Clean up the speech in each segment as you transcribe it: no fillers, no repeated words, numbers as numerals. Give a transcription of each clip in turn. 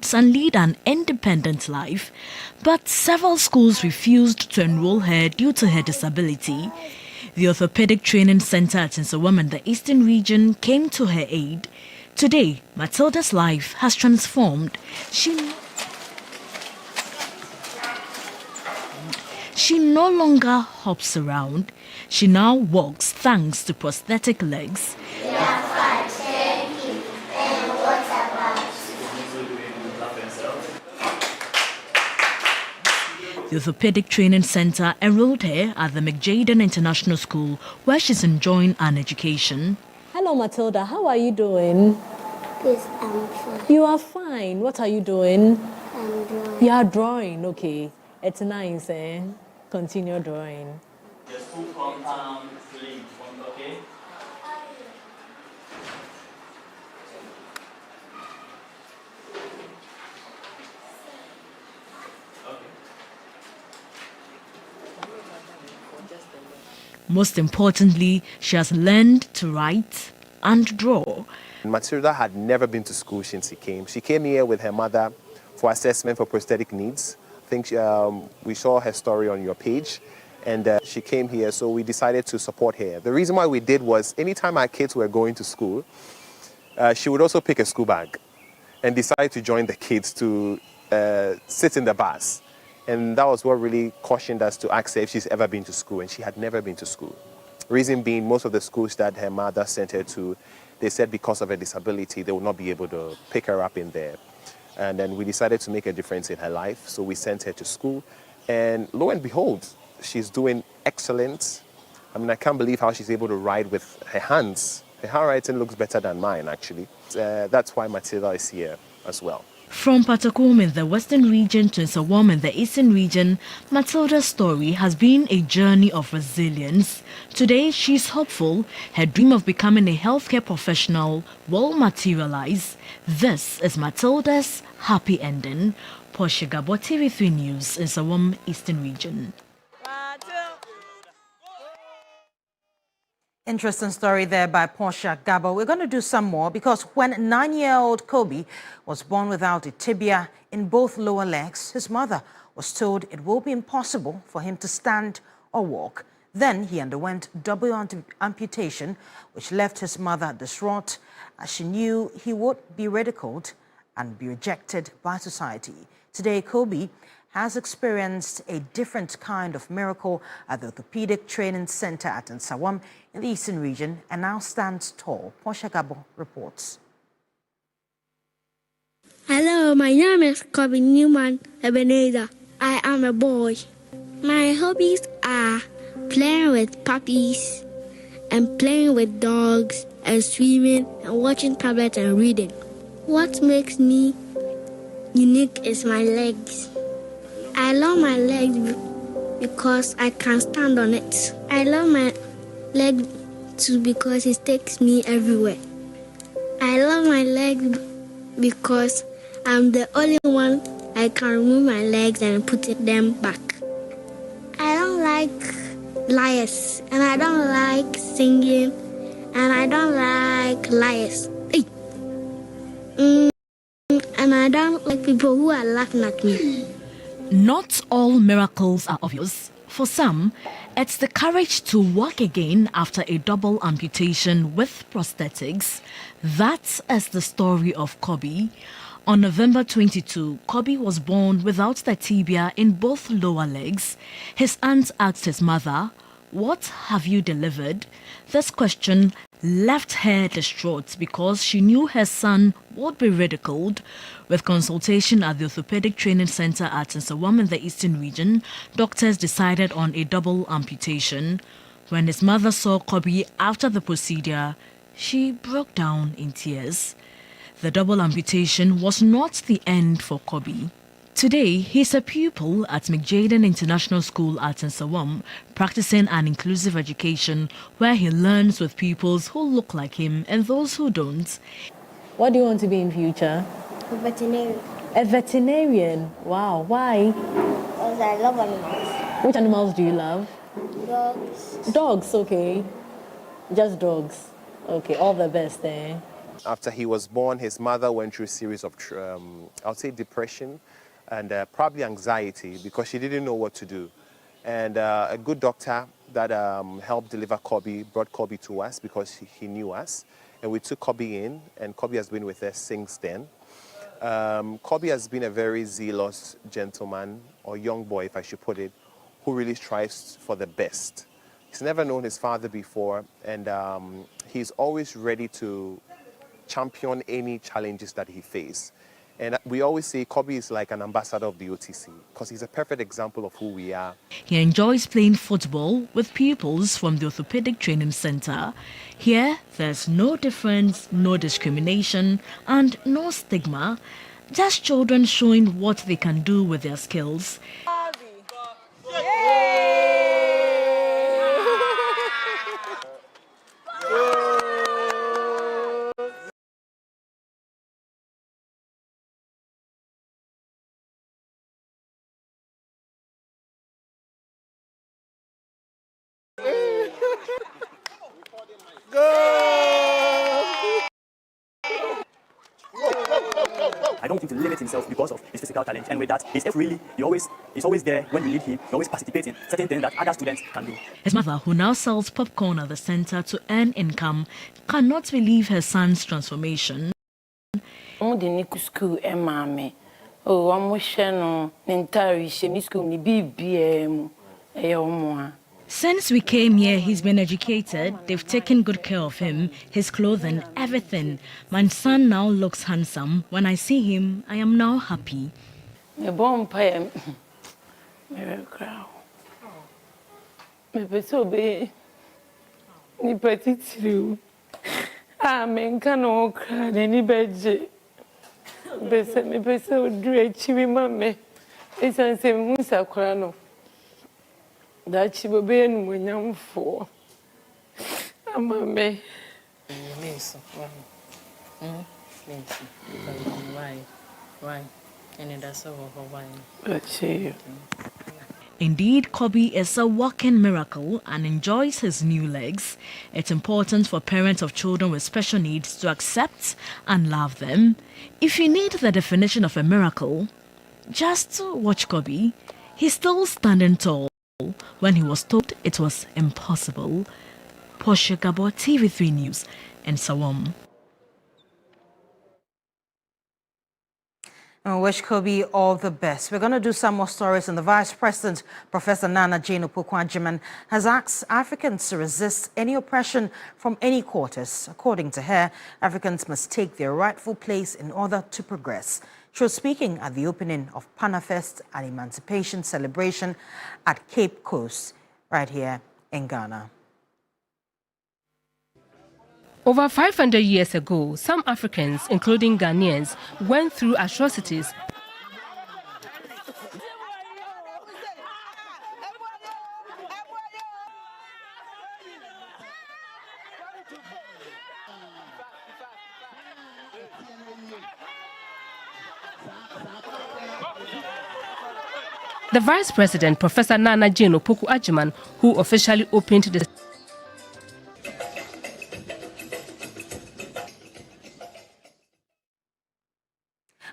sports and lead an independent life, but several schools refused to enroll her due to her disability. The Orthopedic Training Center at Nsawam in the Eastern Region came to her aid. Today, Matilda's life has transformed. She no longer hops around. She now walks thanks to prosthetic legs. The Orthopedic Training Center enrolled her at the McJaden International School, where she's enjoying an education. Hello, Matilda. How are you doing? Yes, I'm fine. You are fine. What are you doing? I'm drawing. You are drawing. Okay. It's nice, eh? Continue drawing. Just 2 compound 3, okay? Most importantly, she has learned to write and draw. Matilda had never been to school since she came. She came here with her mother for assessment for prosthetic needs. I think we saw her story on your page, and she came here, so we decided to support her. The reason why we did was anytime our kids were going to school, she would also pick a school bag and decide to join the kids to sit in the bus. And that was what really cautioned us to ask her if she's ever been to school, and she had never been to school. Reason being, most of the schools that her mother sent her to, they said because of her disability, they would not be able to pick her up in there. And then we decided to make a difference in her life, so we sent her to school. And lo and behold, she's doing excellent. I mean, I can't believe how she's able to write with her hands. Her handwriting looks better than mine, actually. That's why Matilda is here as well. From Patakum in the Western Region to Nsawam in the Eastern Region, Matilda's story has been a journey of resilience. Today, she's hopeful her dream of becoming a healthcare professional will materialize. This is Matilda's happy ending. Portia Gabo, TV3 News, Nsawam, Eastern Region. Interesting story there by Portia Gabo. We're going to do some more because when 9-year-old Kobe was born without a tibia in both lower legs, his mother was told it will be impossible for him to stand or walk. Then he underwent double amputation, which left his mother distraught as she knew he would be ridiculed and be rejected by society. Today, Kobe has experienced a different kind of miracle at the Orthopedic Training Center at Nsawam in the Eastern Region and now stands tall. Portia Gabo reports. Hello, my name is Kobe Newman Ebenezer. I am a boy. My hobbies are playing with puppies and playing with dogs and swimming and watching tablets and reading. What makes me unique is my legs. I love my legs because I can stand on it. I love my leg too because it takes me everywhere. I love my legs because I'm the only one I can remove my legs and put them back. I don't like liars, and I don't like singing, and I don't like liars. Hey. And I don't like people who are laughing at me. Not all miracles are obvious. For some, it's the courage to walk again after a double amputation with prosthetics. That is the story of Kobe. On November 22, Kobe was born without the tibia in both lower legs. His aunt asked his mother, "What have you delivered?" This question left her distraught because she knew her son would be ridiculed. With consultation at the Orthopedic Training Center at Nsawam in the Eastern Region, doctors decided on a double amputation. When his mother saw Kobe after the procedure, she broke down in tears. The double amputation was not the end for Kobe. Today, he's a pupil at McJaden International School at Nsawam, practicing an inclusive education where he learns with pupils who look like him and those who don't. What do you want to be in future? A veterinarian. A veterinarian? Wow, why? Because I love animals. Which animals do you love? Dogs. Dogs, okay. Just dogs. Okay, all the best there. After he was born, his mother went through a series of, I would say, depression and probably anxiety because she didn't know what to do. And a good doctor that helped deliver Kobe brought Kobe to us because he knew us. And we took Kobe in, and Kobe has been with us since then. Kobe has been a very zealous gentleman, or young boy, if I should put it, who really strives for the best. He's never known his father before, and he's always ready to champion any challenges that he faces. And we always say Kobe is like an ambassador of the OTC because he's a perfect example of who we are. He enjoys playing football with pupils from the Orthopedic Training Center. Here, there's no difference, no discrimination, and no stigma. Just children showing what they can do with their skills. I don't want him to limit himself because of his physical challenge, and with that, he's always there when we need him. He always participates in certain things that other students can do. His mother, who now sells popcorn at the center to earn income, cannot believe her son's transformation. Since we came here, he's been educated. They've taken good care of him, his clothing, everything. My son now looks handsome. When I see him, I am now happy. That she will be in when I'm for. I'm a me. Why? And that's all why. Indeed, Kobe is a walking miracle and enjoys his new legs. It's important for parents of children with special needs to accept and love them. If you need the definition of a miracle, just watch Kobe. He's still standing tall when he was told it was impossible. Portia Gabo, TV3 News, and Sawam. I wish Kobe all the best. We're going to do some more stories, and the Vice President, Professor Nana Jane Opoku-Agyeman, has asked Africans to resist any oppression from any quarters. According to her, Africans must take their rightful place in order to progress. She was speaking at the opening of Panafest, an emancipation celebration at Cape Coast, right here in Ghana. Over 500 years ago, some Africans, including Ghanaians, went through atrocities. The Vice President, Professor Nana Jane Opoku-Agyeman, who officially opened the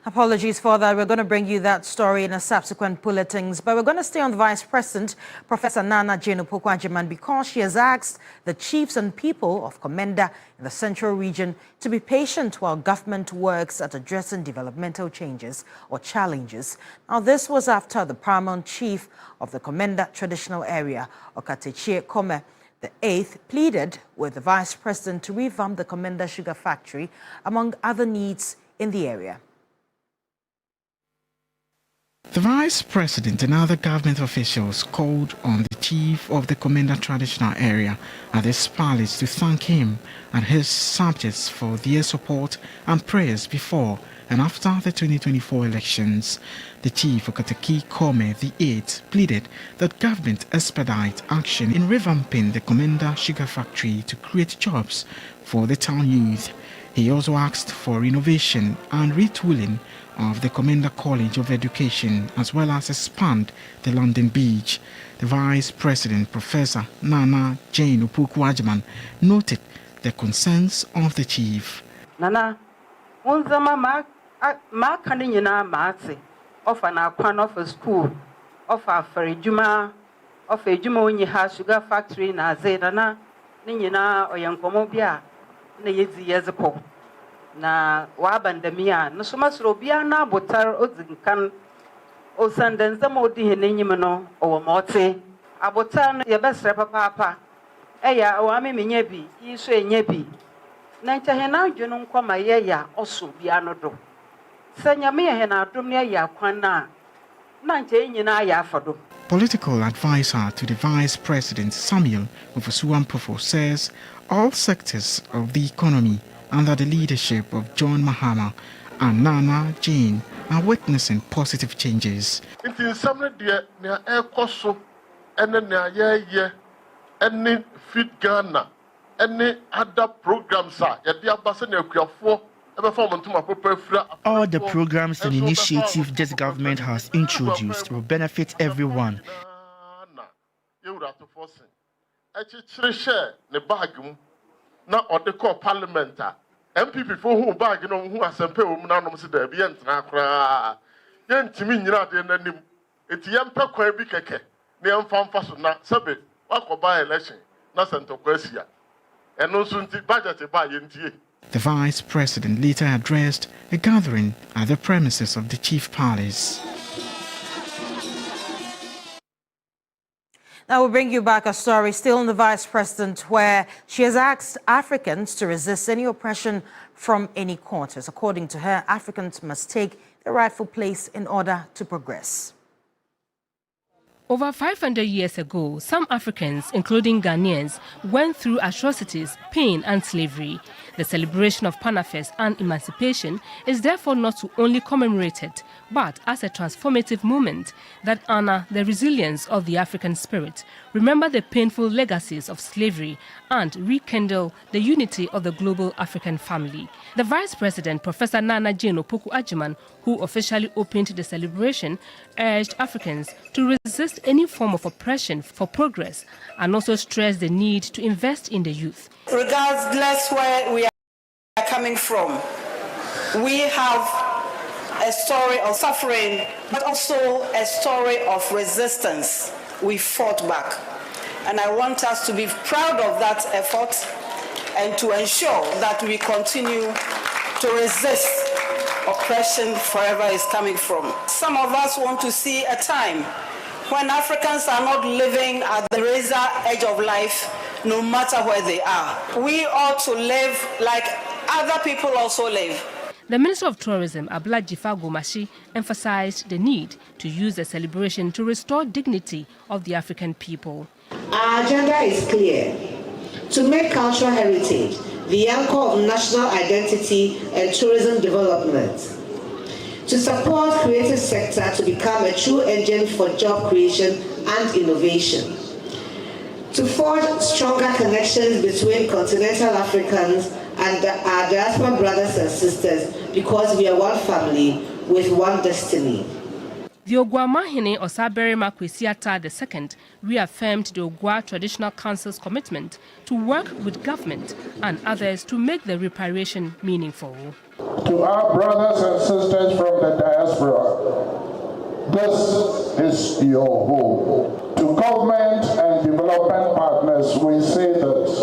Apologies for that. We're going to bring you that story in a subsequent bulletins. But we're going to stay on the Vice President, Professor Nana Jane Opoku-Agyeman, because she has asked the chiefs and people of Komenda in the Central Region to be patient while government works at addressing developmental changes or challenges. Now, this was after the paramount chief of the Komenda traditional area, Okatechie Kome, the 8th, pleaded with the Vice President to revamp the Komenda sugar factory, among other needs in the area. The Vice President and other government officials called on the chief of the Komenda traditional area at this palace to thank him and his subjects for their support and prayers before and after the 2024 elections. The chief of Okatechie Kome, the 8th, pleaded that government expedite action in revamping the Komenda sugar factory to create jobs for the town youth. He also asked for renovation and retooling of the Komenda College of Education, as well as expand the London Beach. The Vice President, Professor Nana Jane Opoku-Agyeman, noted the concerns of the chief. Nana, unzama ma kani na maati, offer na kwan of a school, offer for a juma, of a juma when you have sugar factory na zedana, nina or young comobia, na years ago. Na wabandamia, no so much robia na botar ozinkan, o sandenza modi henimano, or morte, abotan your best papa. Eya awame menyebi iso enyebi na ncha he na adwenu nkoma ye ya oso bia no do sanya me he na adom ne ya kwan na ncha enyina ya afado. Political advisor to the Vice President Samuel Ofosuwampofo says all sectors of the economy under the leadership of John Mahama and Nana Jane are witnessing positive changes. In some de na ekoso ene na ye any Feed Ghana, any other programs are all the programs and initiatives this government has introduced will benefit everyone. Now, or the core parliament, MPP for who bag you know who are some people now see the bien Yen Timmy, you know, it's young Pekwe Bikeke, the unfound fasten, not Sabi. The Vice President later addressed a gathering at the premises of the Chief Palace. Now we'll bring you back a story still on the Vice President where she has asked Africans to resist any oppression from any quarters. According to her, Africans must take their rightful place in order to progress. Over 500 years ago, some Africans, including Ghanaians, went through atrocities, pain and slavery. The celebration of Panafest and emancipation is therefore not to only commemorate it, but as a transformative moment that honor the resilience of the African spirit, remember the painful legacies of slavery, and rekindle the unity of the global African family. The Vice President, Professor Nana Jane-Opoku Agyeman, who officially opened the celebration, urged Africans to resist any form of oppression for progress and also stressed the need to invest in the youth. Regardless where we are coming from, we have a story of suffering, but also a story of resistance. We fought back. And I want us to be proud of that effort and to ensure that we continue to resist oppression wherever it's coming from. Some of us want to see a time when Africans are not living at the razor edge of life, no matter where they are. We ought to live like other people also live. The Minister of Tourism, Jifa Gomashi, emphasized the need to use the celebration to restore dignity of the African people. Our agenda is clear: to make cultural heritage the anchor of national identity and tourism development, to support creative sector to become a true engine for job creation and innovation, to forge stronger connections between continental Africans and our diaspora brothers and sisters, because we are one family with one destiny. The Ogwamahene Osabere Makwesiata II reaffirmed the Ogwa Traditional Council's commitment to work with government and others to make the reparation meaningful. To our brothers and sisters from the diaspora, this is your home. To government and development partners, we say this: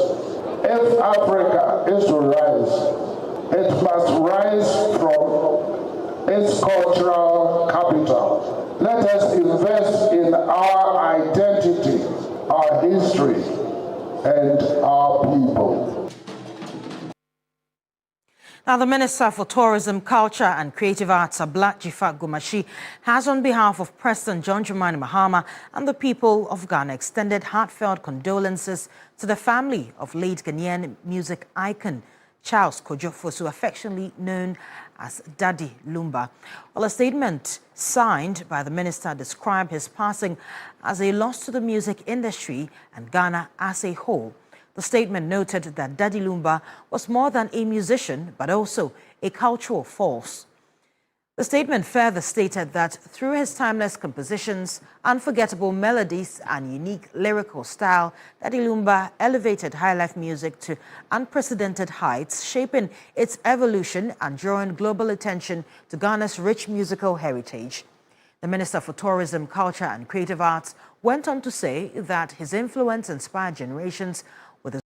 if Africa is to rise, it must rise from its cultural capital. Let us invest in our identity, our history, and our people. Now, the Minister for Tourism, Culture and Creative Arts, Jifa Gomashi, has on behalf of President John Dramani Mahama and the people of Ghana extended heartfelt condolences to the family of late Ghanaian music icon Charles Kojo Fosu, affectionately known as Daddy Lumba. Well, a statement signed by the minister described his passing as a loss to the music industry and Ghana as a whole. The statement noted that Daddy Lumba was more than a musician, but also a cultural force. The statement further stated that through his timeless compositions, unforgettable melodies and unique lyrical style, Daddy Lumba elevated highlife music to unprecedented heights, shaping its evolution and drawing global attention to Ghana's rich musical heritage. The Minister for Tourism, Culture and Creative Arts went on to say that his influence inspired generations, with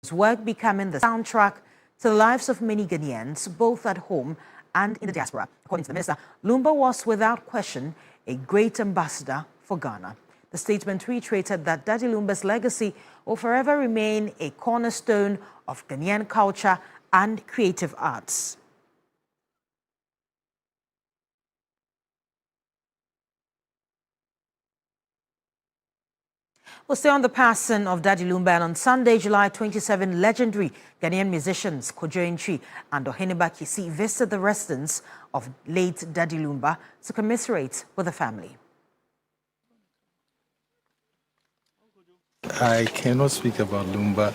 his work becoming the soundtrack to the lives of many Ghanaians, both at home and in the diaspora. According to the minister, Lumba was without question a great ambassador for Ghana. The statement reiterated that Daddy Lumba's legacy will forever remain a cornerstone of Ghanaian culture and creative arts. We'll stay on the passing of Daddy Lumba, and on Sunday, July 27, legendary Ghanaian musicians Kojo Ntwi and Oheniba Kisi visited the residence of late Daddy Lumba to commiserate with the family. I cannot speak about Lumba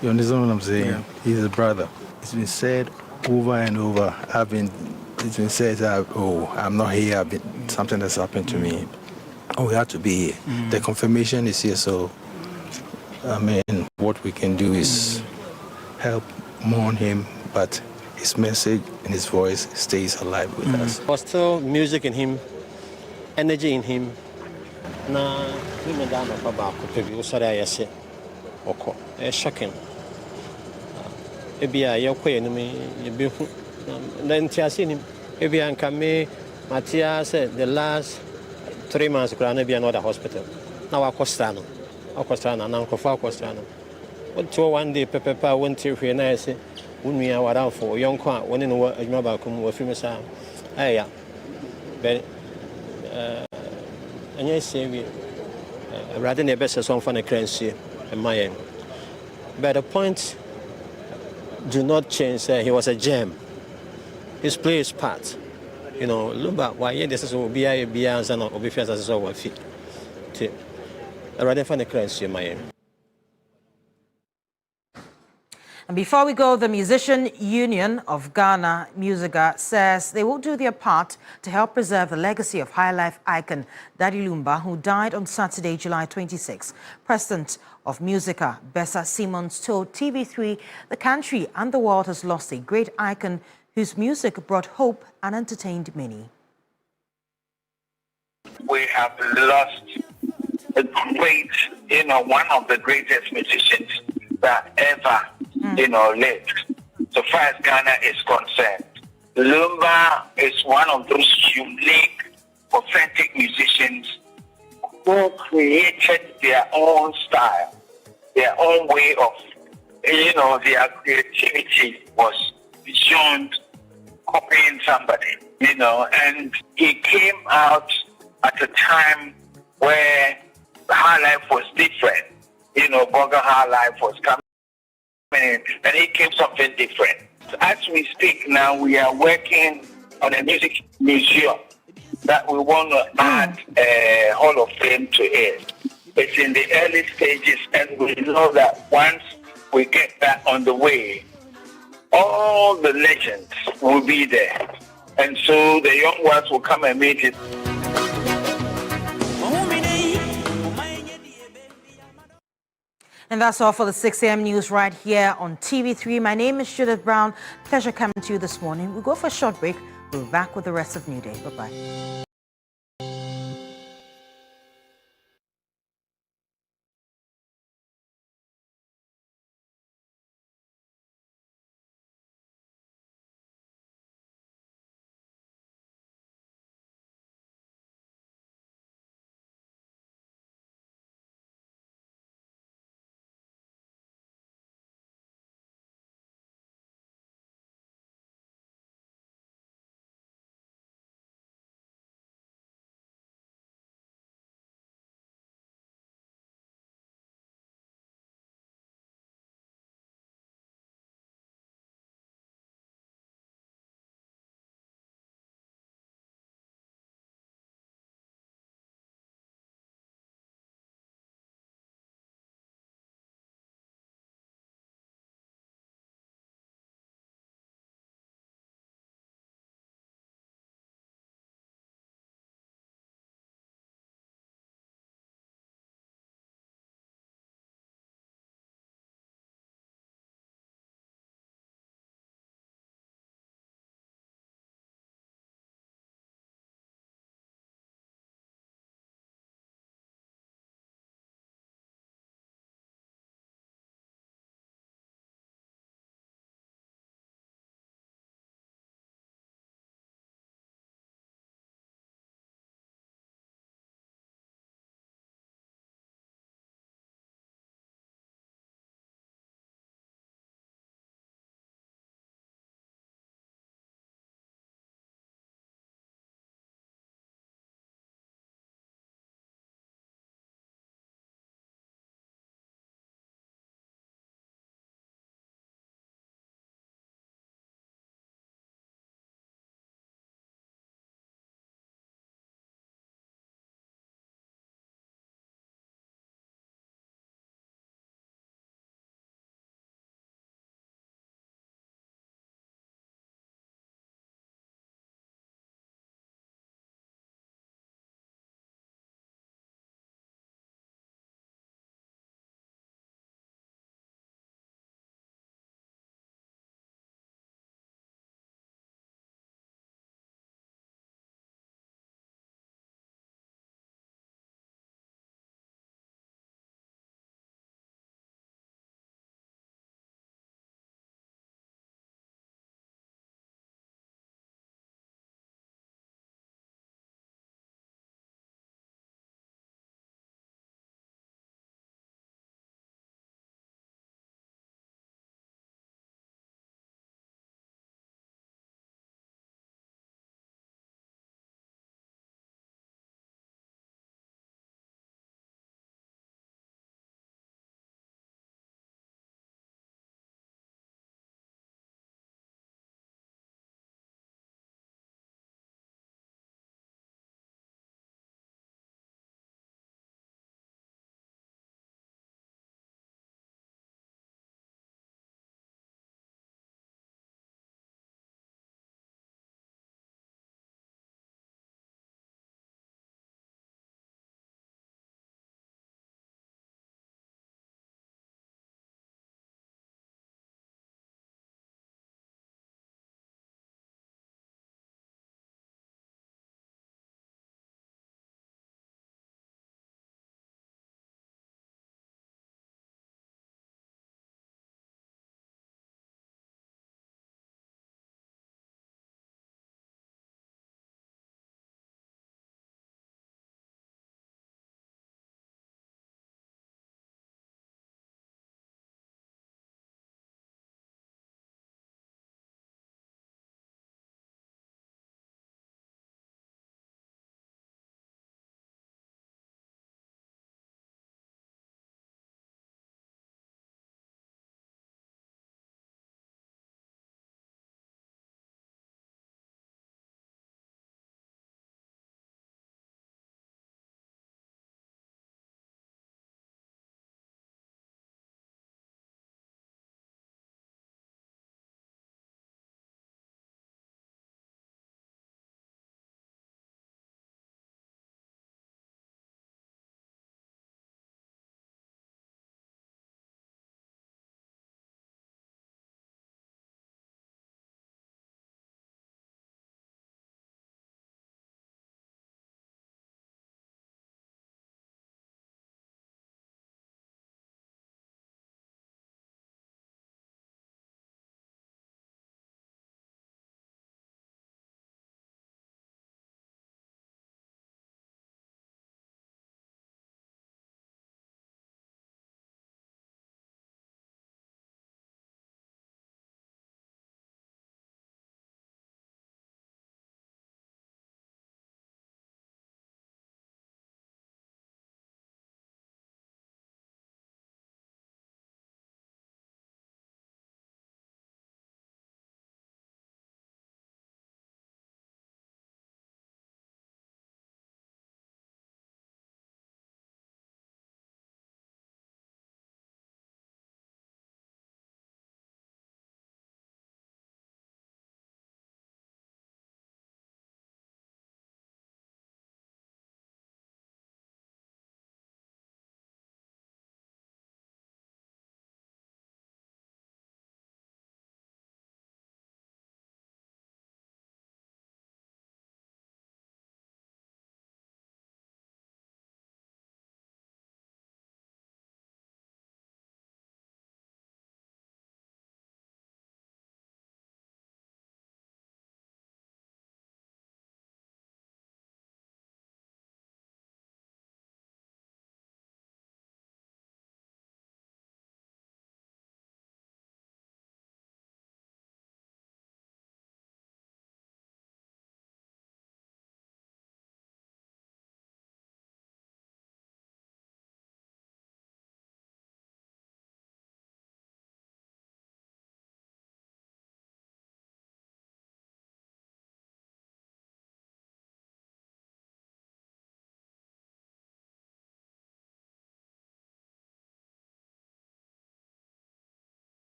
you understand what I'm saying? Yeah. He's a brother. It's been said over and over. It's been said that, I'm not here, something that's happened to me. We have to be here. The confirmation is here, so, what we can do is help mourn him, but his message and his voice stays alive with us. There's still music in him, energy in him. Shocking. Matia said the last 3 months be another hospital. Now Costano, What to one day Peppa went to here and I say, when we are out for young quant, one in the world, Mabakum was famous. But and yes, rather than the best song for the currency in my end. But the point do not change. He was a gem. His play is part. Lumba, why this is Obia and Obifias as our feet. Rather than the currency in my end. And before we go, the Musician Union of Ghana, Musica, says they will do their part to help preserve the legacy of high-life icon Daddy Lumba, who died on Saturday, July 26. President of Musica, Bessa Simmons, told TV3 the country and the world has lost a great icon whose music brought hope and entertained many. We have lost a great, one of the greatest musicians that ever lived. So far as Ghana is concerned, Lumba is one of those unique, authentic musicians who created their own style, their own way of, their creativity was beyond copying somebody, and he came out at a time where high life was different. Burger high life was coming in, and he came something different. As we speak now, we are working on a music museum that we want to add a Hall of Fame to it. It's in the early stages, and we know that once we get that on the way, all the legends will be there. And so the young ones will come and meet it. And that's all for the 6 a.m. news right here on TV3. My name is Judith Brown. Pleasure coming to you this morning. We'll go for a short break. We'll be back with the rest of New Day. Bye-bye.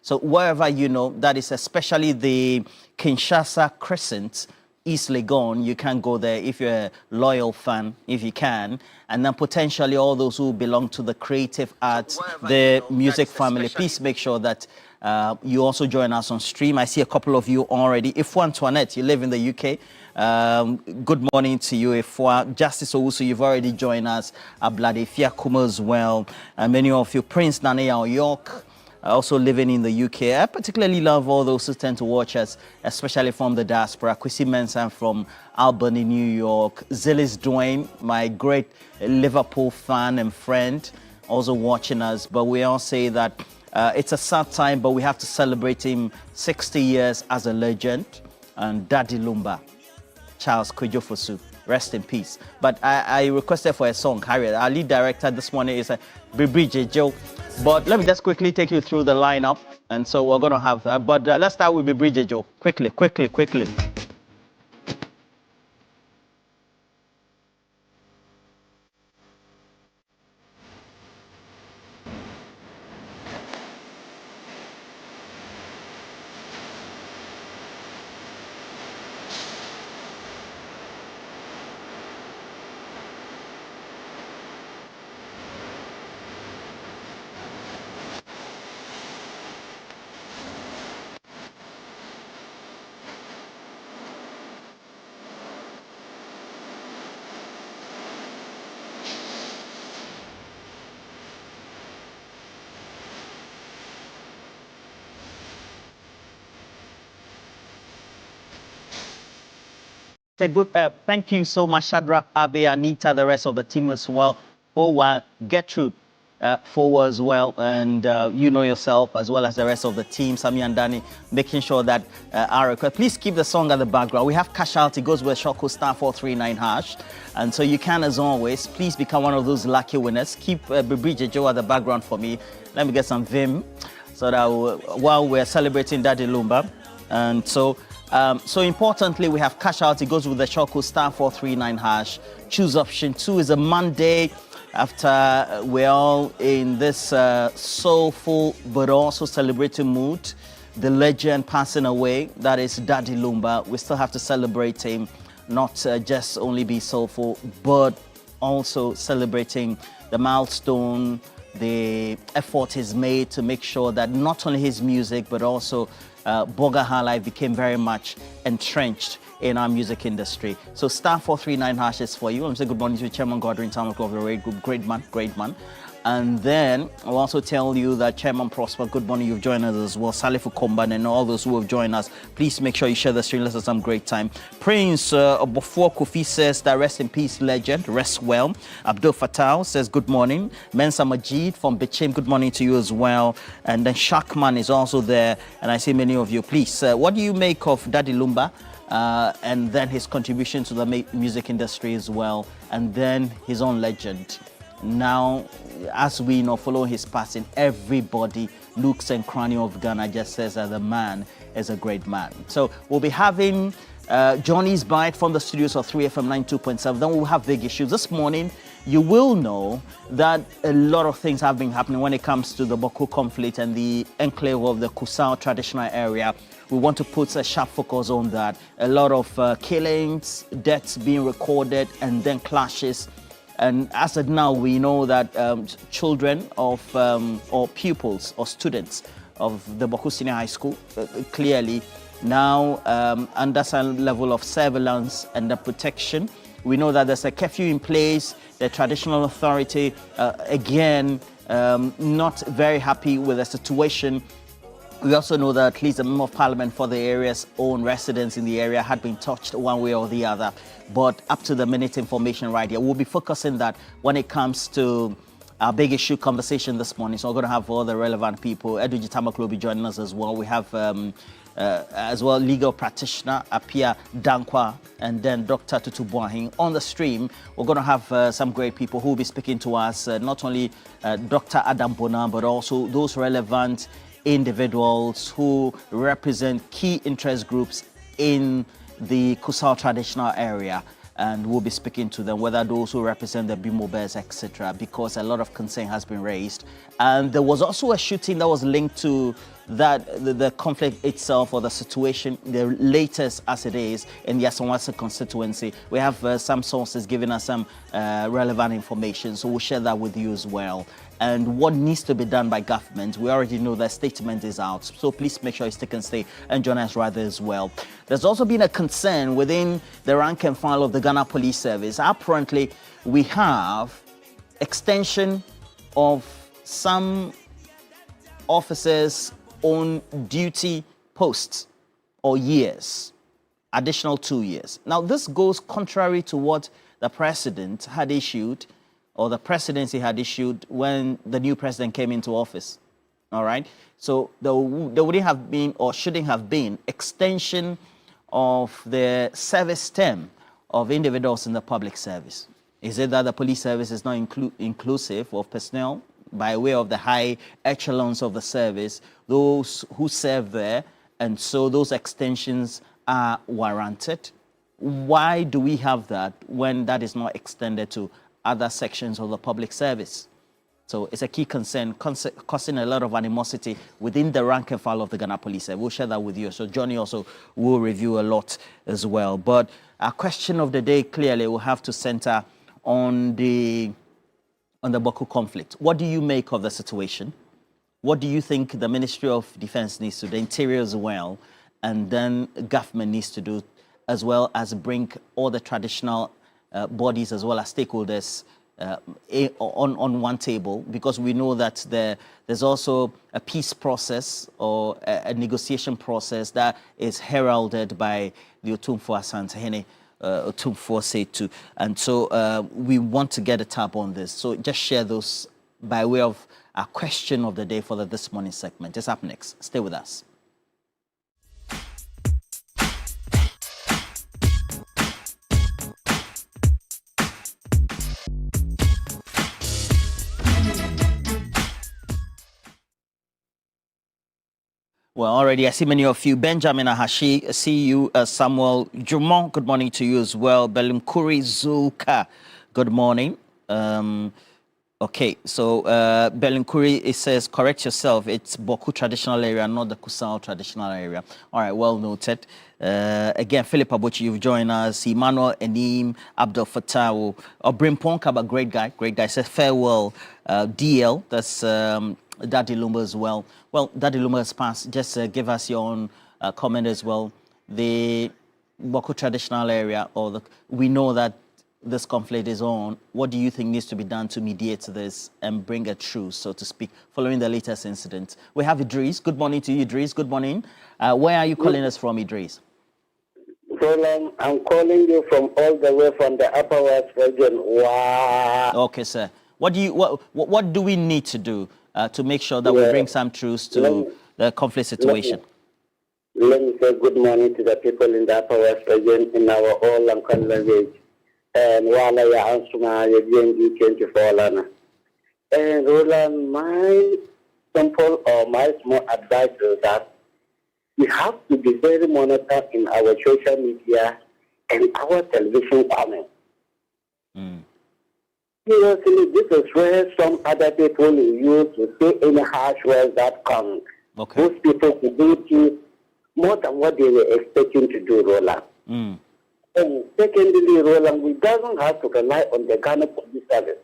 So wherever you know, that is especially the Kinshasa Crescent, East Legon, you can go there if you're a loyal fan, if you can. And then potentially all those who belong to the creative arts, the music family, please make sure that you also join us on stream. I see a couple of you already. Ifwa Antoinette, you live in the UK. Good morning to you, Ifwa. Justice Owusu, you've already joined us. Ablade Fiakuma as well. And many of you, Prince Nanea York, also living in the UK. I particularly love all those who tend to watch us, especially from the diaspora. Kwesi Mensah from Albany, New York. Zilis Dwayne, my great Liverpool fan and friend, also watching us. But we all say that it's a sad time, but we have to celebrate him 60 years as a legend. And Daddy Lumba, Charles Kwejofosu, rest in peace. But I requested for a song, Harriet. Our lead director this morning is Bibri Joe. But let me just quickly take you through the lineup. And so we're going to have that. But let's start with Bibri Joe. Quickly. Thank you so much, Shadrach, Abe, Anita, the rest of the team as well. Forward, Gertrude, forward as well, and you know yourself as well as the rest of the team, Sami and Danny, making sure that our request. Please keep the song at the background. We have cash out. It goes with Shoko star 439#, and so you can, as always, please become one of those lucky winners. Keep Bibri Joe at the background for me. Let me get some vim, so that while we're celebrating Daddy Lumba, and so. So importantly, we have cash out. It goes with the Shoko star 439#. Choose option 2. Is a Monday after we're all in this soulful but also celebrating mood. The legend passing away, that is Daddy Lumba. We still have to celebrate him, not just only be soulful, but also celebrating the milestone, the effort he's made to make sure that not only his music, but also Boga High Life became very much entrenched in our music industry. So star 439# is for you. I'm saying good morning to Chairman Godwin Town of the Raid Group. Great man. And then I'll also tell you that Chairman Prosper, good morning, you've joined us as well. Salifu Komban and all those who have joined us. Please make sure you share the stream. Let's have some great time. Prince Obofo Kofi says that rest in peace, legend. Rest well. Abdul Fattah says good morning. Mensa Majid from Bichim, good morning to you as well. And then Shakman is also there. And I see many of you. Please, what do you make of Daddy Lumba? And then his contribution to the music industry as well. And then his own legend. Now, as we know, following his passing, everybody, looks and cranny of Ghana, just says that the man is a great man. So we'll be having Johnny's Bite from the studios of 3FM 92.7. Then we'll have big issues. This morning, you will know that a lot of things have been happening when it comes to the Bawku conflict and the enclave of the Kusao traditional area. We want to put a sharp focus on that. A lot of killings, deaths being recorded, and then clashes. And as of now, we know that children of or pupils or students of the Bawku Senior High School clearly now under some level of surveillance and the protection. We know that there's a curfew in place. The traditional authority, again, not very happy with the situation. We also know that at least a member of parliament for the area's own residents in the area had been touched one way or the other. But up to the minute information right here, we'll be focusing that when it comes to our big issue conversation this morning. So we're going to have all the relevant people. Edu Jitamaklo will be joining us as well. We have as well legal practitioner Apia Dankwa and then Dr. Tutu Boahin on the stream. We're going to have some great people who will be speaking to us, not only Dr. Adam Bona, but also those relevant individuals who represent key interest groups in the Kusao traditional area, and we'll be speaking to them, whether those who represent the Bimo Bears, etc., because a lot of concern has been raised. And there was also a shooting that was linked to that the conflict itself or the situation, the latest as it is in the Asawasa constituency. We have some sources giving us some relevant information, so we'll share that with you as well. And what needs to be done by government, we already know that statement is out, so please make sure you stick and stay and join us rather as well. There's also been a concern within the rank and file of the Ghana Police Service. Apparently, we have extension of some officers on duty posts or years, additional 2 years. Now, this goes contrary to what the president had issued, or the presidency had issued when the new president came into office. All right. So there wouldn't have been, or shouldn't have been, extension of the service term of individuals in the public service. Is it that the police service is not inclusive of personnel by way of the high echelons of the service, those who serve there, and so those extensions are warranted? Why do we have that when that is not extended to other sections of the public service? So it's a key concern, causing a lot of animosity within the rank and file of the Ghana Police Service. We'll share that with you. So Johnny also will review a lot as well. But our question of the day clearly will have to center on the Bawku conflict. What do you make of the situation? What do you think the Ministry of Defense needs to do, the Interior as well, and then government needs to do, as well as bring all the traditional bodies as well as stakeholders on one table? Because we know that there's also a peace process or a negotiation process that is heralded by the Otumfuo Asantehene, Otumfuo Setu. And so we want to get a tab on this. So just share those by way of our question of the day for this morning segment. It's up next. Stay with us. Well, already I see many of you. Benjamin Ahashi, I see you. Samuel Jumon, good morning to you as well. Belimkuri Zuka, good morning. Okay, so Belimkuri, it says, correct yourself. It's Bawku traditional area, not the Kusao traditional area. All right, well noted. Again, Philip Abuchi, you've joined us. Emmanuel Enim, Abdel Fattah, Obrim Ponkaba, great guy. Says farewell. DL, that's Daddy Lumba as well. Well, Daddy Lumba has passed. Just give us your own comment as well. The Bawku traditional area, we know that this conflict is on. What do you think needs to be done to mediate this and bring a truce, so to speak, following the latest incident? We have Idris. Good morning to you, Idris. Good morning. Where are you calling us from, Idris? Roland, I'm calling you from all the way from the Upper West region. Wow. Okay, sir. What do we need to do to make sure that we bring some truce to the conflict situation? Let me say good morning to the people in the Upper West region in our all Lankan language. And while I answer my GNG 24 Lana. And Roland, my simple or my small advice is that we have to be very monitored in our social media and our television comments. Seriously, this is where some other people use to say any harsh words that come. Okay. Those people could do more than what they were expecting to do, Roland. And secondly, Roland, we doesn't have to rely on the Ghana Police Service.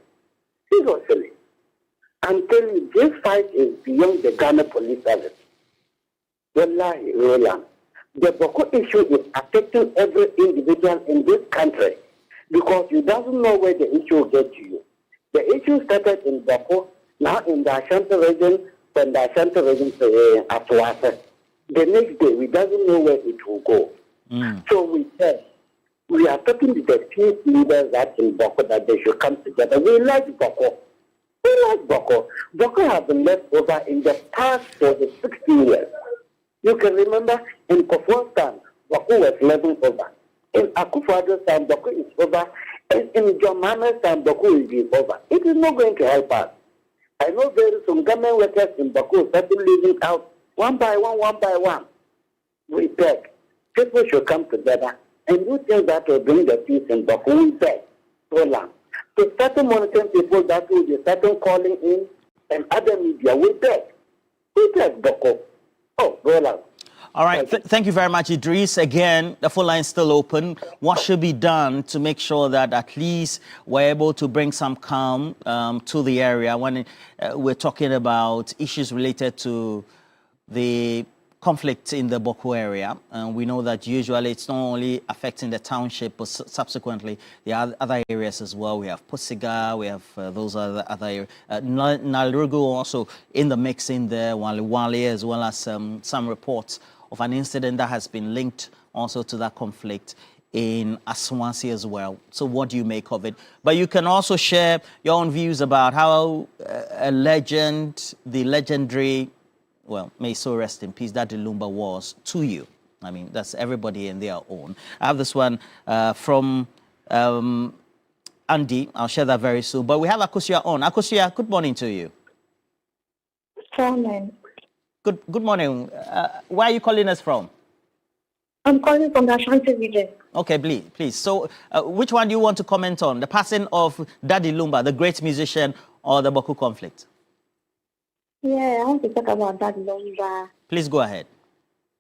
Seriously. I'm telling you, this fight is beyond the Ghana Police Service. Wallahi, Roland, the Bawku issue is affecting every individual in this country because you doesn't know where the issue will get to you. The issue started in Bawku, now in the Ashanti region, from the Ashanti region to Atwasa. The next day, we doesn't know where it will go. So we said, we are talking to the peace leaders that in Bawku that they should come together. We like Bawku. Bawku has been left over in the past for the 60 years. You can remember in Kofo's time, Bawku was left over. In Akufo-Addo's time, Bawku is over. And in John Mahama's time, Bawku will be over. It is not going to help us. I know there is some government workers in Bawku starting leaving out one by one. We beg. People should come together. And you think that will bring the peace in Bawku? We beg. So long. To start monitoring people that will be starting calling in and other media, we beg. We beg Bawku. Oh, Roland. All right. Thank you very much, Idris. Again, the phone line is still open. What should be done to make sure that at least we're able to bring some calm to the area when we're talking about issues related to the conflict in the Bawku area? And we know that usually it's not only affecting the township, but subsequently the other areas as well. We have Pusiga, we have those other areas. Nalrugu also in the mix in there, Wali, as well as some reports of an incident that has been linked also to that conflict in Aswansi as well. So what do you make of it? But you can also share your own views about how a legend, the legendary, well, may so rest in peace, that Lumba was to you. I mean, that's everybody in their own. I have this one from Andy. I'll share that very soon. But we have Akusia on. Akusia, good morning to you. Good morning. Good morning. Where are you calling us from? I'm calling from the Ashanti region. Okay, please. So which one do you want to comment on? The passing of Daddy Lumba, the great musician, or the Bawku conflict? Yeah, I want to talk about Daddy Lumba. Please go ahead,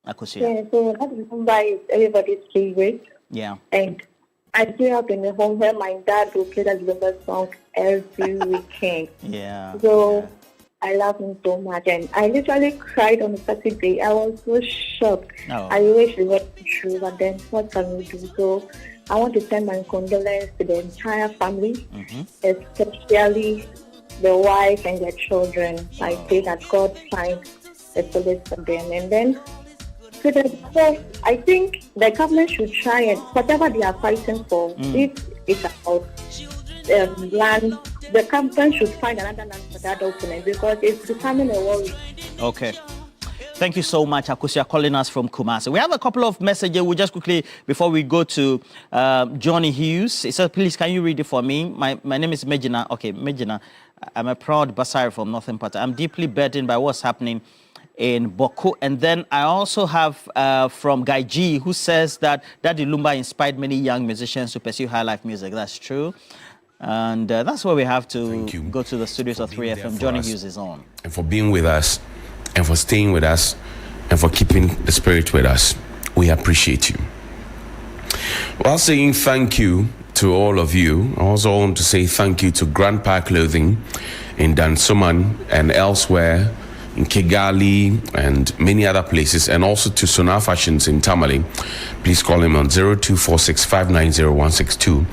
Akusia. Yeah, so Daddy Lumba is everybody's favorite. Yeah. And I grew up in a home where my dad would play Daddy Lumba song every weekend. Yeah. So I love him so much. And I literally cried on a Saturday. I was so shocked. Oh. I wish it was true, but then what can we do? So I want to send my condolences to the entire family, especially the wife and their children. I pray that God finds a solace for them. And then, so I think the government should try and whatever they are fighting for, if it's about land, the government should find another land for that opponent because it's becoming a worry. Okay. Thank you so much, Akusia, calling us from Kumasi. We have a couple of messages. We'll just quickly, before we go to Johnny Hughes. He said, please, can you read it for me? My name is Mejina. Okay, Mejina. I'm a proud Basari from Northern Part. I'm deeply burdened by what's happening in Bawku. And then I also have from Guy G, who says that Daddy Lumba inspired many young musicians to pursue high life music. That's true. And that's where we have to go to the studios of 3FM. Johnny Hughes is on. And for being with us, and for staying with us, and for keeping the spirit with us. We appreciate you. While saying thank you to all of you, I also want to say thank you to Grandpa Clothing in Dansoman and elsewhere, in Kigali and many other places, and also to Sonar Fashions in Tamale. Please call him on 0246590162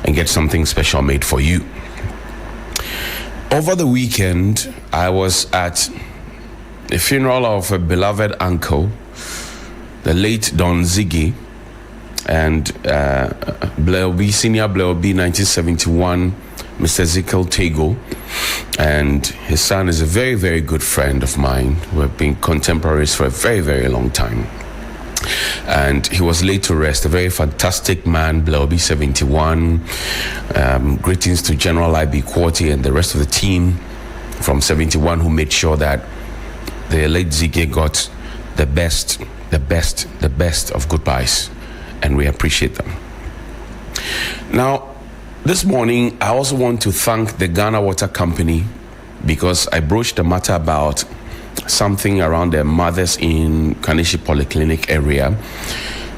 and get something special made for you. Over the weekend, I was at the funeral of a beloved uncle, the late Don Ziggy, and Senior Bleobi 1971, Mr. Ezekiel Tego, and his son is a very, very good friend of mine. We've been contemporaries for a very, very long time. And he was laid to rest, a very fantastic man, Bleobi 71. Greetings to General I.B. Quarty and the rest of the team from 71 who made sure that the late Ziggy got the best of goodbyes, and we appreciate them. Now, this morning, I also want to thank the Ghana Water Company because I broached the matter about something around their mothers in Kaneshi Polyclinic area,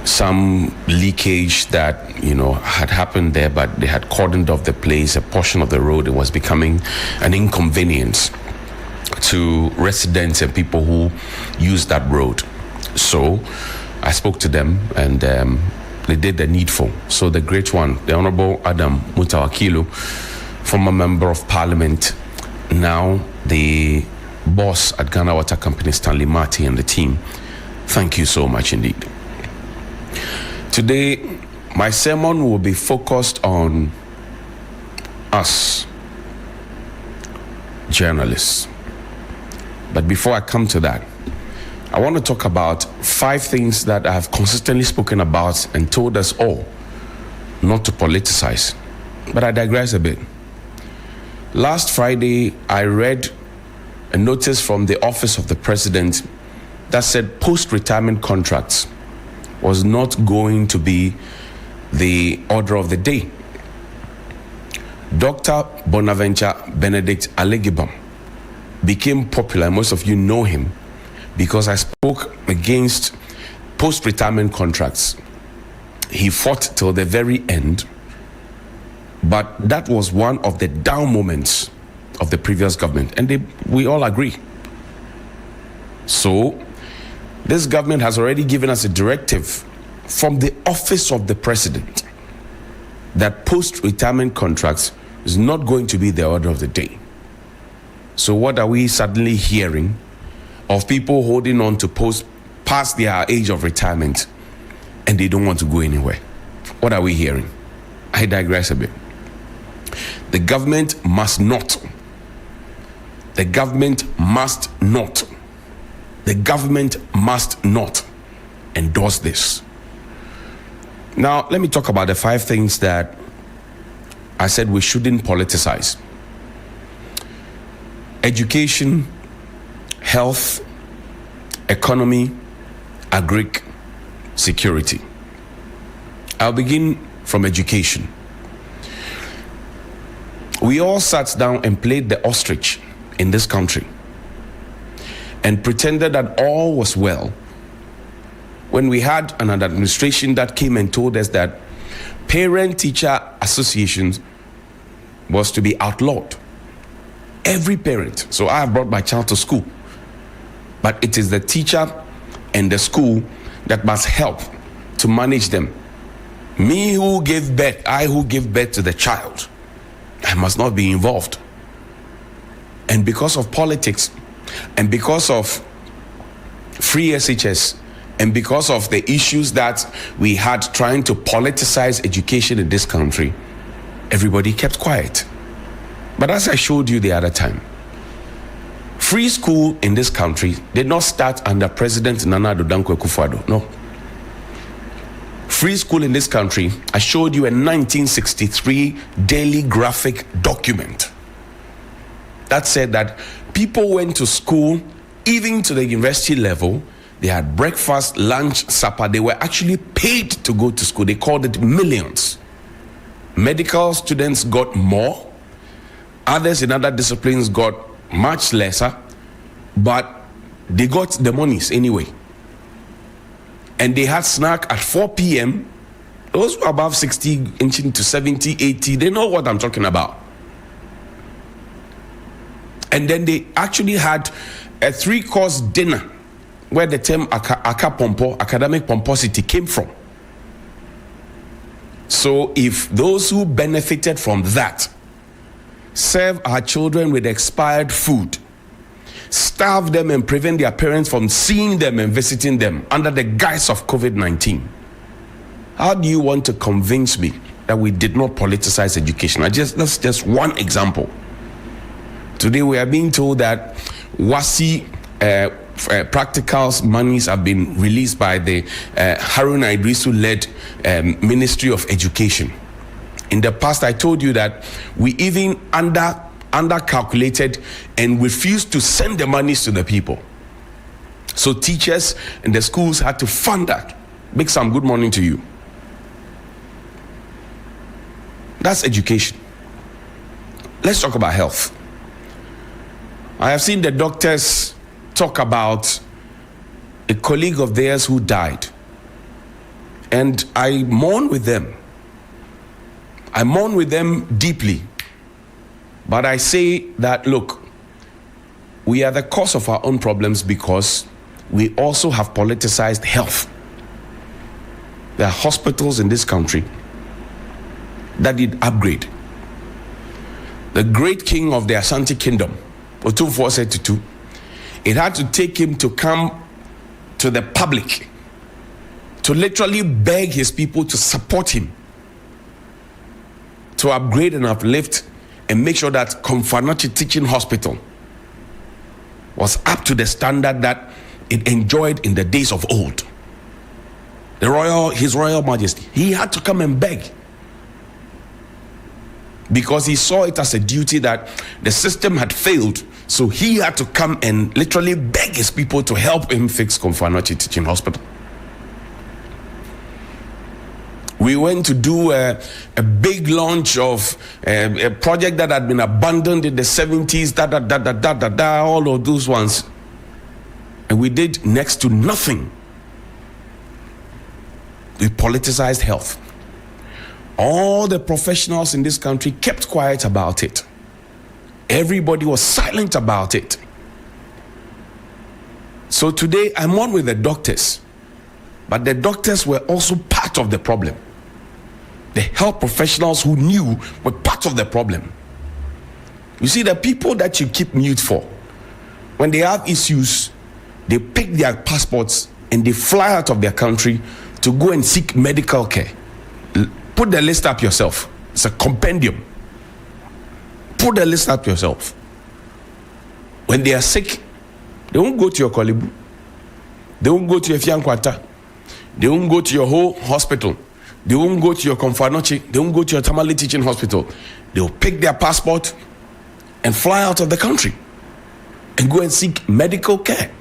some leakage that had happened there, but they had cordoned off the place, a portion of the road. It was becoming an inconvenience to residents and people who use that road. So I spoke to them and they did the needful. So the great one, the Honorable Adam Mutawakilu, former Member of Parliament, now the boss at Ghana Water Company, Stanley Marty, and the team, thank you so much indeed. Today, my sermon will be focused on us, journalists. But before I come to that, I want to talk about 5 things that I have consistently spoken about and told us all not to politicize. But I digress a bit. Last Friday, I read a notice from the Office of the President that said post-retirement contracts was not going to be the order of the day. Dr. Bonaventure Benedict Alegibam became popular, most of you know him, because I spoke against post-retirement contracts. He fought till the very end, but that was one of the down moments of the previous government, and we all agree. So this government has already given us a directive from the office of the president that post-retirement contracts is not going to be the order of the day. So what are we suddenly hearing of people holding on to post past their age of retirement and they don't want to go anywhere? What are we hearing? I digress a bit. The government must not endorse this. Now, let me talk about the 5 things that I said we shouldn't politicize. Education, health, economy, agric, security. I'll begin from education. We all sat down and played the ostrich in this country and pretended that all was well when we had an administration that came and told us that parent-teacher associations was to be outlawed. Every parent. So I have brought my child to school, but it is the teacher and the school that must help to manage them. Me who gave birth, I who give birth to the child, I must not be involved. And because of politics, and because of free SHS, and because of the issues that we had trying to politicize education in this country, everybody kept quiet. But as I showed you the other time, free school in this country did not start under President Nana Addo Dankwa Akufo-Addo. No. Free school in this country, I showed you a 1963 daily graphic document that said that people went to school, even to the university level. They had breakfast, lunch, supper. They were actually paid to go to school. They called it millions. Medical students got more. Others in other disciplines got much lesser, but they got the monies anyway. And they had snack at 4 p.m. Those who are above 60, inching to 70, 80, they know what I'm talking about. And then they actually had a 3-course dinner where the term academic pomposity came from. So if those who benefited from that serve our children with expired food, starve them and prevent their parents from seeing them and visiting them under the guise of COVID-19, how do you want to convince me that we did not politicize education? That's just one example. Today we are being told that WASI practicals monies have been released by the Haruna Idrisu-led Ministry of Education. In the past, I told you that we even under-calculated and refused to send the monies to the people. So teachers and the schools had to fund that. Big Sam, good morning to you. That's education. Let's talk about health. I have seen the doctors talk about a colleague of theirs who died, and I mourn with them. I mourn with them deeply, but I say that, look, we are the cause of our own problems because we also have politicized health. There are hospitals in this country that did upgrade. The great king of the Ashanti Kingdom, Otumfuo Setitu, it had to take him to come to the public to literally beg his people to support him to upgrade and uplift and make sure that Komfanochi Teaching Hospital was up to the standard that it enjoyed in the days of old. His Royal Majesty, he had to come and beg because he saw it as a duty that the system had failed. So he had to come and literally beg his people to help him fix Komfanochi Teaching Hospital. We went to do a big launch of a project that had been abandoned in the 70s, all of those ones. and we did next to nothing. We politicized health. All the professionals in this country kept quiet about it. Everybody was silent about it. So today I'm on with the doctors, but the doctors were also part of the problem. The health professionals who knew were part of the problem. You see, the people that you keep mute for, when they have issues, they pick their passports and they fly out of their country to go and seek medical care. Put the list up yourself. It's a compendium. Put the list up yourself. When they are sick, they won't go to your Kolibu. They won't go to your Fiankwata. They won't go to your whole hospital. They won't go to your Konfanochi. They won't go to your Tamale Teaching Hospital. They'll pick their passport and fly out of the country and go and seek medical care.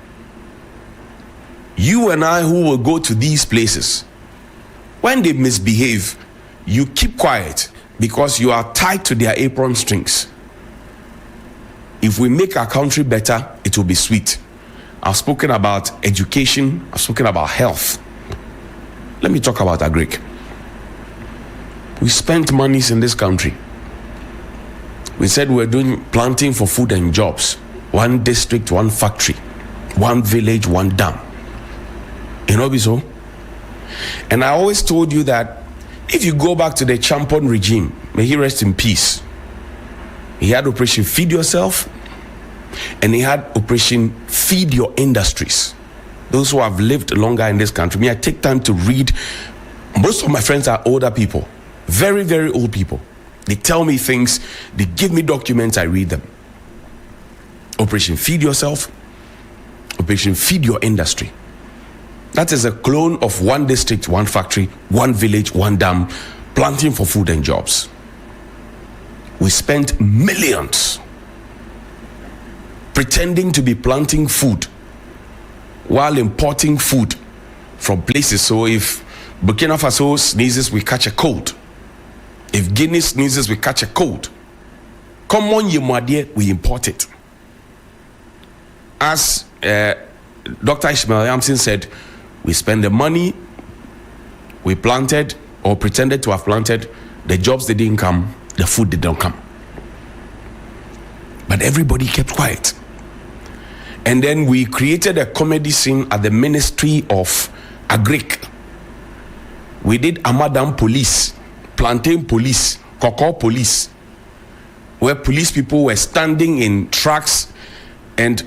You and I who will go to these places, when they misbehave, you keep quiet because you are tied to their apron strings. If we make our country better, it will be sweet. I've spoken about education. I've spoken about health. Let me talk about agric. We spent monies in this country. We said we're doing planting for food and jobs. One district, one factory. One village, one dam. You know, so? And I always told you that if you go back to the Champon regime, may he rest in peace, he had Operation Feed Yourself and he had Operation Feed Your Industries. Those who have lived longer in this country, may I take time to read. Most of my friends are older people, very, very old people. They tell me things, they give me documents, I read them. Operation Feed Yourself, Operation Feed Your Industry. That is a clone of one district, one factory, one village, one dam, planting for food and jobs. We spent millions pretending to be planting food while importing food from places. So if Burkina Faso sneezes, we catch a cold. If Guinea sneezes, we catch a cold. Common Yemwadie, we import it. As Dr. Ishmael Yamson said, we spend the money, we planted or pretended to have planted, the jobs they didn't come, the food didn't come. But everybody kept quiet. And then we created a comedy scene at the Ministry of Agric. We did Amadam Police, Plantain Police, Cocoa Police, where police people were standing in trucks and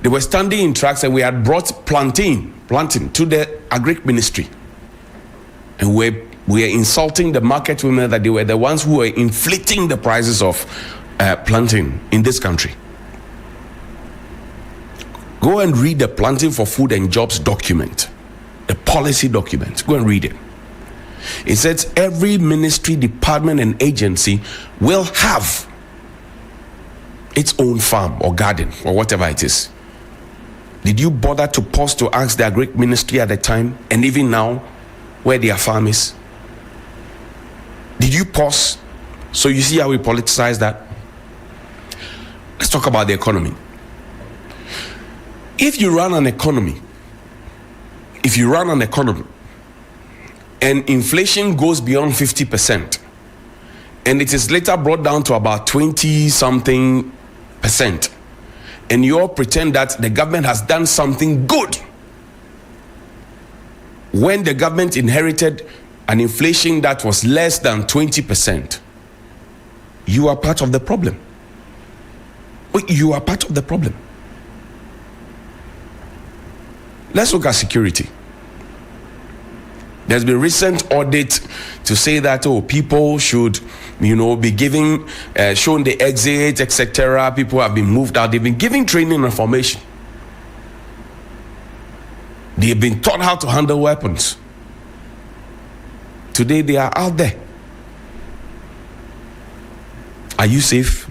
they were standing in trucks and we had brought planting to the Agric Ministry. And we are insulting the market women that they were the ones who were inflating the prices of planting in this country. Go and read the Planting for Food and Jobs document, the policy document. Go and read it. It says every ministry, department, and agency will have its own farm or garden or whatever it is. Did you bother to pause to ask the Agric Ministry at the time and even now where their farm is? Did you pause? So you see how we politicize that? Let's talk about the economy. If you run an economy and inflation goes beyond 50% and it is later brought down to about 20-something%, and you all pretend that the government has done something good when the government inherited an inflation that was less than 20%, you are part of the problem. You are part of the problem. Let's look at security. There's been recent audit to say that people should, be giving, shown the exit, etc. People have been moved out. They've been giving training and formation. They've been taught how to handle weapons. Today they are out there. Are you safe?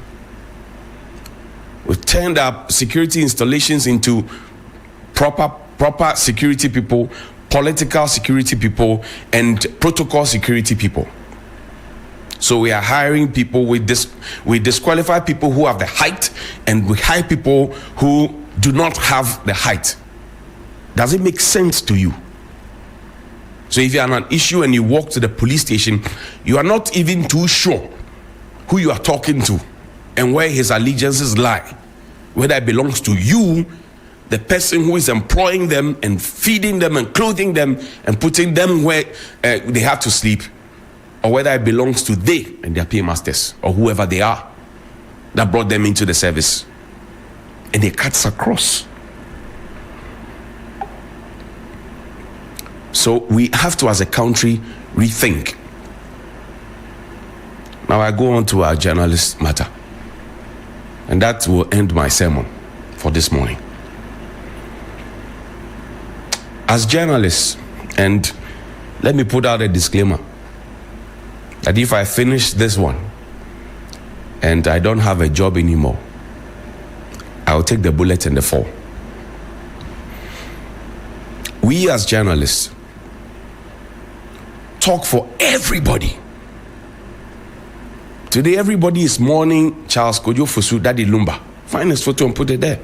We've turned up security installations into proper security people, political security people, and protocol security people. So we are hiring people we disqualify people who have the height, and we hire people who do not have the height. Does it make sense to you? So if you are on an issue and you walk to the police station, you are not even too sure who you are talking to and where his allegiances lie. Whether it belongs to you, the person who is employing them and feeding them and clothing them and putting them where they have to sleep, or whether it belongs to they and their paymasters or whoever they are that brought them into the service. And it cuts across. So we have to, as a country, rethink. Now I go on to our journalist matter. And that will end my sermon for this morning. As journalists, and let me put out a disclaimer, that if I finish this one and I don't have a job anymore, I'll take the bullet and the fall. We as journalists talk for everybody. Today, everybody is mourning Charles Kojo Fosu, Daddy Lumba. Find his photo and put it there.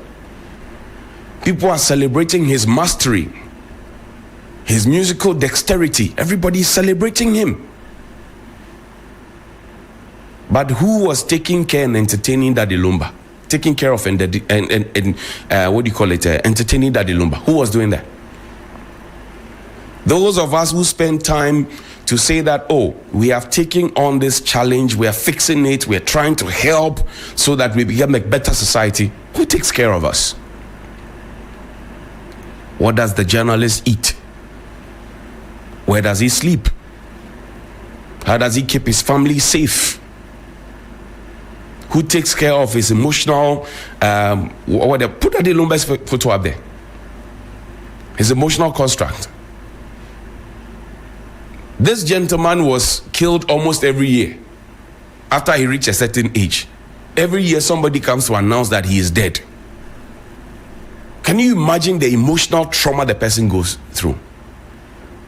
People are celebrating his mastery, his musical dexterity. Everybody is celebrating him. But who was taking care and entertaining Daddy Lumba? Taking care of entertaining Daddy Lumba? Who was doing that? Those of us who spend time to say that, oh, we have taken on this challenge, we are fixing it, we are trying to help so that we become a better society. Who takes care of us? What does the journalist eat? Where does he sleep? How does he keep his family safe? Who takes care of his emotional, put Daddy Lumba's photo up there. His emotional construct. This gentleman was killed almost every year after he reached a certain age. Every year somebody comes to announce that he is dead. Can you imagine the emotional trauma the person goes through?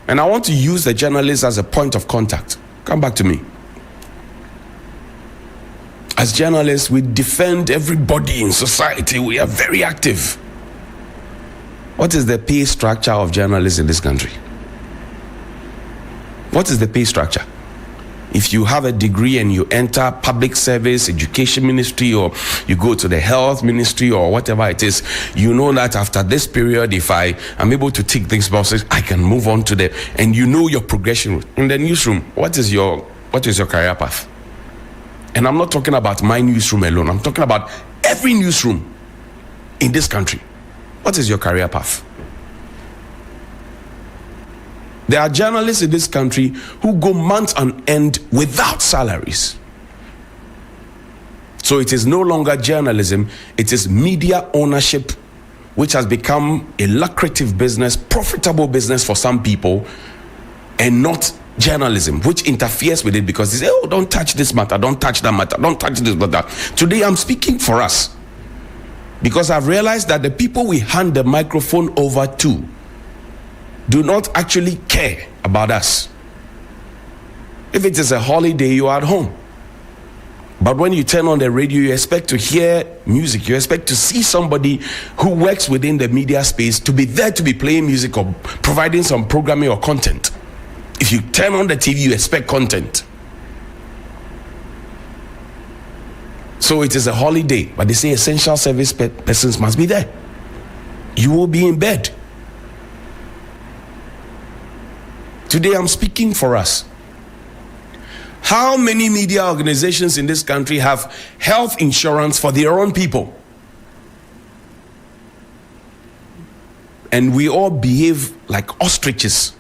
And I want to use the journalist as a point of contact. Come back to me. As journalists, we defend everybody in society. We are very active. What is the pay structure of journalists in this country? What is the pay structure? If you have a degree and you enter public service, education ministry, or you go to the health ministry or whatever it is, you know that after this period, if I am able to tick these boxes, I can move on to and you know your progression. In the newsroom, what is your career path? And I'm not talking about my newsroom alone. I'm talking about every newsroom in this country. What is your career path? There are journalists in this country who go months on end without salaries. So it is no longer journalism, it is media ownership, which has become a lucrative business, profitable business for some people, and not journalism, which interferes with it because they say, oh, don't touch this matter, don't touch that matter, don't touch this matter. Today I'm speaking for us because I've realized that the people we hand the microphone over to do not actually care about us. If it is a holiday, you are at home. But when you turn on the radio, you expect to hear music. You expect to see somebody who works within the media space to be there to be playing music or providing some programming or content. If you turn on the TV, you expect content. So it is a holiday, but they say essential service persons must be there. You will be in bed. Today I'm speaking for us. How many media organizations in this country have health insurance for their own people? And we all behave like ostriches.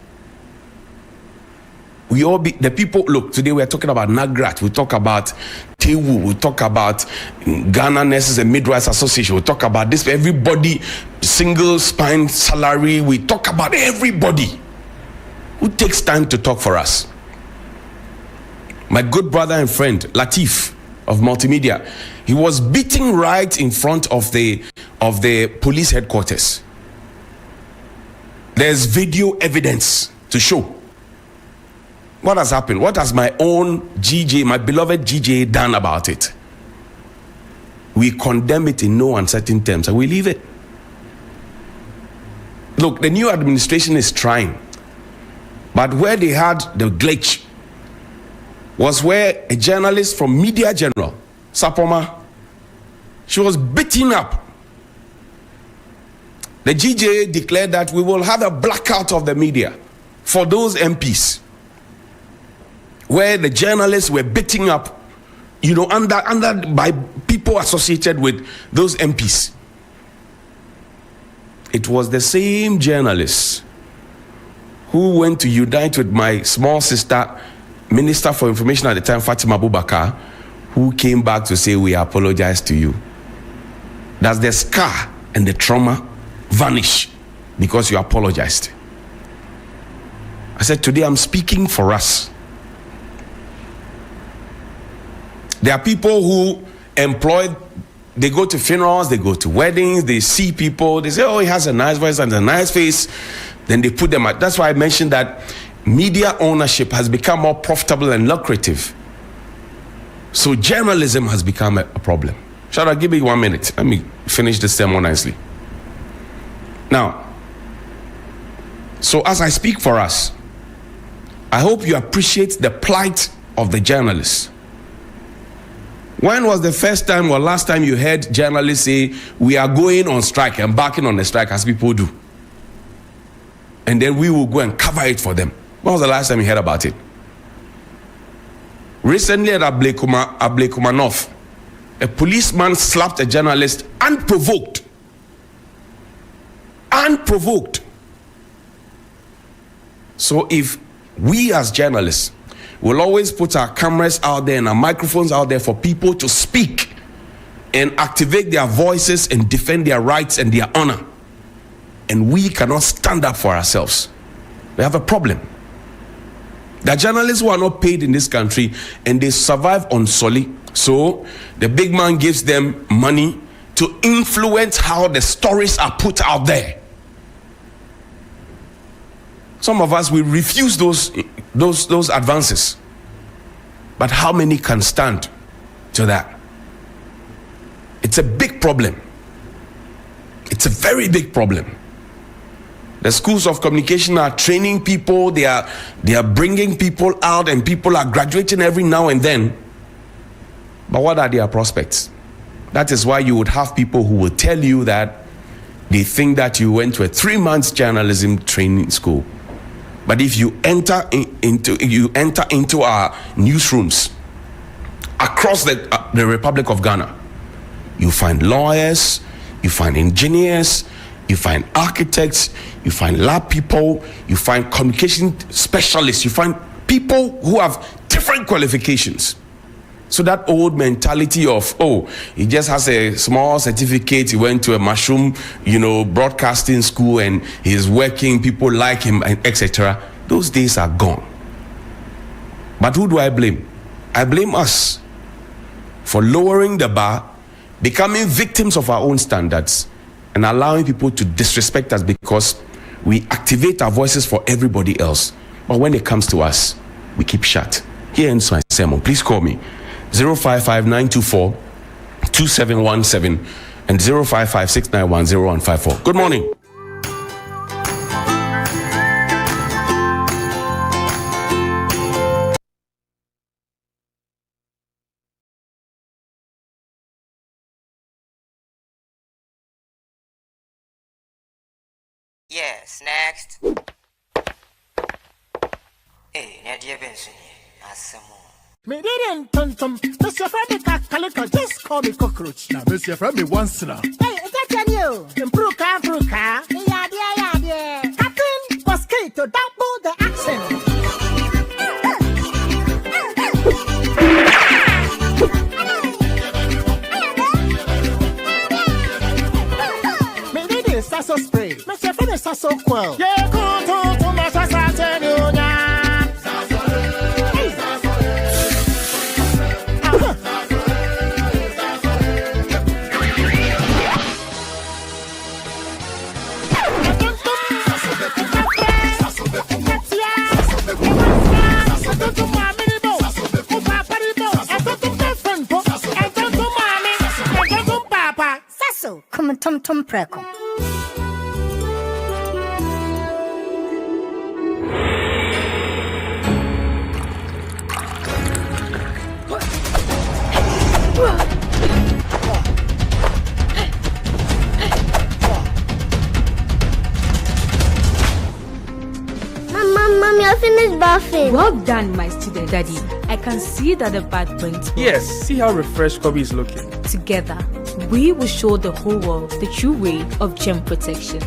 The people, look, today we are talking about NAGRAT, we talk about TEWU, we talk about Ghana Nurses and Midwives Association, we talk about this, everybody, single spine salary, we talk about everybody who takes time to talk for us. My good brother and friend, Latif of Multimedia, he was beaten right in front of the police headquarters. There's video evidence to show. What has happened? What has my own GJ, my beloved GJ, done about it? We condemn it in no uncertain terms and we leave it. Look, the new administration is trying. But where they had the glitch was where a journalist from Media General, Sapoma, she was beaten up. The GJA declared that we will have a blackout of the media for those MPs, where the journalists were beating up, under by people associated with those MPs. It was the same journalists who went to unite with my small sister, Minister for Information at the time, Fatima Abubakar, who came back to say, we apologize to you. Does the scar and the trauma vanish because you apologized? I said, today I'm speaking for us. There are people who they go to funerals, they go to weddings, they see people, they say, oh, he has a nice voice and a nice face. Then they put them out. That's why I mentioned that media ownership has become more profitable and lucrative. So journalism has become a problem. Shall I give me 1 minute? Let me finish this sermon nicely. Now, so as I speak for us, I hope you appreciate the plight of the journalists. When was the first time or last time you heard journalists say, we are going on strike, embarking on a strike as people do? And then we will go and cover it for them. When was the last time you heard about it? Recently at Ablekuma North, a policeman slapped a journalist unprovoked. Unprovoked. So if we as journalists will always put our cameras out there and our microphones out there for people to speak and activate their voices and defend their rights and their honor, and we cannot stand up for ourselves, we have a problem. There are journalists who are not paid in this country and they survive on solely. So the big man gives them money to influence how the stories are put out there. Some of us, we refuse those advances. But how many can stand to that? It's a big problem. It's a very big problem. The schools of communication are training people, they are bringing people out, and people are graduating every now and then. But what are their prospects? That is why you would have people who will tell you that they think that you went to a 3-month journalism training school. But if you enter into our newsrooms across the Republic of Ghana, you find lawyers, you find engineers, you find architects, you find lab people, you find communication specialists, you find people who have different qualifications. So that old mentality of, oh, he just has a small certificate, he went to a mushroom, broadcasting school and he's working, people like him, etc. Those days are gone. But who do I blame? I blame us for lowering the bar, becoming victims of our own standards, and allowing people to disrespect us because we activate our voices for everybody else. But when it comes to us, we keep shut. Here ends my sermon. Please call me 055-924-2717 and 055-691-0154. Good morning. Yes, next. Hey, Nadia Benson, some more. Me didn't tum. Mr. Freddy Calico, just call me cockroach. Now, Mr. Freddy once now. Hey, is that you? Improve car. Yeah. Captain Mosquito, double the accent. Me did this sasso spray. Mr. Freddy sasso quell. Yeah, go to my sasso. Tum preko. muffin. Well done, my student. Daddy, I can see that the bad points. Yes, see how refreshed Kobe is looking. Together, we will show the whole world the true way of germ protection.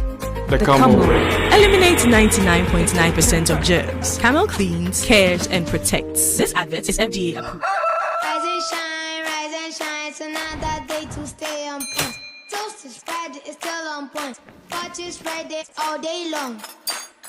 The Camel way. Eliminate 99.9% of germs. Camel cleans, cares, and protects. This advert is FDA approved. Rise and shine, it's another day to stay on point. Toast is Friday, it's still on point. Watch is Friday all day long.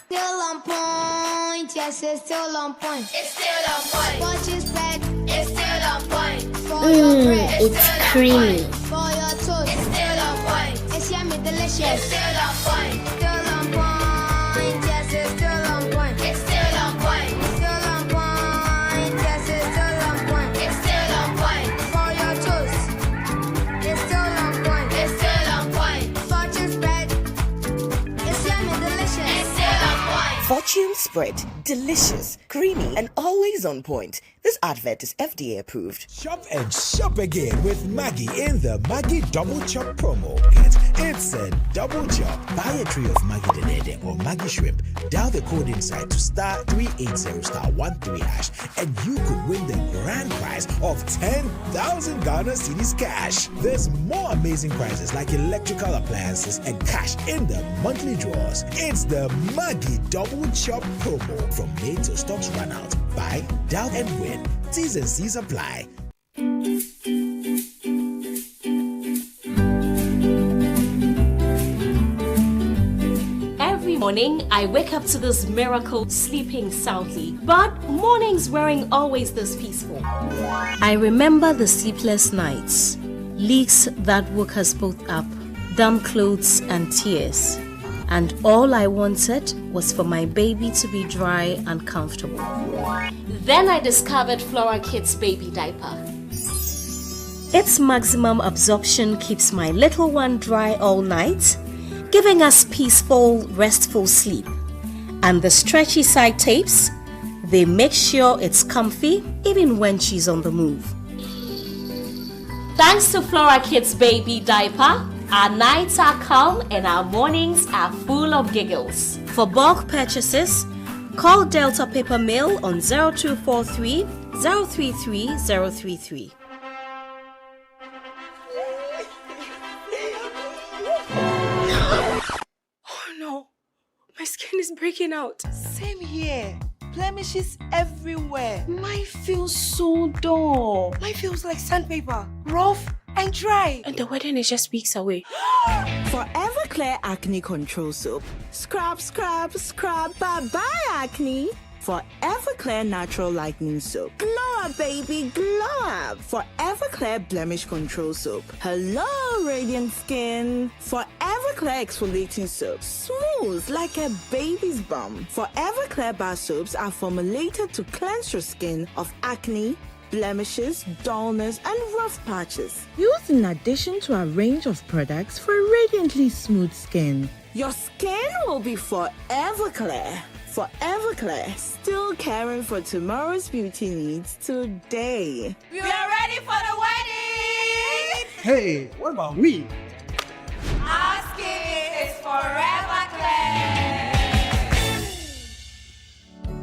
Still on point, yes, it's still on point. It's still on point. Watch is bread, it's still on point. For your bread, it's creamy. For your toast, it's still on point. It's yummy, delicious. It's still on point. Still on point, yes, it's still on point. It's still on point. Still on point, yes, it's still on point. It's still on point. For your toast, it's still on point. It's still on point. Fortune spread, it's yummy, delicious. It's still on point. Fortune spread, delicious, creamy, and always on point. This advert is FDA approved. Shop and shop again with Maggie in the Maggie Double Chop promo. It's a double chop. Buy a tray of Maggie Denede or Maggie Shrimp. Dial the code inside to *380*13# and you could win the grand prize of 10,000 Ghana cedis cash. There's more amazing prizes like electrical appliances and cash in the monthly draws. It's the Maggie Double Chop promo from May till stocks run out. Buy, dial and win. T's and C's apply. Every morning, I wake up to this miracle sleeping soundly. But mornings weren't always this peaceful. I remember the sleepless nights, leaks that woke us both up, damp clothes and tears. And all I wanted was for my baby to be dry and comfortable. Then I discovered Flora Kids baby diaper. Its maximum absorption keeps my little one dry all night, giving us peaceful, restful sleep. And the stretchy side tapes, they make sure it's comfy even when she's on the move. Thanks to Flora Kids baby diaper, our nights are calm and our mornings are full of giggles. For bulk purchases, call Delta Paper Mail on 0243 033 033. Oh no, my skin is breaking out. Same here. Blemishes everywhere. Mine feels so dull. Mine feels like sandpaper, rough and dry. And the wedding is just weeks away. For Everclear Acne Control Soap, scrub, scrub, scrub, bye-bye acne. For Everclear Natural Lightening Soap, glow up, baby, glow up. For Everclear Blemish Control Soap, hello, radiant skin. For Everclear Exfoliating Soap, smooth like a baby's bum. For Everclear Bar Soaps are formulated to cleanse your skin of acne, blemishes, dullness, and rough patches. Used in addition to a range of products for radiantly smooth skin. Your skin will be forever clear. Forever clear, still caring for tomorrow's beauty needs today. We are ready for the wedding! Hey, what about me? Our skin is forever clear!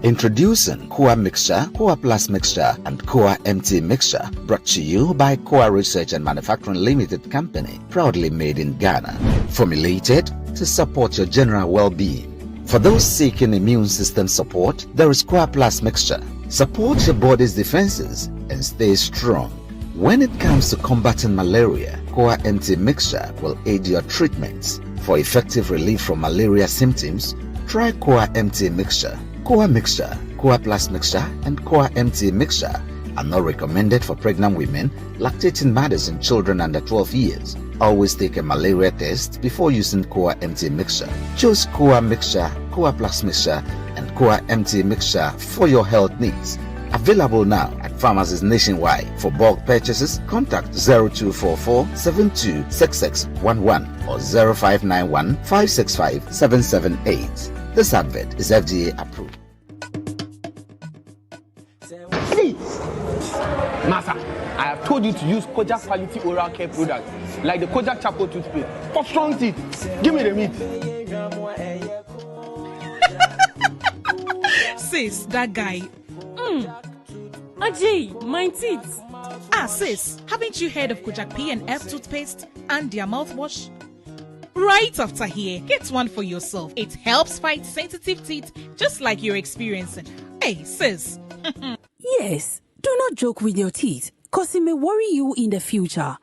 Introducing Koa Mixture, Koa Plus Mixture, and Koa MT Mixture, brought to you by Koa Research and Manufacturing Limited Company, proudly made in Ghana. Formulated to support your general well-being. For those seeking immune system support, there is Koa Plus Mixture. Support your body's defenses and stay strong. When it comes to combating malaria, Koa MT Mixture will aid your treatments. For effective relief from malaria symptoms, try Koa MT Mixture. Koa Mixture, Koa Plus Mixture, and Koa MT Mixture are not recommended for pregnant women, lactating mothers, and children under 12 years. Always take a malaria test before using Koa MT Mixture. Choose Koa Mixture, Koa Plus Mixture, and Koa MT Mixture for your health needs. Available now at pharmacies nationwide. For bulk purchases, contact 0244 726611 or 0591 565 778. This advert is FDA approved. Master, I have told you to use Kojak quality oral care products like the Kojak Charcoal toothpaste for strong teeth. Give me the meat. sis, that guy. Ajay, my teeth. Sis, haven't you heard of Kojak P&F toothpaste and their mouthwash? Right after here, get one for yourself. It helps fight sensitive teeth just like you're experiencing. Hey, sis. Yes, do not joke with your teeth, cause it may worry you in the future.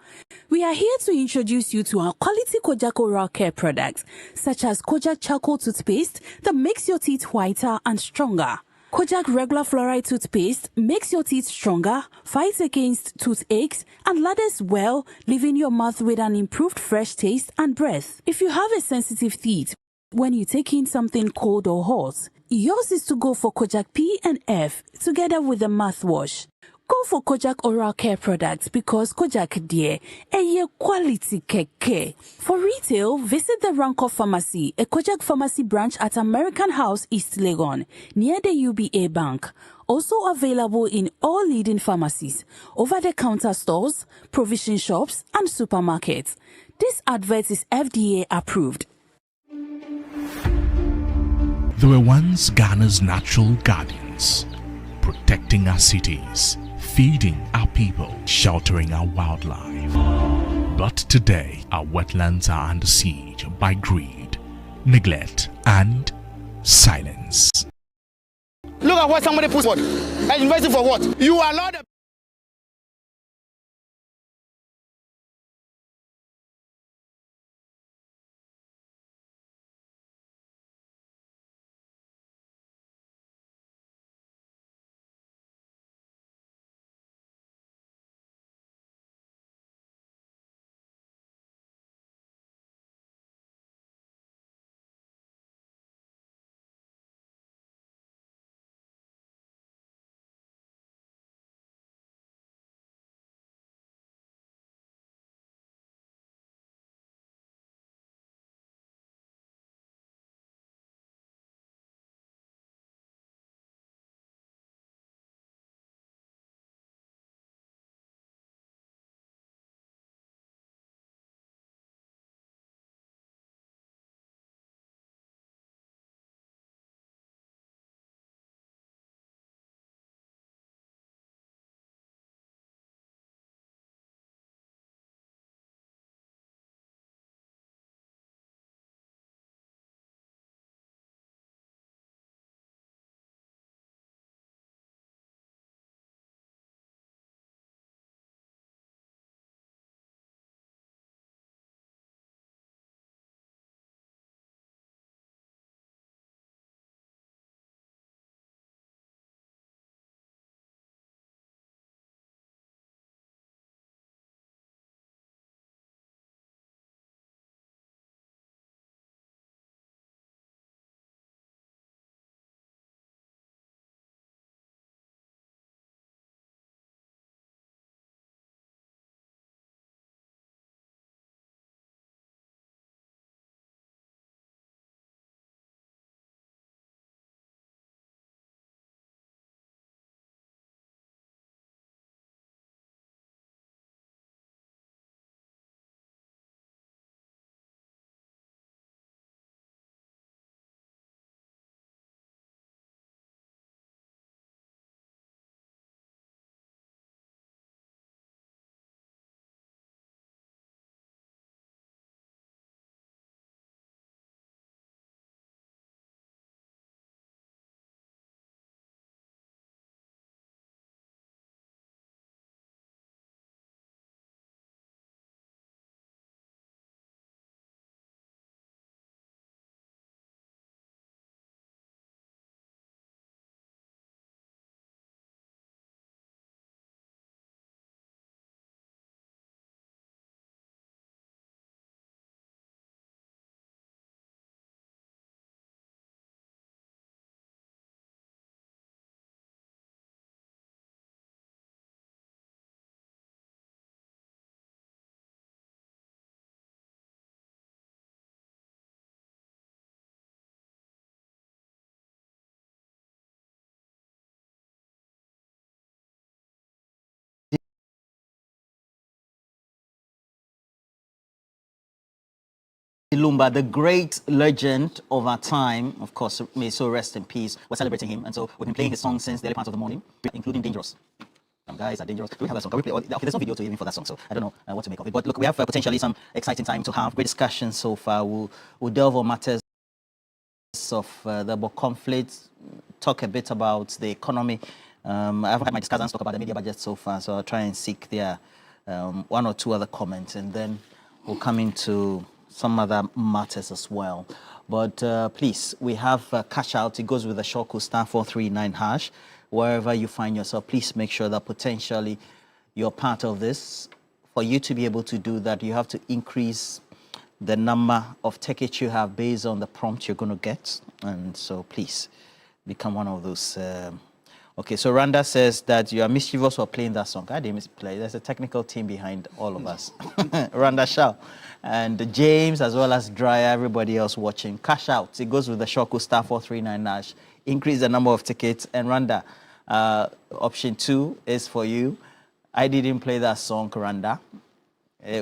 We are here to introduce you to our quality Kojak oral care products, such as Kojak charcoal toothpaste that makes your teeth whiter and stronger. Kojak regular fluoride toothpaste makes your teeth stronger, fights against toothaches, and lathers well, leaving your mouth with an improved fresh taste and breath. If you have a sensitive teeth, when you take in something cold or hot, yours is to go for Kojak P&F together with the mouthwash. Go for Kojak oral care products because Kojak dear, a quality keke. For retail, visit the Ranko Pharmacy, a Kojak Pharmacy branch at American House, East Legon, near the UBA Bank. Also available in all leading pharmacies, over-the-counter stores, provision shops, and supermarkets. This advert is FDA approved. They were once Ghana's natural guardians, protecting our cities, feeding our people, sheltering our wildlife. But today, our wetlands are under siege by greed, neglect, and silence. Look at what somebody put. And investing for what? You are not Lumba, the great legend of our time, of course, may so rest in peace. We're celebrating him, and so we've been playing his song since the early part of the morning, including Dangerous. Guys are dangerous. Do we have that song? Can we play? Okay, there's no video to even for that song, so I don't know what to make of it. But look, we have potentially some exciting time to have. Great discussion so far. We'll delve on matters of the conflict, talk a bit about the economy. I've had my discussants talk about the media budget so far, so I'll try and seek their one or two other comments, and then we'll come into some other matters as well. But please, we have cash out. It goes with the short code *439#. Wherever you find yourself, please make sure that potentially you're part of this. For you to be able to do that, you have to increase the number of tickets you have based on the prompt you're going to get. And so please become one of those. Okay, so Randa says that you are mischievous for playing that song. I didn't play. There's a technical team behind all of us. Randa Shao. And James, as well as Dryer, everybody else watching. Cash out. It goes with the short code *439#. Increase the number of tickets. And Randa, option 2 is for you. I didn't play that song, Randa.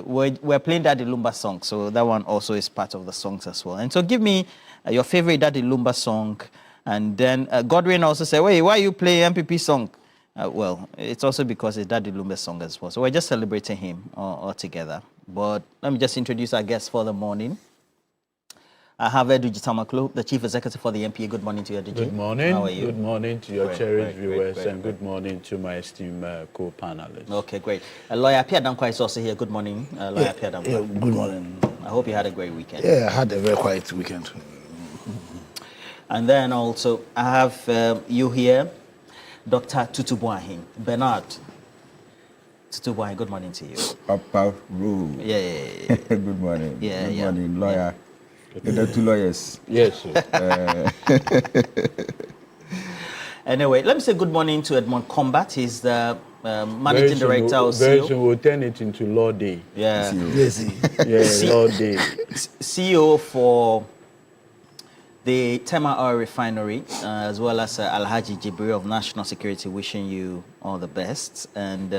We're playing Daddy Lumba song, so that one also is part of the songs as well. And so give me your favorite Daddy Lumba song. And then Godwin also said, wait, why you play MPP song? Well, it's also because it's Daddy Lumba's song as well. So we're just celebrating him all together. But let me just introduce our guest for the morning. I have Edu Jitamaklo, the Chief Executive for the MPA. Good morning to you, Edu. Good morning. How are you? Good morning to your cherished viewers, and good morning to my esteemed co-panelists. Okay, great. Lawyer Pierre Dankwa is also here. Good morning, Lawyer Pierre Dankwa. Yeah, good morning. I hope you had a great weekend. Yeah, I had a very quiet weekend. And then also, I have you here, Dr. Tutu Boahin. Bernard Tutu Boahin, good morning to you. Papa Roo. Yeah. Good morning. Yeah, good morning, lawyer. The 2 lawyers. Yes, sir. Anyway, let me say good morning to Edmond Combat. He's the managing director of CEO. Very soon we'll turn it into Law Day. Yeah. Yes. Yeah, Law Day. CEO for the Tema Oil Refinery, as well as Alhaji Jibril of National Security, wishing you all the best. And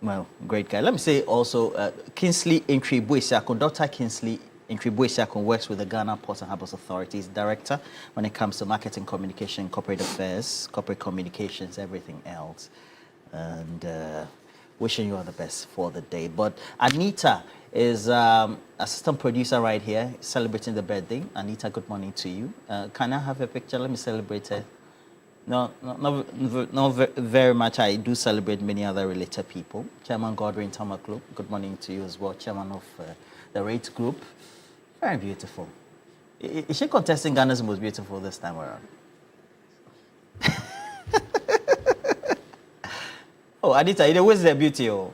well, great guy. Let me say also, Kingsley Intribuisiakun, Dr. Kingsley Intribuisiakun works with the Ghana Ports and Harbours Authorities Director when it comes to marketing, communication, corporate affairs, corporate communications, everything else. And wishing you all the best for the day. But Anita is assistant producer right here, celebrating the birthday. Anita, good morning to you. Can I have a picture? Let me celebrate her. No, not very much. I do celebrate many other related people. Chairman Godwin Tamaklo, good morning to you as well. Chairman of the Rate Group. Very beautiful. Is she contesting Ghana's most beautiful this time around? Oh, Anita, where's the beauty? Oh?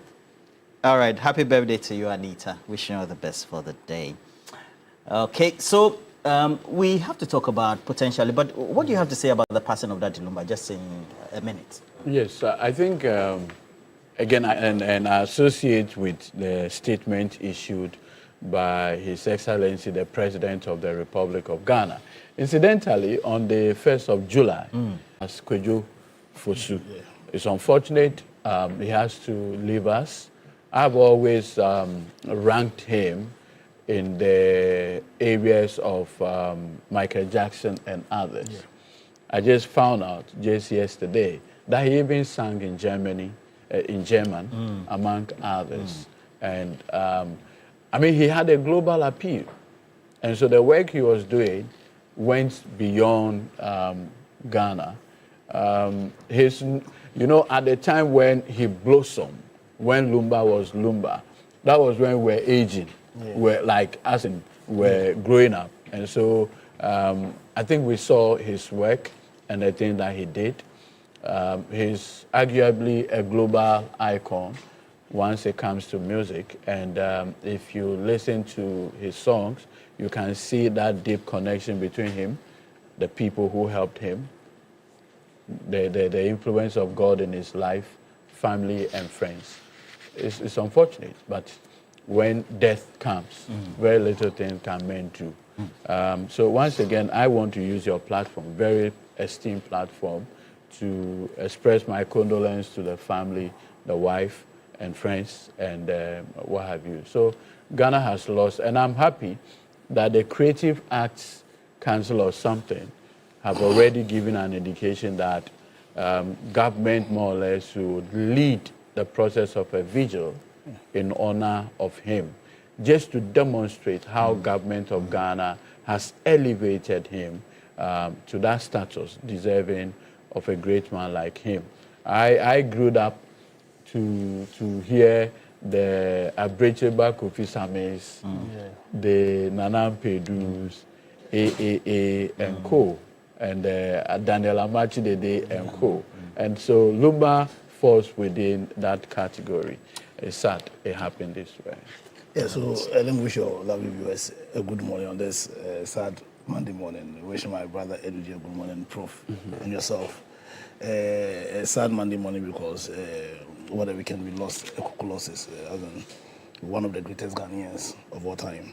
All right, happy birthday to you, Anita. Wishing you all the best for the day. Okay, so we have to talk about potentially, but what do you have to say about the passing of Daddy Lumba, just in a minute? Yes, I think, again, and I associate with the statement issued by His Excellency, the President of the Republic of Ghana. Incidentally, on the 1st of July, as Kwejo Fosu, it's unfortunate he has to leave us. I've always ranked him in the areas of Michael Jackson and others. Yeah. I just found out just yesterday that he even sang in German, among others. And I mean, he had a global appeal. And so the work he was doing went beyond Ghana. You know, at the time when he blossomed, when Lumba was Lumba, that was when we were aging. Yeah. We're like, as in, we're growing up. And so I think we saw his work and the thing that he did. He's arguably a global icon once it comes to music. And if you listen to his songs, you can see that deep connection between him, the people who helped him, the influence of God in his life, family and friends. It's unfortunate, but when death comes, very little things can men do. So once again, I want to use your platform, very esteemed platform, to express my condolence to the family, the wife, and friends, and what have you. So Ghana has lost. And I'm happy that the Creative Arts Council or something have already given an indication that government more or less would lead the process of a vigil in honor of him, just to demonstrate how government of Ghana has elevated him to that status, deserving of a great man like him. I grew up to hear the Abreacheba Kofi Samis, the Nanam Pedus, AAA and co, and Daniel Amachi Dede and co. And so Lumba falls within that category. It's sad it happened this way. Yeah, so let me wish your lovely viewers a good morning on this sad Monday morning. Wish my brother Edwin a good morning, Prof, and yourself. A sad Monday morning because over the weekend we lost Ekuku losses, as in one of the greatest Ghanaians of all time.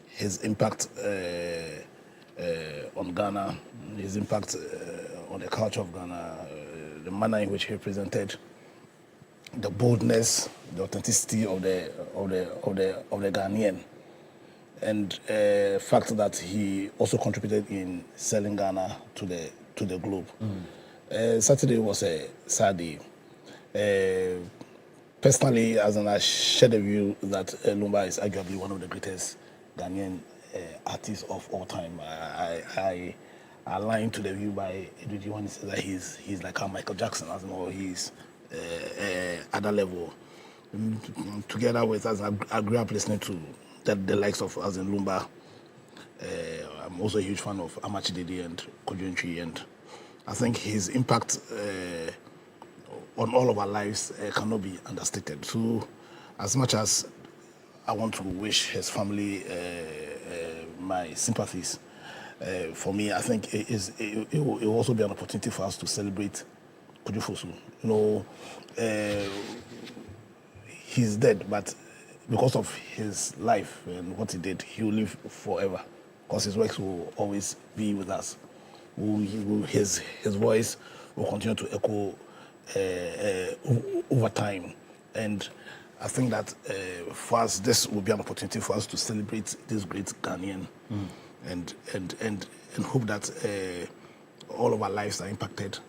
His impact on Ghana, his impact on the culture of Ghana, the manner in which he represented the boldness, the authenticity of the Ghanaian, and fact that he also contributed in selling Ghana to the globe. Saturday was a sad day. Personally, as I share the view that Lumba is arguably one of the greatest Ghanaian artists of all time. I align to the view by Edwin when he says that he's like our Michael Jackson, as in, or he's at that level. Together with us, I grew up listening to the likes of as in Lumba. I'm also a huge fan of Amachi Dede and Kojuntri, and I think his impact on all of our lives cannot be understated. So, as much as I want to wish his family my sympathies, for me, I think it will also be an opportunity for us to celebrate Kojufosu. You know, he's dead, but because of his life and what he did, he will live forever, because his works will always be with us. His voice will continue to echo over time, and I think that for us, this will be an opportunity for us to celebrate this great Ghanaian, and hope that all of our lives are impacted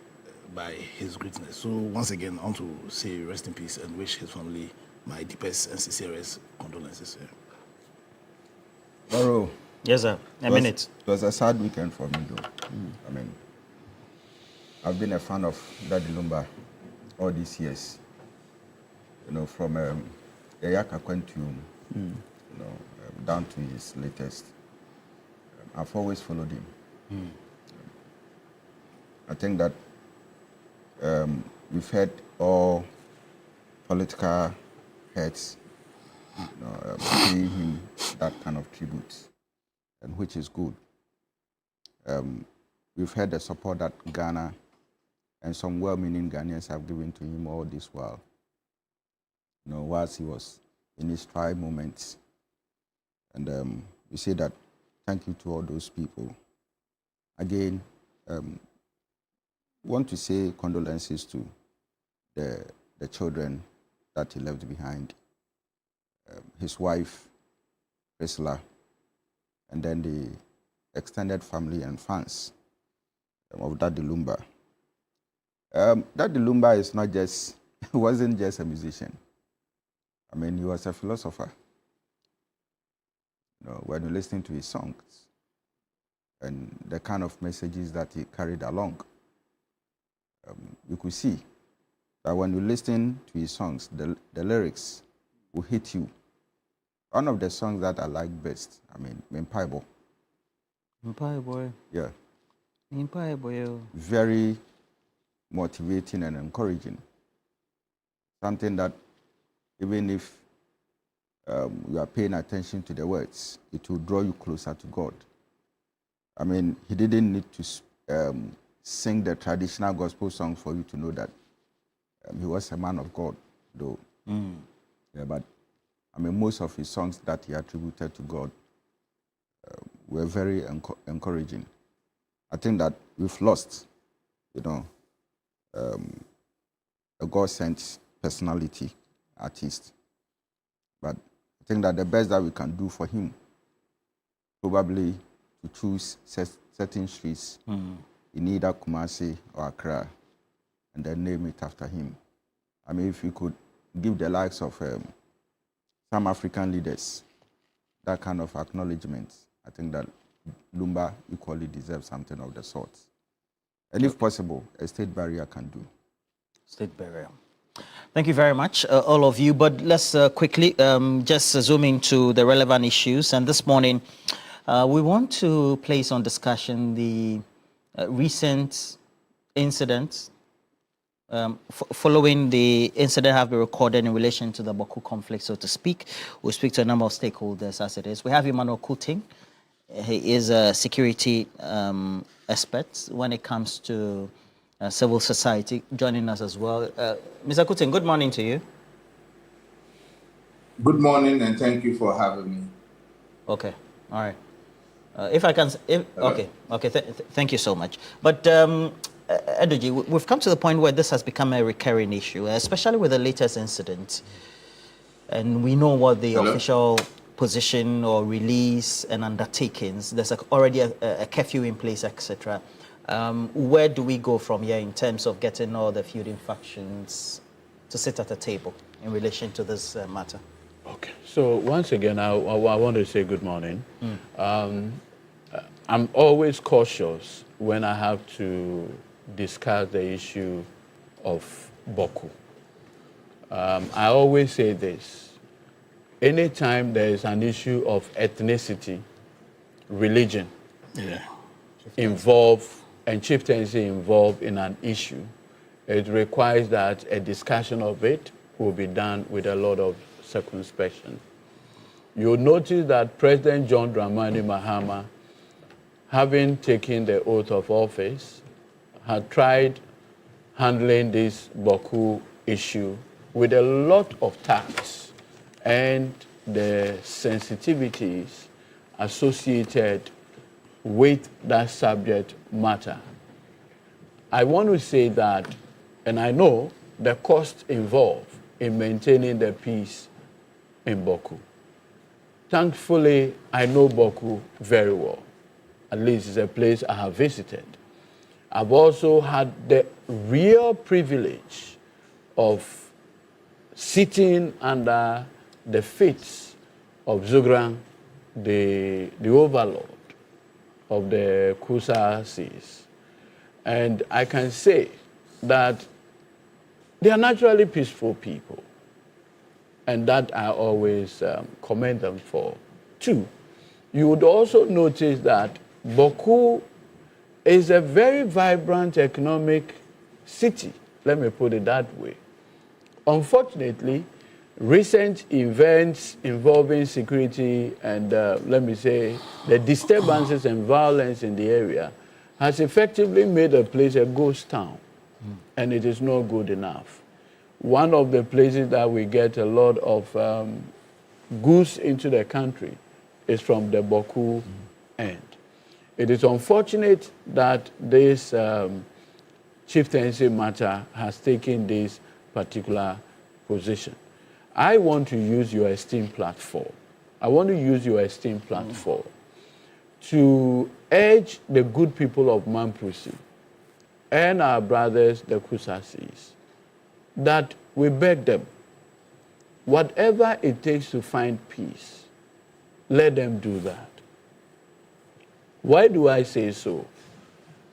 by his greatness. So once again, I want to say rest in peace and wish his family my deepest and sincerest condolences. Baro. Yes, sir. A minute. It was a sad weekend for me, though. I mean, I've been a fan of Daddy Lumba all these years. You know, from Yayaka Quantum, down to his latest. I've always followed him. I think that we've had all political heads paying him that kind of tribute, and which is good. We've had the support that Ghana and some well-meaning Ghanaians have given to him all this while. You know, whilst he was in his trial moments. And we say that thank you to all those people. Again, want to say condolences to the children that he left behind, his wife, Priscilla, and then the extended family and fans of Daddy Lumba. Daddy Lumba is not just, wasn't just a musician. I mean, he was a philosopher. You know, when you're listening to his songs and the kind of messages that he carried along, you could see that when you listen to his songs, the lyrics will hit you. One of the songs that I like best, I mean, Mpaibo. Mpaibo. Yeah. Mpaibo. Very motivating and encouraging. Something that even if you are paying attention to the words, it will draw you closer to God. I mean, he didn't need to sing the traditional gospel songs for you to know that he was a man of God, though. Yeah, but I mean, most of his songs that he attributed to God were very encouraging. I think that we've lost, you know, a God-sent personality, artist. But I think that the best that we can do for him, probably to choose certain streets in either Kumasi or Accra, and then name it after him. I mean, if you could give the likes of some African leaders that kind of acknowledgement, I think that Lumba equally deserves something of the sort. And if possible, a state barrier can do. State barrier. Thank you very much, all of you. But let's quickly just zoom into the relevant issues. And this morning, we want to place on discussion the recent incidents. Following the incident have been recorded in relation to the Bawku conflict, so to speak. We'll speak to a number of stakeholders as it is. We have Emmanuel Kuting. He is a security expert when it comes to civil society, joining us as well. Mr. Kuting, good morning to you. Good morning, and thank you for having me. Okay, all right. If I can, thank you so much. But Edoji, we've come to the point where this has become a recurring issue, especially with the latest incident. And we know what the official position or release and undertakings. There's already a curfew in place, etc. Where do we go from here in terms of getting all the feuding factions to sit at a table in relation to this matter? Okay. So once again, I want to say good morning. I'm always cautious when I have to discuss the issue of Bawku. I always say this. Anytime there is an issue of ethnicity, religion involved, and chieftaincy involved in an issue, it requires that a discussion of it will be done with a lot of circumspection. You'll notice that President John Dramani Mahama, having taken the oath of office, had tried handling this Bawku issue with a lot of tact and the sensitivities associated with that subject matter. I want to say that, and I know the cost involved in maintaining the peace in Bawku. Thankfully, I know Bawku very well. At least it's a place I have visited. I've also had the real privilege of sitting under the feet of Zugran, the overlord of the Kusa seas. And I can say that they are naturally peaceful people, and that I always commend them for. Two, you would also notice that Bawku is a very vibrant economic city, let me put it that way. Unfortunately, recent events involving security and, let me say, the disturbances and violence in the area has effectively made the place a ghost town, and it is not good enough. One of the places that we get a lot of goods into the country is from the Bawku end. It is unfortunate that this chieftaincy matter has taken this particular position. I want to use your esteemed platform. I want to use your esteemed platform to urge the good people of Mamprusi and our brothers, the Kusasis, that we beg them, whatever it takes to find peace, let them do that. Why do I say so?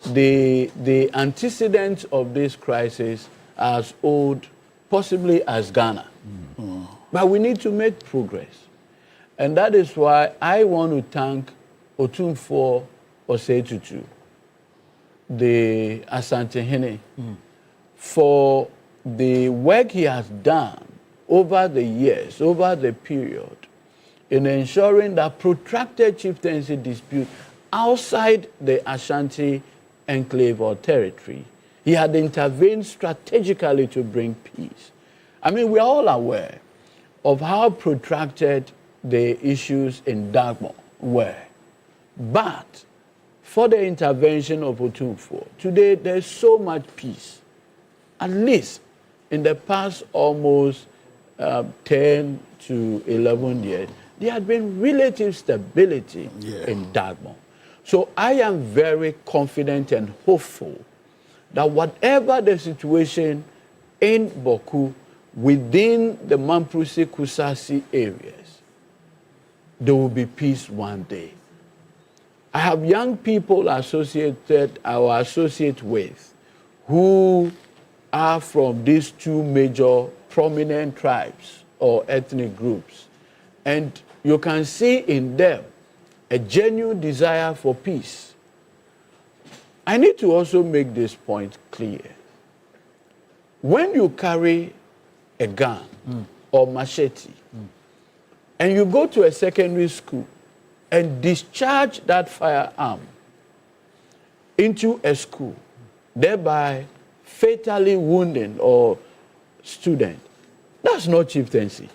The antecedents of this crisis are as old, possibly as Ghana. But we need to make progress. And that is why I want to thank Otumfuo Osei-Tutu, the Asante-Hene, for the work he has done over the years, over the period, in ensuring that protracted chieftaincy dispute outside the Ashanti enclave or territory, he had intervened strategically to bring peace. I mean, we are all aware of how protracted the issues in Dagmo were. But for the intervention of Otumfuo, today there's so much peace. At least in the past almost 10 to 11 years, there had been relative stability in Dagmon. So I am very confident and hopeful that whatever the situation in Bawku, within the Mamprusi Kusasi areas, there will be peace one day. I have young people associated with who are from these two major prominent tribes or ethnic groups. And you can see in them a genuine desire for peace. I need to also make this point clear. When you carry a gun or machete and you go to a secondary school and discharge that firearm into a school, thereby fatally wounding or student, that's not chieftaincy.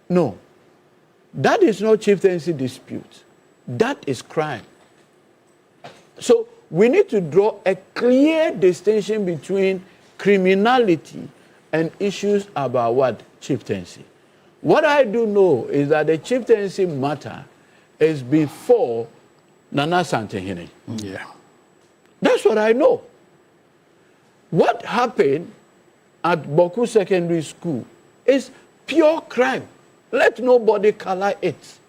No, that is not chieftaincy dispute. That is crime. So we need to draw a clear distinction between criminality and issues about what? Chieftaincy. What I do know is that the chieftaincy matter is before Nana Santehene. Yeah. That's what I know. What happened at Bawku Secondary School is pure crime. Let nobody color it.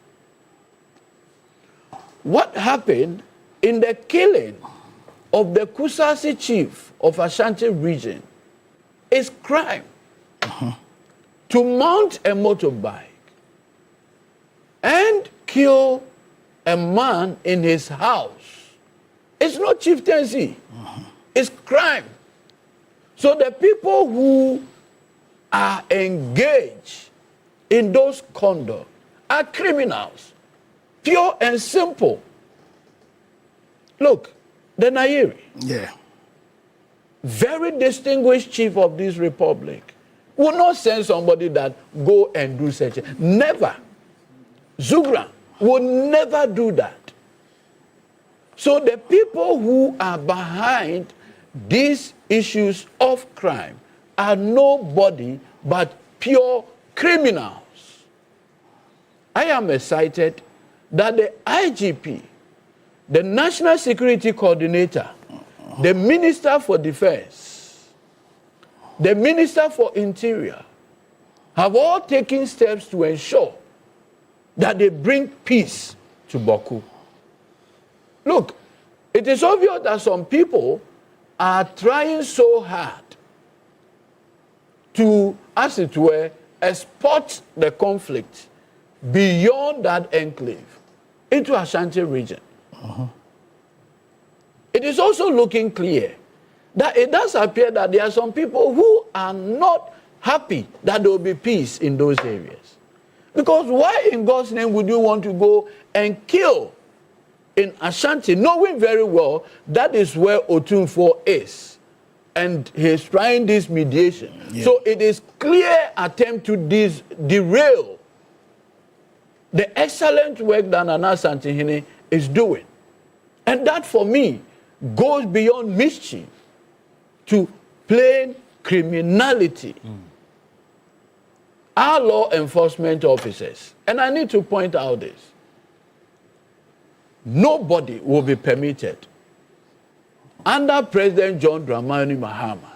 What happened in the killing of the Kusasi chief of Ashanti region is crime. To mount a motorbike and kill a man in his house, it's not chieftaincy. It's crime. So the people who are engaged in those conduct are criminals, pure and simple. Look, the Nairi, very distinguished chief of this republic, will not send somebody that go and do such. Never. Zugra will never do that. So the people who are behind these issues of crime are nobody but pure criminals. I am excited that the IGP, the National Security Coordinator, the Minister for Defense, the Minister for Interior, have all taken steps to ensure that they bring peace to Bawku. Look, it is obvious that some people are trying so hard to, as it were, export the conflict beyond that enclave into Ashanti region. It is also looking clear that it does appear that there are some people who are not happy that there will be peace in those areas. Because why in God's name would you want to go and kill in Ashanti, knowing very well that is where Otunfo is, and he's trying this mediation. So it is clear attempt to derail the excellent work that Nana Santehene is doing. And that for me goes beyond mischief to plain criminality. Our law enforcement officers, and I need to point out this, nobody will be permitted under President John Dramani Mahama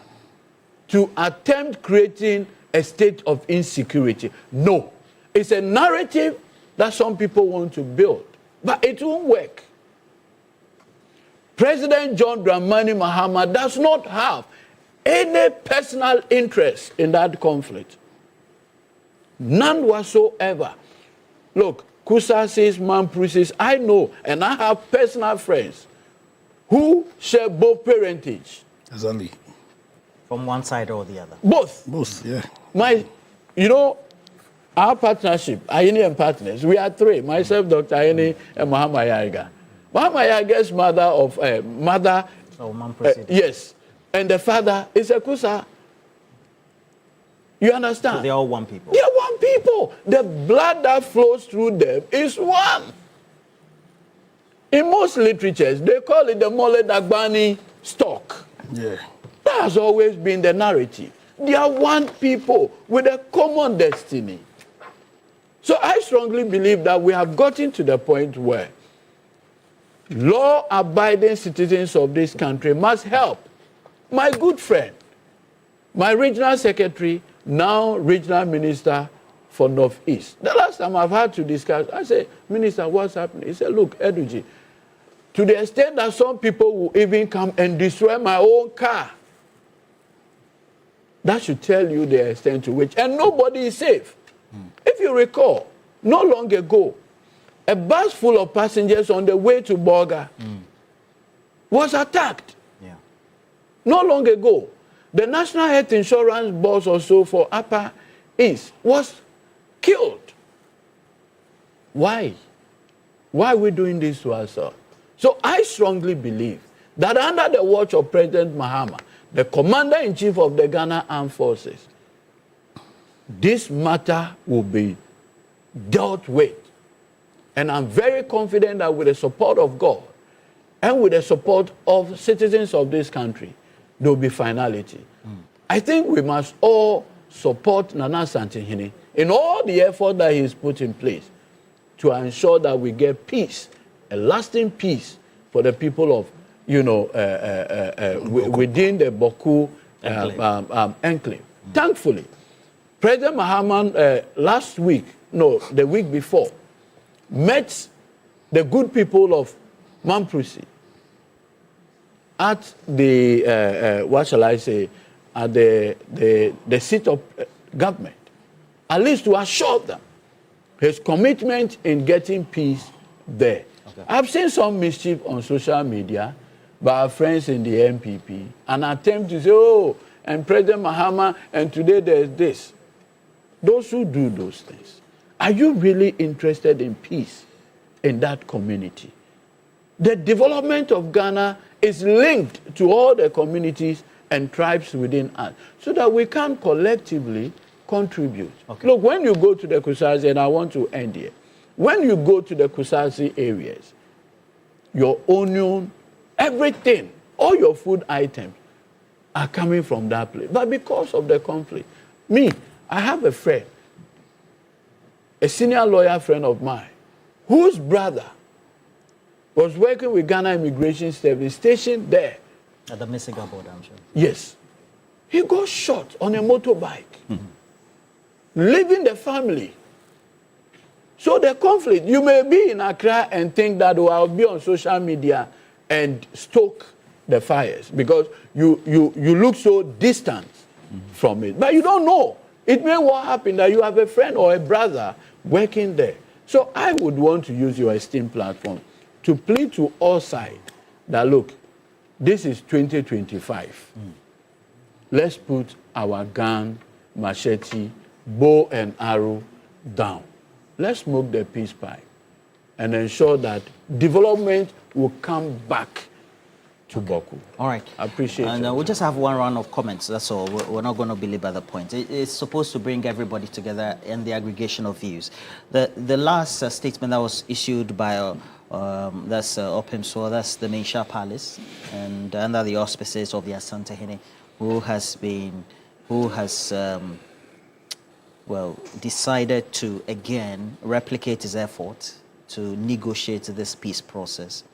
to attempt creating a state of insecurity. No. It's a narrative that some people want to build, but it won't work. President John Dramani Mahama does not have any personal interest in that conflict. None whatsoever. Look, Kusasis, Mamprusis, I know, and I have personal friends who share both parentage. Exactly. From one side or the other? Both. Both, yeah. Our partnership, Ayeni and partners, we are three. Myself, Dr. Ayeni, and Muhammad Yaiga. Muhammad Yaiga's mother, yes, and the father is a Kusa. You understand? So they're all one people. They're one people. The blood that flows through them is one. In most literatures, they call it the Mole Dagbani stock. Yeah. That has always been the narrative. They are one people with a common destiny. So I strongly believe that we have gotten to the point where law-abiding citizens of this country must help. My good friend, my regional secretary, now regional minister for Northeast. The last time I've had to discuss, I said, Minister, what's happening? He said, look, Eduji, to the extent that some people will even come and destroy my own car. That should tell you the extent to which, and nobody is safe. If you recall, not long ago, a bus full of passengers on the way to Boga was attacked. Yeah. Not long ago, the National Health Insurance boss also for Upper East was killed. Why? Why are we doing this to ourselves? So I strongly believe that under the watch of President Mahama, the Commander-in-Chief of the Ghana Armed Forces, this matter will be dealt with. And I'm very confident that with the support of God and with the support of citizens of this country, there will be finality. I think we must all support Nana Santihini in all the effort that he's put in place to ensure that we get peace, a lasting peace for the people of, within the Bawku enclave. Thankfully, President Mahama last week, the week before, met the good people of Mamprusi at the, what shall I say, at the seat of government, at least to assure them his commitment in getting peace there. Okay. I've seen some mischief on social media by our friends in the MPP, an attempt to say, oh, and President Mahama, and today there's this. Those who do those things, are you really interested in peace in that community? The development of Ghana is linked to all the communities and tribes within us, so that we can collectively contribute. Okay. Look, when you go to the Kusasi, and I want to end here, when you go to the Kusasi areas, your onion, everything, all your food items are coming from that place. But because of the conflict, I have a friend, a senior lawyer friend of mine, whose brother was working with Ghana Immigration Service stationed there. At the Messiga border, I'm sure. Yes. He got shot on a motorbike, leaving the family. So the conflict, you may be in Accra and think that I'll be on social media and stoke the fires because you look so distant from it. But you don't know. It may well happen that you have a friend or a brother working there. So I would want to use your esteemed platform to plead to all sides that, look, this is 2025. Let's put our gun, machete, bow and arrow down. Let's smoke the peace pipe and ensure that development will come back to Bawku. All right. I appreciate it. And we'll just have one round of comments. That's all. We're not going to belabor the point. It's supposed to bring everybody together in the aggregation of views. The last statement that was issued by that's Opimso, that's the Meisha Palace, and under the auspices of the Asante Hene, who has decided to again replicate his effort to negotiate this peace process,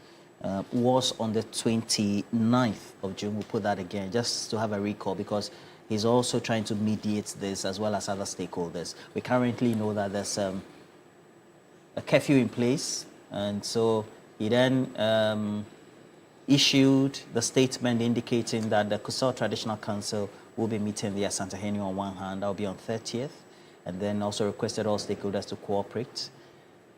was on the 29th of June. We'll put that again, just to have a recall, because he's also trying to mediate this as well as other stakeholders. We currently know that there's a curfew in place, and so he then issued the statement indicating that the Kusau Traditional Council will be meeting the Asante Hene on one hand, that will be on 30th, and then also requested all stakeholders to cooperate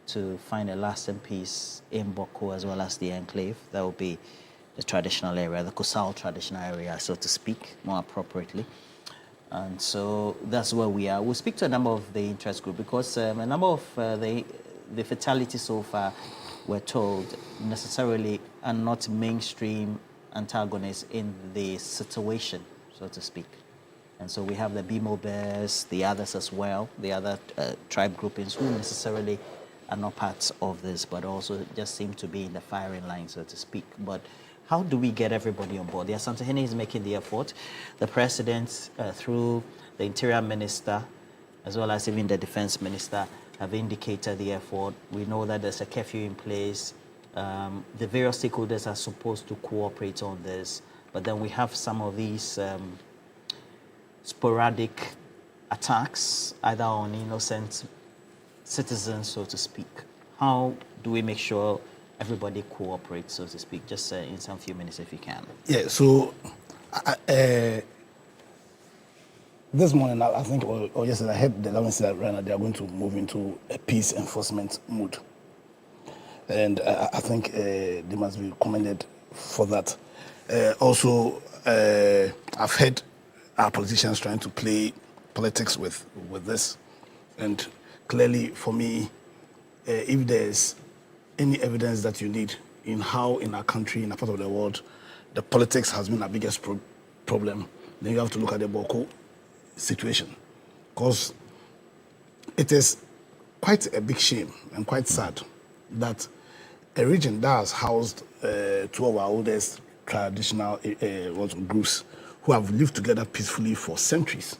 to find a lasting peace in Bawku as well as the enclave. That will be the traditional area, the Kusau traditional area, so to speak, more appropriately. And so that's where we are. We'll speak to a number of the interest group, because a number of the fatalities so far, we're told, necessarily are not mainstream antagonists in the situation, so to speak. And so we have the Bimo Bears, the others as well, the other tribe groupings who necessarily are not parts of this, but also just seem to be in the firing line, so to speak. But How do we get everybody on board? The Asantehene is making the effort. The president, through the interior minister, as well as even the defense minister, have indicated the effort. We know that there's a curfew in place. The various stakeholders are supposed to cooperate on this, but then we have some of these sporadic attacks, either on innocent citizens, so to speak. How do we make sure everybody cooperates, so to speak? Just in some few minutes, if you can. Yeah, so this morning, I think, or yesterday, I heard the government say that right now they are going to move into a peace enforcement mode. And I think they must be commended for that. Also, I've heard our politicians trying to play politics with this. And clearly, for me, if there's any evidence that you need in how in our country, in a part of the world, the politics has been our biggest problem, then you have to look at the Bawku situation. Because it is quite a big shame and quite sad that a region that has housed two of our oldest traditional groups who have lived together peacefully for centuries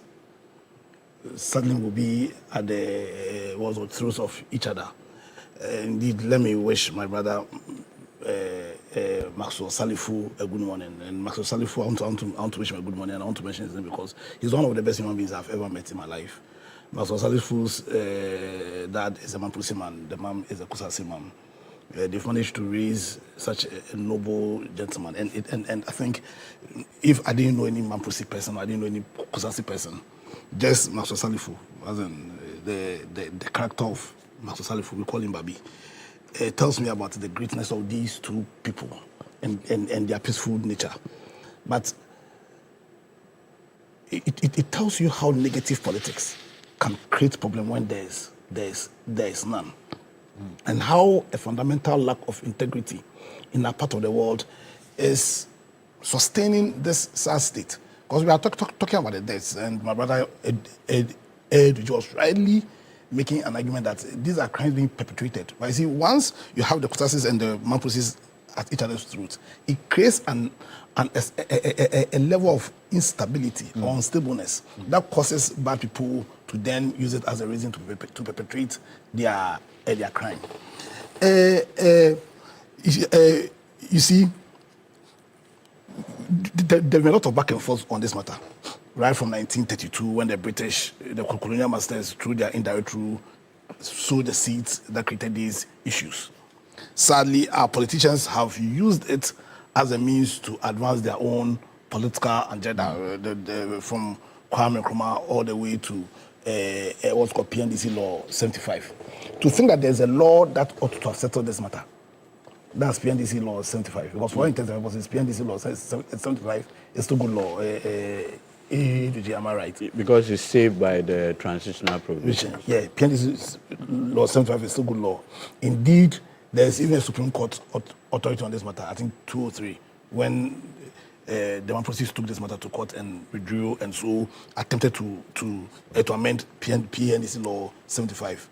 suddenly will be at the throats of each other. Indeed, let me wish my brother Maxwell Salifu a good morning. And Maxwell Salifu, I want to wish him a good morning, and I want to mention his name because he's one of the best human beings I've ever met in my life. Maxwell Salifu's dad is a Mampusi man, the mom is a Kusasi mom. They've managed to raise such a noble gentleman. And I think if I didn't know any Mampusi person, I didn't know any Kusasi person, just Maxwell Salifu, as in the character of Maxwell Salifu, we call him Babi, tells me about the greatness of these two people and their peaceful nature. But it tells you how negative politics can create problem when there is none. And how a fundamental lack of integrity in that part of the world is sustaining this sad state. Because we are talking about the deaths, and my brother Ed was rightly making an argument that these are crimes being perpetrated. But you see, once you have the Kusasis and the Mampusis at each other's throats, it creates a level of instability or unstableness that causes bad people to then use it as a reason to perpetrate their crime. You see, there were a lot of back and forth on this matter, right from 1932 when the British, the colonial masters, through their indirect rule, sowed the seeds that created these issues. Sadly, our politicians have used it as a means to advance their own political agenda, from Kwame Nkrumah all the way to what's called PNDC Law 75. To think that there's a law that ought to have settled this matter, that's PNDC Law 75. Because for intents and purposes, PNDC Law 75 is still good law. Am I right? Because it's saved by the transitional provision. Yeah, PNDC Law 75 is still good law. Indeed, there's even a Supreme Court authority on this matter, I think 203, when the Mampusis took this matter to court and withdrew, and so attempted to amend PNDC Law 75.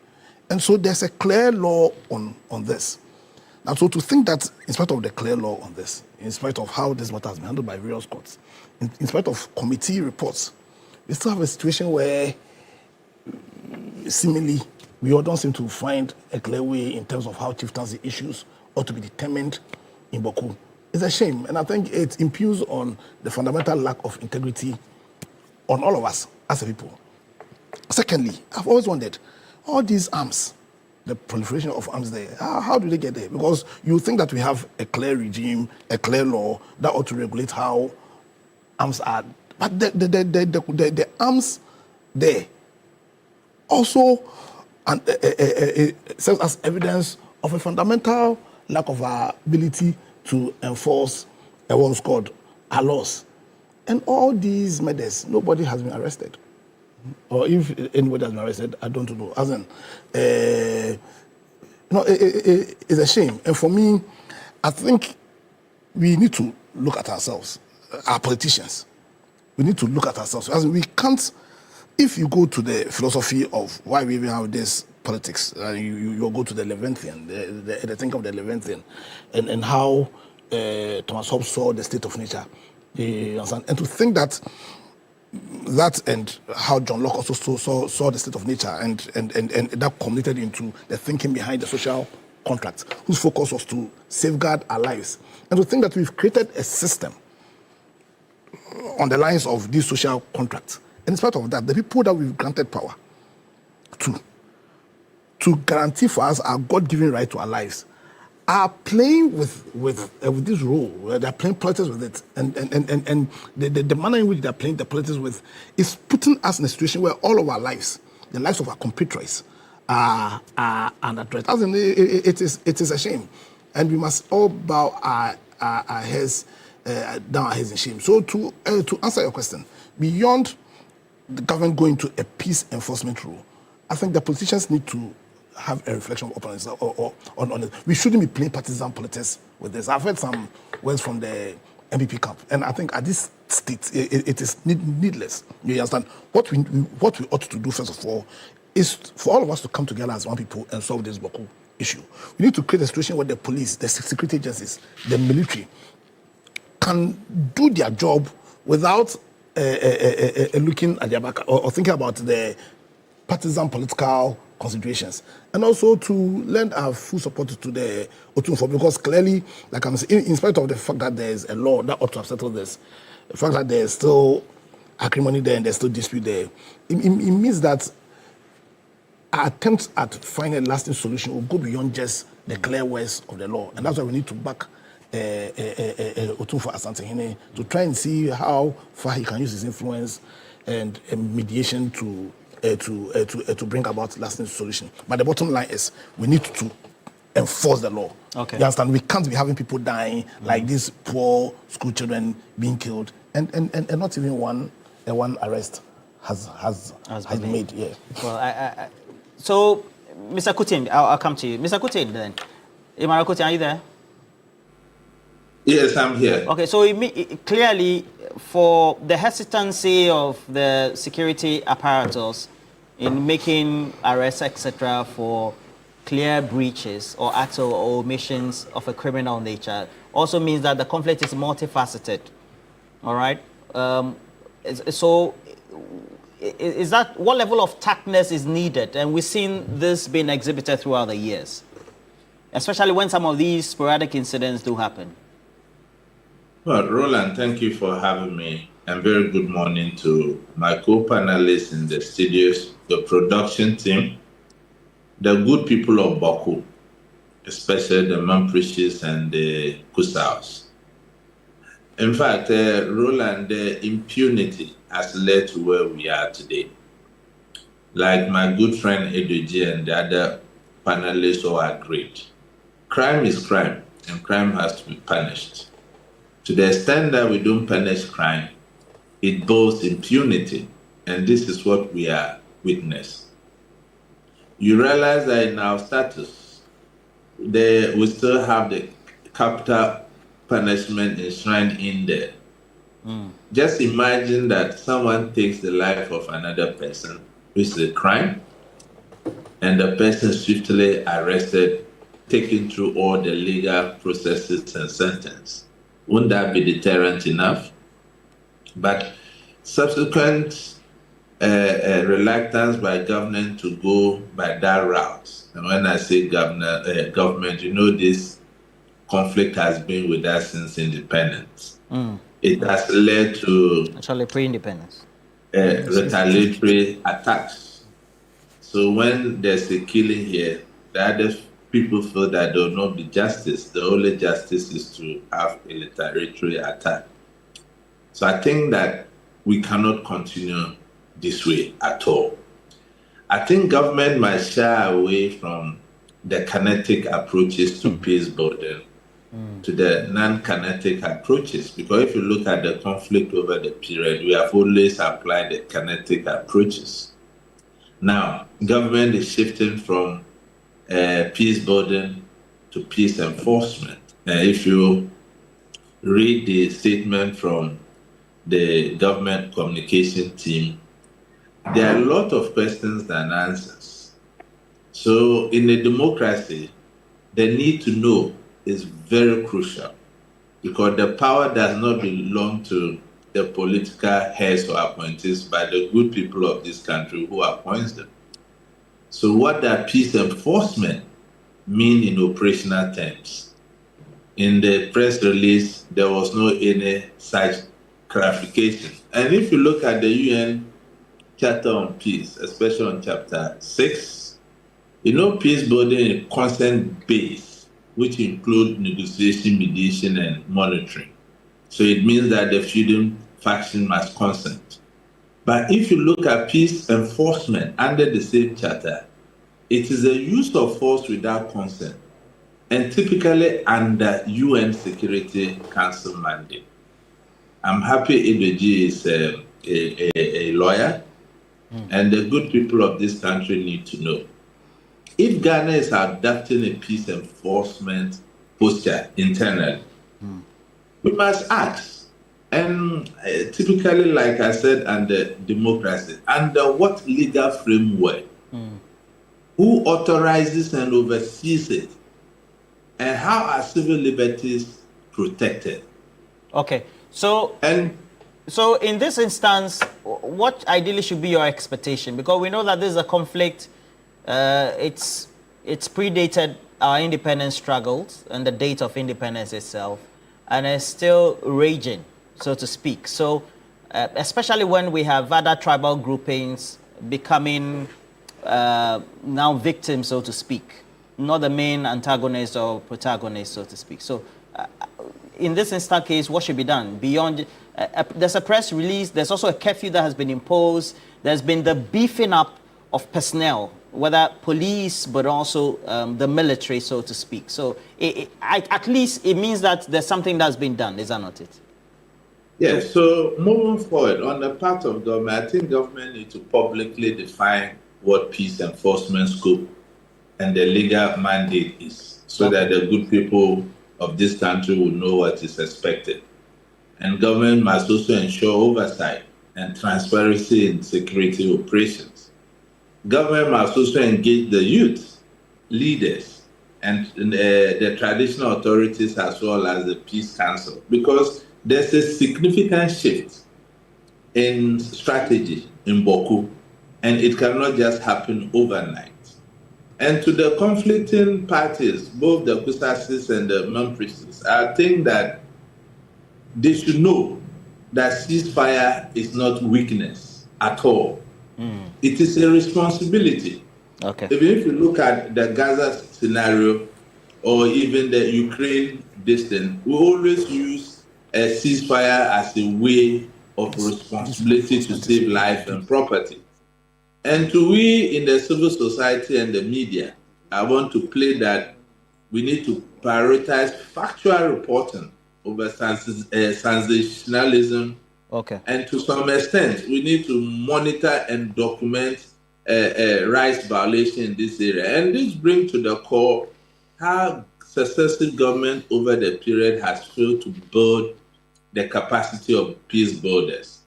And so there's a clear law on this. And so to think that in spite of the clear law on this, in spite of how this matter has been handled by various courts, in spite of committee reports, we still have a situation where seemingly we all don't seem to find a clear way in terms of how chieftaincy issues ought to be determined in Bawku. It's a shame, and I think it impugns on the fundamental lack of integrity on all of us as a people. Secondly, I've always wondered, all these arms, the proliferation of arms there, how do they get there? Because you think that we have a clear regime, a clear law that ought to regulate how arms are, but the arms there also serves as evidence of a fundamental lack of our ability to enforce what's called our laws. And all these murders, nobody has been arrested. Or if anybody has been arrested, I don't know. As in, it's a shame. And for me, I think we need to look at ourselves, our politicians. We need to look at ourselves. As in, we can't, if you go to the philosophy of why we even have this politics, you go to the Levantine, the think of the Levantine, and how Thomas Hobbes saw the state of nature. You understand? And to think that and how John Locke also saw the state of nature and that culminated into the thinking behind the social contract, whose focus was to safeguard our lives. And to think that we've created a system on the lines of these social contracts. And in spite of that, the people that we've granted power to guarantee for us our God-given right to our lives are playing with this role. They're playing politics with it, and the manner in which they're playing the politics with is putting us in a situation where all of our lives, the lives of our compatriots, are under threat. As in, it is a shame, and we must all bow our heads down our heads in shame. So to answer your question, beyond the government going to a peace enforcement role, I think the politicians need to have a reflection upon it, on it. We shouldn't be playing partisan politics with this. I've heard some words from the MPP camp, and I think at this state, it is needless. You understand? What we ought to do, first of all, is for all of us to come together as one people and solve this Bawku issue. We need to create a situation where the police, the security agencies, the military can do their job without looking at their back or thinking about the partisan political considerations, and also to lend our full support to the Otunfo, because clearly, like I'm saying, in spite of the fact that there's a law that ought to have settled this, the fact that there's still acrimony there and there's still dispute there, it means that our attempts at finding a lasting solution will go beyond just the clear words of the law, and that's why we need to back Otunfo Asantehene to try and see how far he can use his influence and mediation to bring about lasting solution. But the bottom line is we need to enforce the law. Okay. You understand? We can't be having people dying like these poor school children being killed, and not even one arrest has been made. Yeah. Well, so Mr. Kutin, I'll come to you. Mr. Kutin, then. Imara Kutin, are you there? Yes, I'm here. Okay, so clearly, for the hesitancy of the security apparatus in making arrests, etc., for clear breaches or acts or omissions of a criminal nature, also means that the conflict is multifaceted. All right. So, is that what level of tactness is needed? And we've seen this being exhibited throughout the years, especially when some of these sporadic incidents do happen. Well, Roland, thank you for having me, and very good morning to my co-panelists in the studios, the production team, the good people of Bawku, especially the Mamprishis and the Kusaus. In fact, Roland, the impunity has led to where we are today. Like my good friend Eduji and the other panelists all agreed, crime is crime, and crime has to be punished. To the extent that we don't punish crime, it builds impunity, and this is what we are witnessing. You realize that in our status, we still have the capital punishment enshrined in there. Just imagine that someone takes the life of another person, which is a crime, and the person is swiftly arrested, taken through all the legal processes and sentenced. Wouldn't that be deterrent enough? But subsequent reluctance by government to go by that route, and when I say government, you know this conflict has been with us since independence. It has led to actually pre-independence retaliatory attacks. So when there's a killing here, the other people feel that there will not be justice. The only justice is to have a retaliatory attack. So I think that we cannot continue this way at all. I think government might shy away from the kinetic approaches to peace building to the non-kinetic approaches, because if you look at the conflict over the period, we have always applied the kinetic approaches. Now, government is shifting from peace building to peace enforcement. If you read the statement from the government communication team, there are a lot of questions than answers. So in a democracy, the need to know is very crucial. because the power does not belong to the political heads or appointees, but the good people of this country who appoints them. So what does peace enforcement mean in operational terms? In the press release, there was no any such clarification. And if you look at the UN Charter on Peace, especially on Chapter 6, peace building is consent-based, which include negotiation, mediation, and monitoring. So it means that the feuding faction must consent. But if you look at peace enforcement under the same charter, it is the use of force without consent, and typically under UN Security Council mandate. I'm happy Ibeji is a lawyer, and the good people of this country need to know. If Ghana is adopting a peace enforcement posture internally, we must ask. And typically, like I said, under democracy, under what legal framework? Who authorizes and oversees it? And how are civil liberties protected? Okay, so in this instance, what ideally should be your expectation? Because we know that this is a conflict. It's predated our independence struggles and the date of independence itself, and it's still raging, so to speak. So, especially when we have other tribal groupings becoming now victims, so to speak, not the main antagonist or protagonist, so to speak. So, in this instant case, what should be done? Beyond, there's a press release, there's also a curfew that has been imposed, there's been the beefing up of personnel, whether police, but also the military, so to speak. So, at least it means that there's something that's been done, is that not it? Yeah, so moving forward, on the part of government, I think government needs to publicly define what peace enforcement scope and the legal mandate is, so that the good people of this country will know what is expected. And government must also ensure oversight and transparency in security operations. Government must also engage the youth, leaders, and the traditional authorities as well as the Peace Council, because there's a significant shift in strategy in Bawku, and it cannot just happen overnight. And to the conflicting parties, both the Kusasis and the Memphis, I think that they should know that ceasefire is not weakness at all. It is a responsibility. Okay. Even if you look at the Gaza scenario or even the Ukraine distance, we always use a ceasefire as a way of responsibility to save life and property. And to we in the civil society and the media, I want to play that we need to prioritize factual reporting over sensationalism. Okay. And to some extent, we need to monitor and document rights violation in this area. And this brings to the core how successive government over the period has failed to build the capacity of peace builders.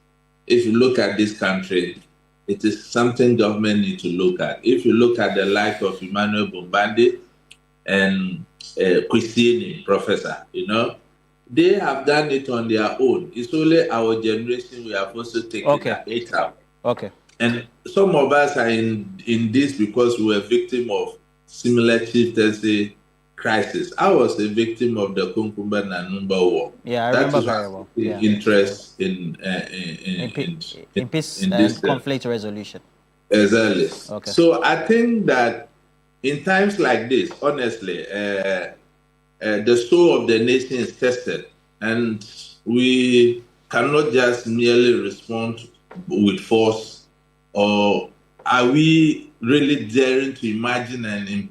If you look at this country, it is something government need to look at. If you look at the life of Emmanuel Bombande and Kwesieni, Professor, they have done it on their own. It's only our generation we have also taken it out. Okay. And some of us are in this because we were victim of similar chieftaincy crisis. I was a victim of the Kunkumba and Lumba war. Yeah, I remember very well. Interest in peace and conflict resolution. Exactly. Okay. So I think that in times like this, honestly, the soul of the nation is tested, and we cannot just merely respond with force. Or are we really daring to imagine and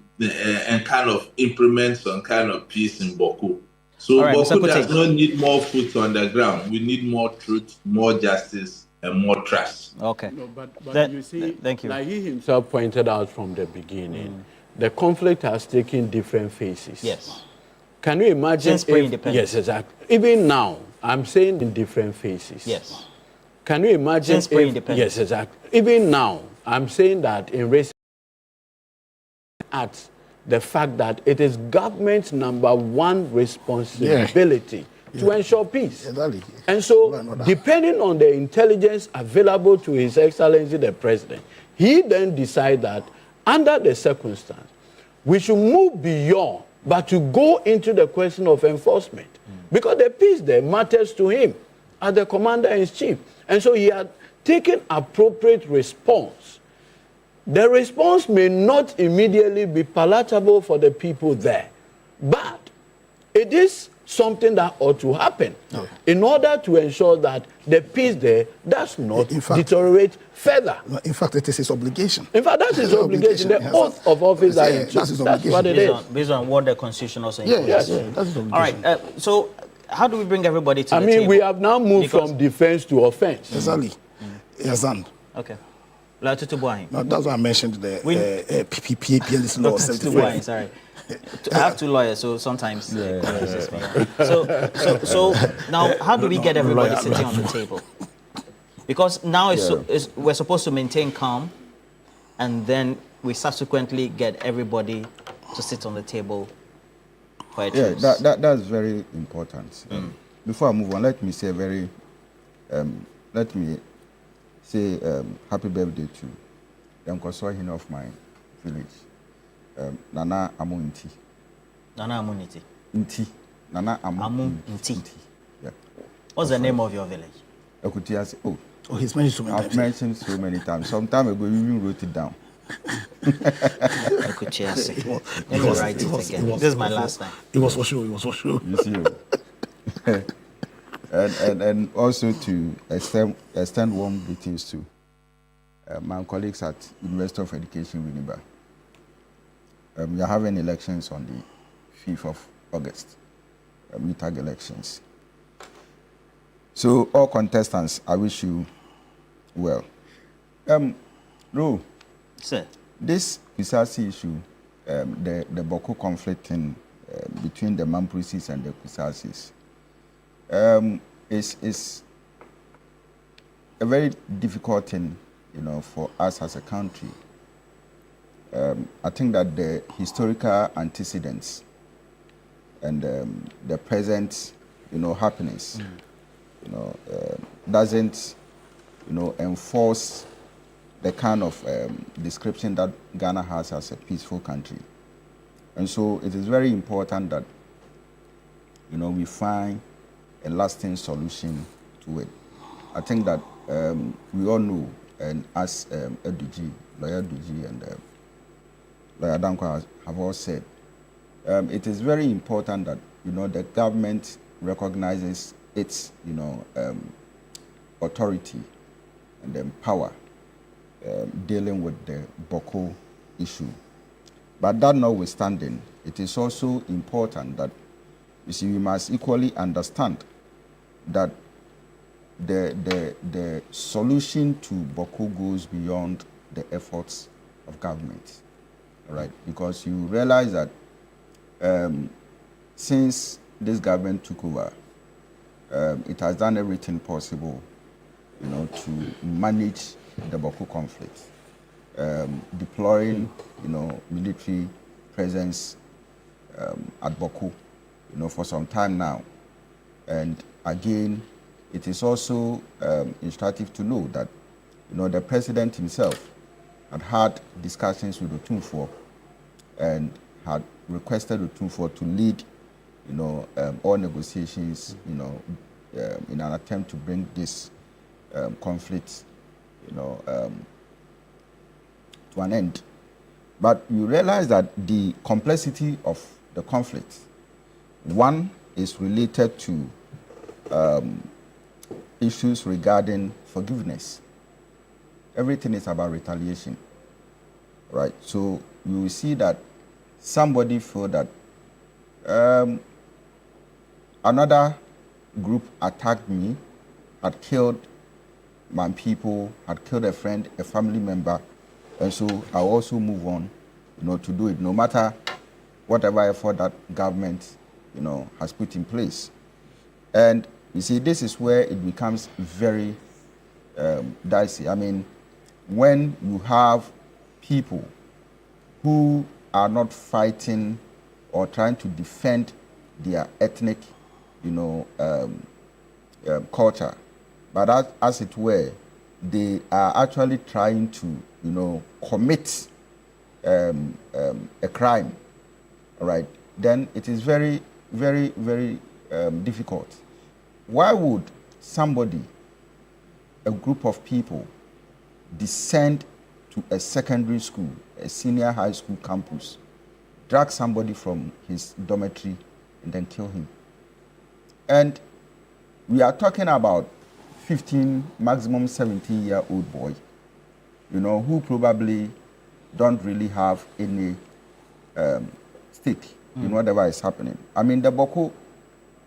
kind of implement some kind of peace in Bawku? So right, Bawku does not need more foot on the ground. We need more truth, more justice, and more trust. Okay. No, but you see, thank you. Like he himself pointed out from the beginning, the conflict has taken different phases. Yes. Can you imagine? Since pre-independence. Yes, exactly. Even now, I'm saying in different phases. Yes. Can you imagine? Since pre-independence. Yes, exactly. Even now, I'm saying that in recent at the fact that it is government's #1 responsibility to ensure peace. And so, depending on the intelligence available to His Excellency the President, he then decided that under the circumstance, we should move beyond, but to go into the question of enforcement. Because the peace there matters to him as the Commander-in-Chief. And so he had taken appropriate response. The response may not immediately be palatable for the people there, but it is something that ought to happen in order to ensure that the peace there does not deteriorate further. In fact, it is his obligation. In fact, that's his obligation. The oath of office that he took. That's what it is. Based on what the Constitution also Yes, imposes. yes, that's his obligation. All right, so how do we bring everybody to the table? I mean, we have now moved from defense to offense. Exactly. Yes, and. Okay. No, that's why I mentioned the PPP law. Sorry. I have two lawyers, so sometimes So now, how do we get everybody sitting on the table? Because now we're supposed to maintain calm, and then we subsequently get everybody to sit on the table for a truce. That's very important. Before I move on, let me say happy birthday to the Nkoswahin of my village, Nana Amunti. Nana Amuniti. Nti. Nana Amunti. Yeah. What's the name of your village? Ekutiasi. Oh, he's mentioned so many times. I've mentioned so many times. Some time ago, you even wrote it down. Ekutiasi. Let me write it again. This is my last time. It was for sure. You see. And also to extend warm greetings to my colleagues at University of Education, Winneba. We are having elections on the 5th of August, midterm elections. So all contestants, I wish you well. Ro, sir, this Kusasi issue, the Bawku conflict between the Mamprisis and the Kusasis, is a very difficult thing, for us as a country. I think that the historical antecedents and the present, happenings, doesn't, enforce the kind of description that Ghana has as a peaceful country. And so it is very important that, we find a lasting solution to it. I think that we all know, and as Lawyer Duji and Lawyer Danko have all said, it is very important that the government recognizes its authority and power dealing with the Bawku issue. But that notwithstanding, it is also important that we must equally understand that the solution to Bawku goes beyond the efforts of government, right? Because you realize that since this government took over, it has done everything possible, to manage the Bawku conflict, deploying, military presence at Bawku, for some time now. And again, it is also instructive to know that, the president himself had discussions with Otumfuo and had requested Otumfuo to lead, all negotiations, in an attempt to bring this conflict, to an end. But you realize that the complexity of the conflict, one is related to issues regarding forgiveness. Everything is about retaliation, right? So you will see that somebody feel that another group attacked me, had killed my people, had killed a friend, a family member, and so I also move on, to do it, no matter whatever effort that government, has put in place. And you see, this is where it becomes very dicey. I mean, when you have people who are not fighting or trying to defend their ethnic culture, but as it were, they are actually trying to, commit a crime, all right, then it is very, very, very difficult. Why would somebody, a group of people, descend to a secondary school, a senior high school campus, drag somebody from his dormitory, and then kill him? And we are talking about 15, maximum 17-year-old boy, who probably don't really have any stake in whatever is happening. I mean, the Bawku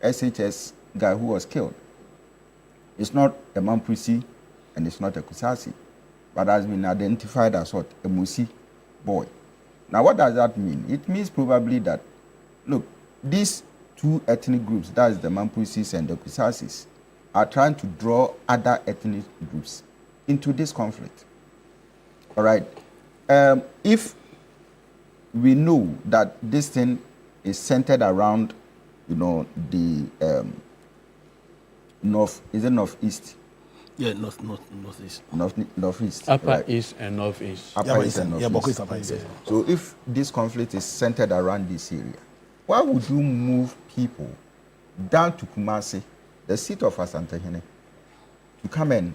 SHS guy who was killed, it's not a Mamprisi and it's not a Kusasi, but has been identified as what? A Musi boy. Now, what does that mean? It means probably that, look, these two ethnic groups, that is the Mamprisis and the Kusasis, are trying to draw other ethnic groups into this conflict. All right? If we know that this thing is centered around, the northeast? Yeah, northeast. Northeast. Upper right? East and Northeast. Upper East and Northeast. Yeah, Bawku is Upper East. Okay. So if this conflict is centered around this area, why would you move people down to Kumasi, the seat of Asantehene, to come and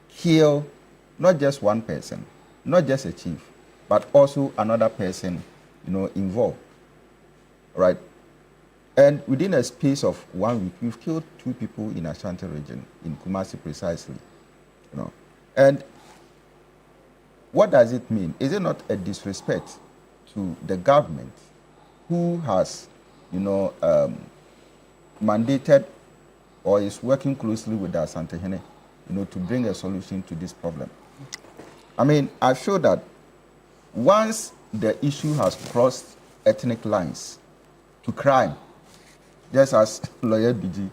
kill not just one person, not just a chief, but also another person, involved, right? And within a space of 1 week, we've killed 2 people in Ashanti region, in Kumasi precisely, And what does it mean? Is it not a disrespect to the government who has, mandated or is working closely with the Asantehene, to bring a solution to this problem? I mean, I feel that once the issue has crossed ethnic lines to crime, just as lawyer BG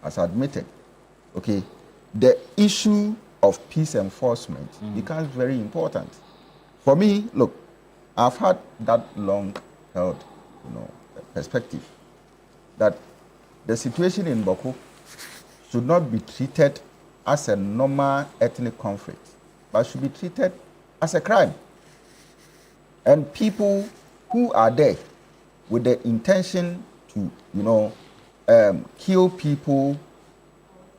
has admitted, okay, the issue of peace enforcement becomes very important. For me, look, I've had that long-held, perspective that the situation in Bawku should not be treated as a normal ethnic conflict, but should be treated as a crime. And people who are there with the intention to, kill people,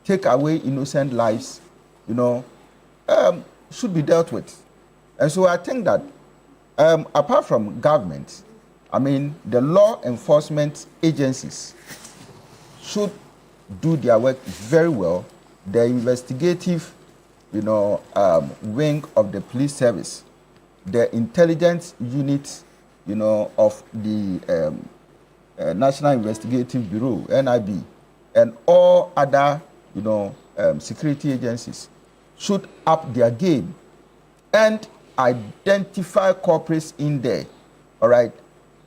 take away innocent lives, should be dealt with. And so I think that apart from government, I mean, the law enforcement agencies should do their work very well. The investigative, wing of the police service, the intelligence unit, of the National Investigative Bureau, NIB, and all other, security agencies should up their game and identify culprits in there, all right?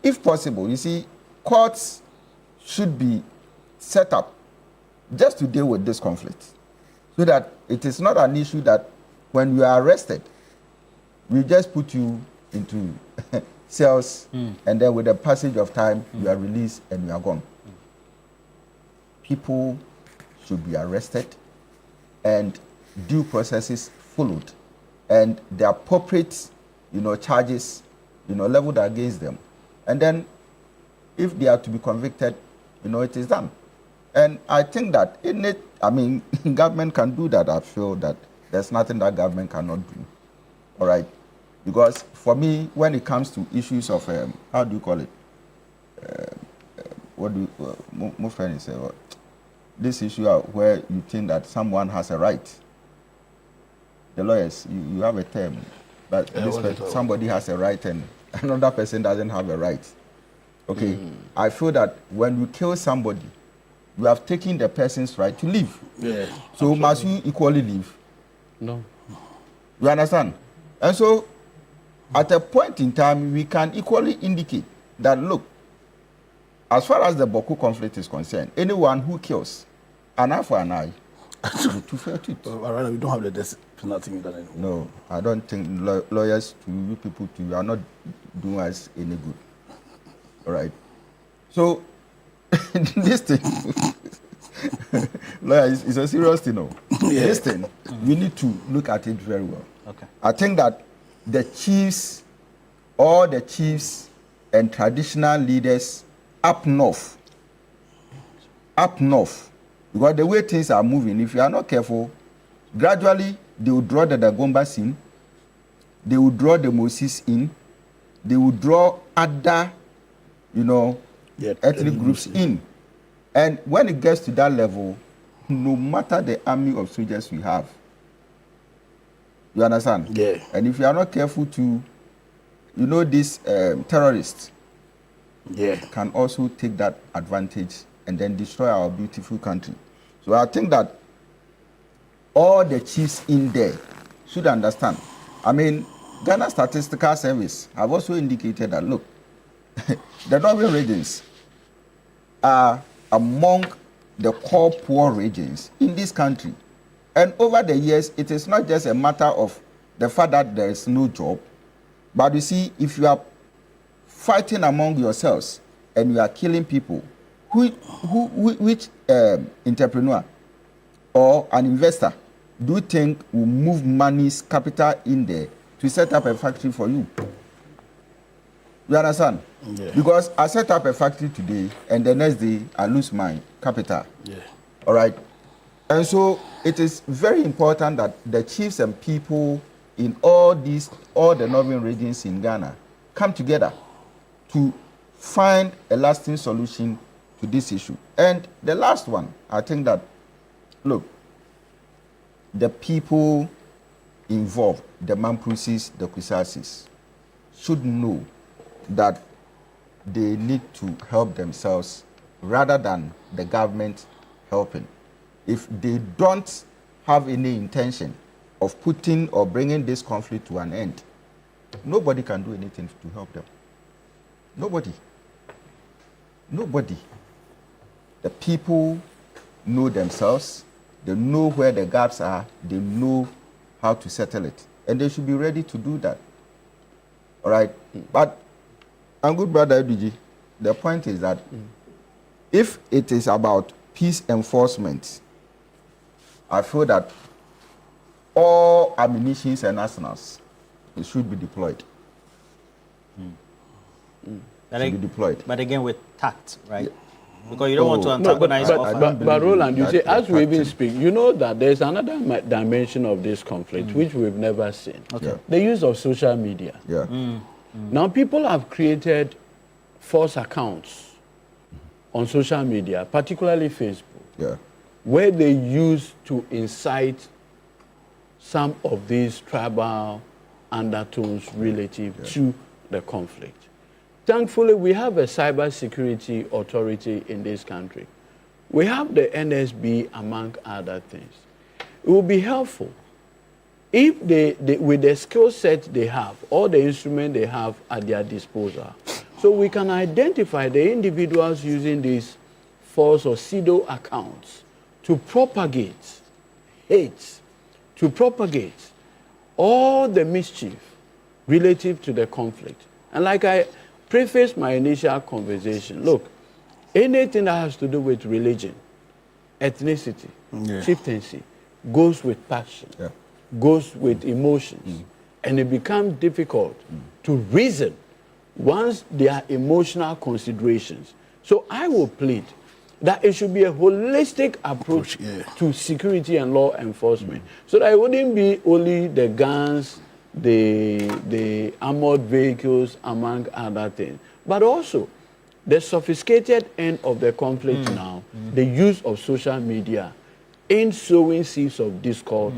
If possible, you see, courts should be set up just to deal with this conflict so that it is not an issue that when you are arrested, we just put you into cells and then with the passage of time, you are released and you are gone. People should be arrested and due processes followed and the appropriate, charges, leveled against them. And then if they are to be convicted, it is done. And I think that government can do that. I feel that there's nothing that government cannot do. All right? Because for me, when it comes to issues of, how do you call it? What do you, most friends say, this issue where you think that someone has a right. The lawyers, you have a term, but somebody has a right and another person doesn't have a right. Okay, I feel that when you kill somebody, you have taken the person's right to live. Yeah. So absolutely. Must you equally live? No. You understand? And so, at a point in time, we can equally indicate that, look, as far as the Bawku conflict is concerned, anyone who kills, an eye for an eye, to fair tooth. Right now, we don't have the death penalty in that anymore. No, I don't think lawyers to you people to you are not doing us any good. All right. So, this thing, Lawyer, it's a serious thing, no? Yeah. This thing, we need to look at it very well. Okay. I think that the chiefs, all the chiefs and traditional leaders up north, because the way things are moving, if you are not careful, gradually they will draw the Dagombas in, they will draw the Moses in, they will draw other, ethnic groups in. And when it gets to that level, no matter the army of soldiers we have, you understand? Yeah. And if you are not careful to, these terrorists can also take that advantage and then destroy our beautiful country. So I think that all the chiefs in there should understand. I mean, Ghana Statistical Service have also indicated that, look, the northern regions are among the core poor regions in this country. And over the years, it is not just a matter of the fact that there is no job, but you see, if you are fighting among yourselves and you are killing people, which entrepreneur or an investor do you think will move money's capital in there to set up a factory for you? You understand? Yeah. Because I set up a factory today and the next day I lose my capital. Yeah. All right. And so it is very important that the chiefs and people in all the northern regions in Ghana come together to find a lasting solution to this issue. And the last one, I think that, look, the people involved, the Mampusis, the Kusasis, should know that they need to help themselves rather than the government helping. If they don't have any intention of putting or bringing this conflict to an end, nobody can do anything to help them. Nobody. The people know themselves, they know where the gaps are, they know how to settle it, and they should be ready to do that. All right? But, and good brother Edwiji, the point is that if it is about peace enforcement, I feel that all ammunitions and arsenals should be deployed. Should be deployed. But again, with tact, right? Because you don't want to antagonize. But Roland, you say, as we even speak, you know that there's another dimension of this conflict which we've never seen. Okay. The use of social media. Yeah. Now, people have created false accounts on social media, particularly Facebook, where they use to incite some of these tribal undertones relative to the conflict. Thankfully, we have a cybersecurity authority in this country. We have the NSB, among other things. It will be helpful if they with the skill set they have, all the instruments they have at their disposal, so we can identify the individuals using these false or pseudo accounts to propagate hate, to propagate all the mischief relative to the conflict. And like I prefaced my initial conversation, look, anything that has to do with religion, ethnicity, chieftaincy, goes with passion, goes with emotions, and it becomes difficult to reason once there are emotional considerations. So I will plead that it should be a holistic approach to security and law enforcement, so that it wouldn't be only the guns, the armored vehicles, among other things, but also the sophisticated end of the conflict now, the use of social media in sowing seeds of discord,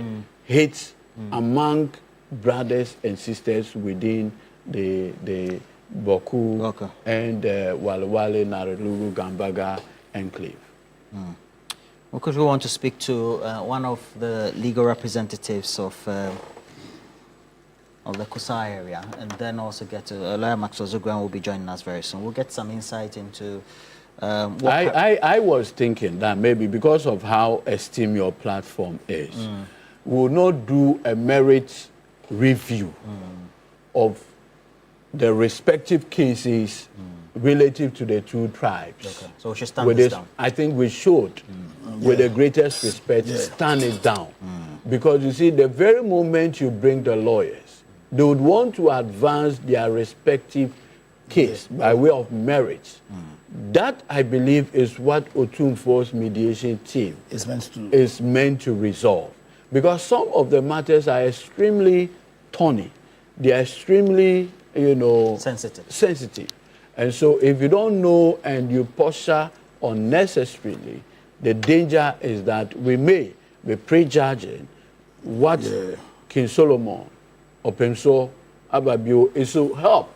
hate among brothers and sisters within the Bawku and Walewale, Narelulu, Gambaga enclave. Because we want to speak to one of the legal representatives of the Kusai area, and then also get to Lawyer Maxwell Zugran will be joining us very soon. We'll get some insight into I was thinking that maybe because of how esteemed your platform is, we will not do a merit review of the respective cases relative to the two tribes. Okay. So we should stand this down. I think we should, with the greatest respect, stand it down. Because you see, the very moment you bring the lawyers, they would want to advance their respective case by way of marriage. That, I believe, is what Otumfo's mediation team is meant to resolve. Because some of the matters are extremely thorny. They are extremely, sensitive. And so if you don't know and you posture unnecessarily, the danger is that we may be prejudging what King Solomon or Pemso Ababio is to help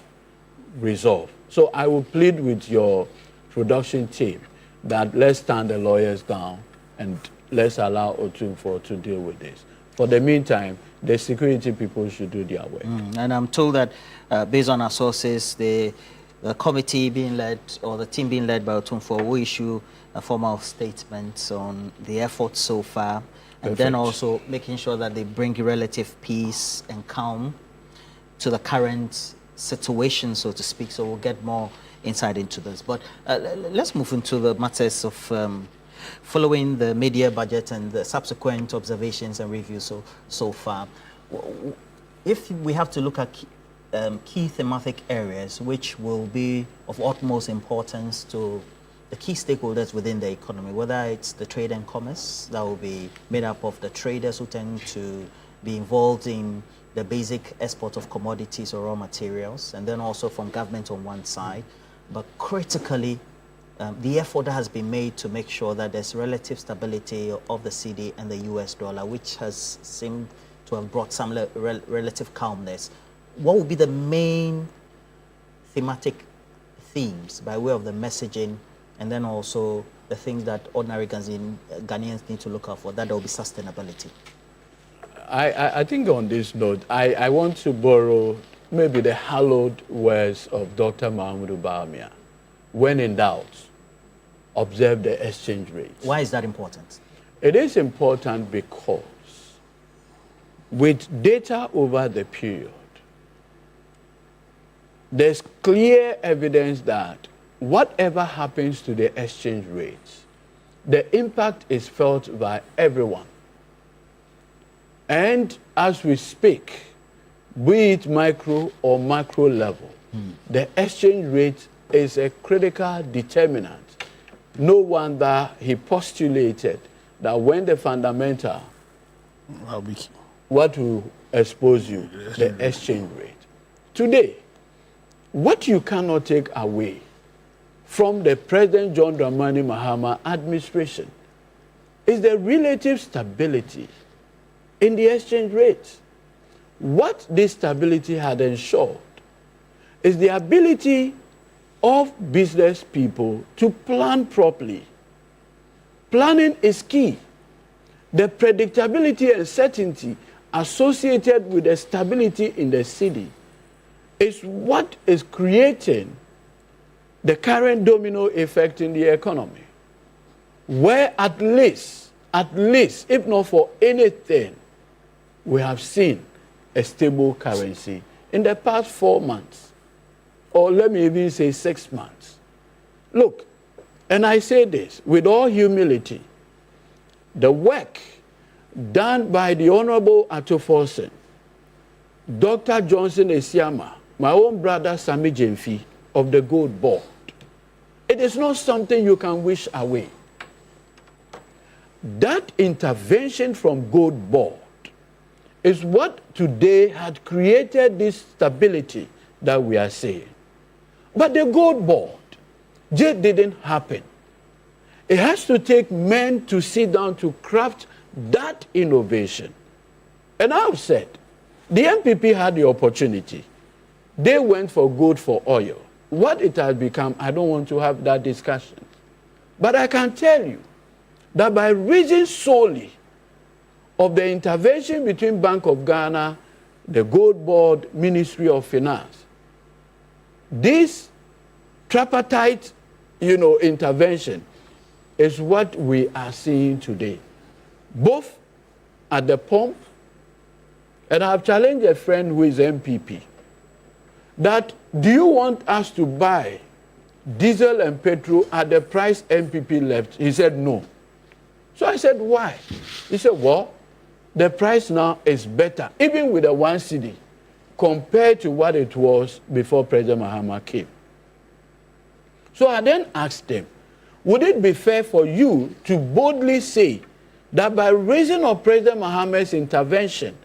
resolve. So I will plead with your production team that let's stand the lawyers down and let's allow Otumfo to deal with this. For the meantime, the security people should do their work. And I'm told that based on our sources, the committee being led, or the team being led by Otumfo, will issue a formal statement on the efforts so far, and then also making sure that they bring relative peace and calm to the current situation, so to speak. So we'll get more insight into this. But let's move into the matters of following the mid-year budget and the subsequent observations and reviews so far. If we have to look at key thematic areas which will be of utmost importance to the key stakeholders within the economy, whether it's the trade and commerce, that will be made up of the traders who tend to be involved in the basic export of commodities or raw materials, and then also from government on one side, but critically, the effort that has been made to make sure that there's relative stability of the cedi and the US dollar, which has seemed to have brought some relative calmness. What would be the main thematic themes by way of the messaging, and then also the things that ordinary Ghanaians need to look out for, that there will be sustainability? I think on this note, I want to borrow maybe the hallowed words of Dr. Mahmoud Bawumia. When in doubt, observe the exchange rate. Why is that important? It is important because with data over the period, there's clear evidence that whatever happens to the exchange rates, the impact is felt by everyone. And as we speak, be it micro or macro level, the exchange rate is a critical determinant. No wonder he postulated that when the fundamental, what will expose you? The exchange rate. Today, what you cannot take away from the President John Dramani Mahama administration is the relative stability in the exchange rate. What this stability had ensured is the ability of business people to plan properly. Planning is key. The predictability and certainty associated with the stability in the city is what is creating the current domino effect in the economy, where at least, if not for anything, we have seen a stable currency in the past 4 months, or let me even say 6 months. Look, and I say this with all humility, the work done by the Honorable Atoforsen, Dr. Johnson Esiama, my own brother Sami Jemfi of the Gold Board, it is not something you can wish away. That intervention from Gold Board is what today had created this stability that we are seeing. But the Gold Board just didn't happen. It has to take men to sit down to craft that innovation. And I've said, the MPP had the opportunity. They went for gold for oil. What it has become, I don't want to have that discussion. But I can tell you that by reason solely of the intervention between Bank of Ghana, the Gold Board, Ministry of Finance, this tripartite, intervention is what we are seeing today, both at the pump, and I've challenged a friend who is MPP, that do you want us to buy diesel and petrol at the price MPP left? He said no. So I said, why? He said, well, the price now is better, even with the 1 cedi, compared to what it was before President Mahama came. So I then asked them, would it be fair for you to boldly say that by reason of President Mahama's intervention,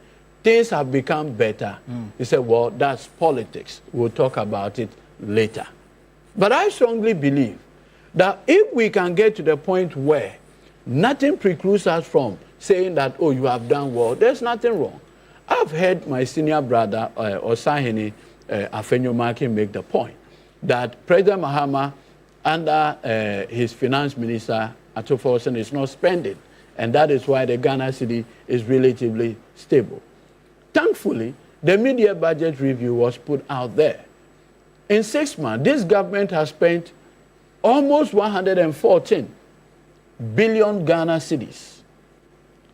things have become better? He said, well, that's politics. We'll talk about it later. But I strongly believe that if we can get to the point where nothing precludes us from saying that, oh, you have done well, there's nothing wrong. I've heard my senior brother, Osahene Afenyo-Markin, make the point that President Mahama, under his finance minister, Atoforsen, is not spending. And that is why the Ghana cedi is relatively stable. Thankfully, the mid-year budget review was put out there. In 6 months, this government has spent almost 114 billion Ghana cedis.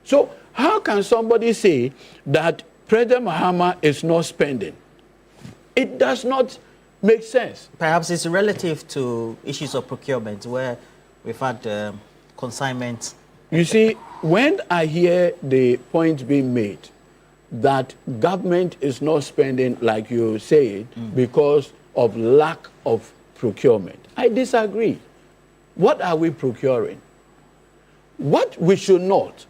So how can somebody say that President Mahama is not spending? It does not make sense. Perhaps it's relative to issues of procurement where we've had consignment. You see, when I hear the point being made that government is not spending, like you say, because of lack of procurement, I disagree. What are we procuring? What we should not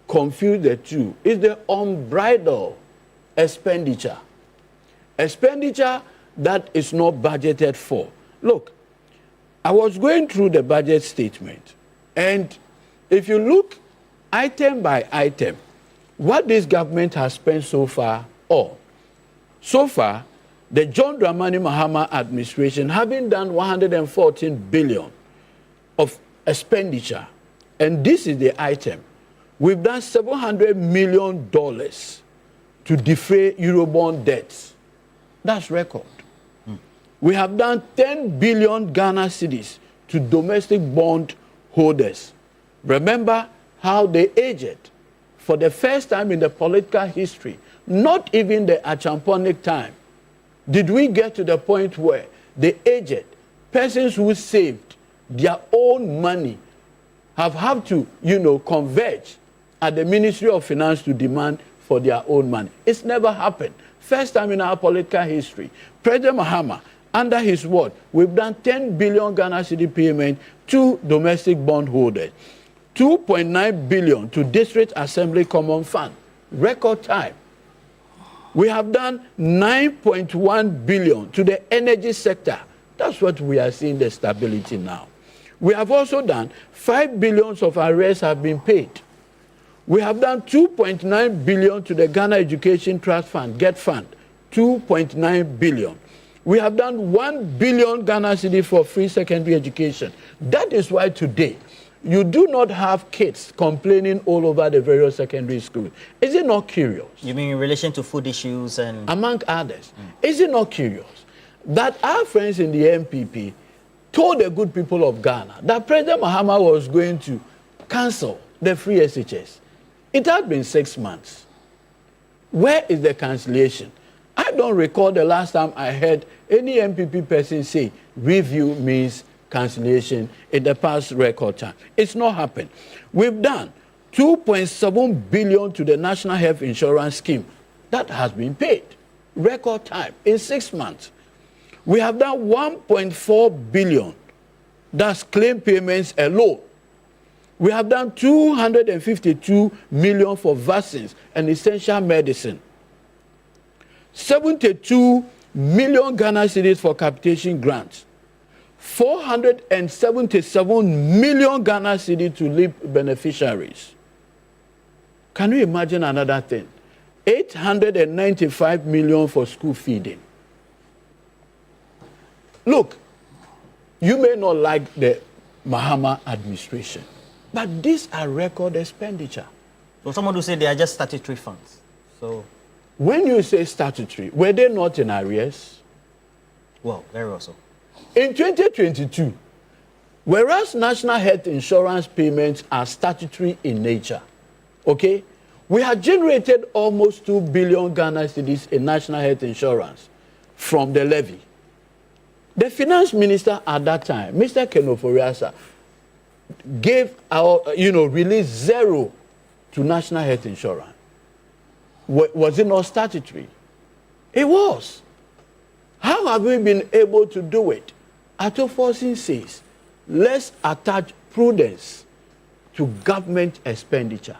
confuse the two is the unbridled expenditure. Expenditure that is not budgeted for. Look, I was going through the budget statement, and if you look item by item, what this government has spent so far, so far, the John Dramani Mahama administration, having done 114 billion of expenditure, and this is the item, we've done $700 million to defray Eurobond debts. That's record. We have done 10 billion Ghana cedis to domestic bond holders. Remember how they aged for the first time in the political history, not even the Achamponic time, did we get to the point where the aged persons who saved their own money have had to, converge at the Ministry of Finance to demand for their own money. It's never happened. First time in our political history. President Mahama, under his word, we've done 10 billion Ghana cedi payment to domestic bond holders, 2.9 billion to District Assembly Common Fund. Record time. We have done 9.1 billion to the energy sector. That's what we are seeing the stability now. We have also done 5 billion of arrears have been paid. We have done 2.9 billion to the Ghana Education Trust Fund, GET Fund, 2.9 billion. We have done 1 billion Ghana cedi for free secondary education. That is why today you do not have kids complaining all over the various secondary schools. Is it not curious? You mean in relation to food issues and... Among others. Is it not curious that our friends in the MPP told the good people of Ghana that President Mahama was going to cancel the free SHS? It had been 6 months. Where is the cancellation? I don't recall the last time I heard any MPP person say review means cancellation in the past record time. It's not happened. We've done 2.7 billion to the National Health Insurance Scheme. That has been paid. Record time in 6 months. We have done 1.4 billion. That's claim payments alone. We have done 252 million for vaccines and essential medicine. 72 million Ghana cedis for capitation grants. 477 million Ghana cedis to LEAP beneficiaries. Can you imagine another thing? 895 million for school feeding. Look, you may not like the Mahama administration, but these are record expenditure. So someone will say they are just statutory funds. So when you say statutory, were they not in arrears? Well, very also. In 2022, whereas national health insurance payments are statutory in nature, okay, we have generated almost 2 billion Ghana cedis in national health insurance from the levy. The finance minister at that time, Mr. Kenoforiasa, gave released zero to national health insurance. Was it not statutory? It was. How have we been able to do it? Ato Forsin says, let's attach prudence to government expenditure.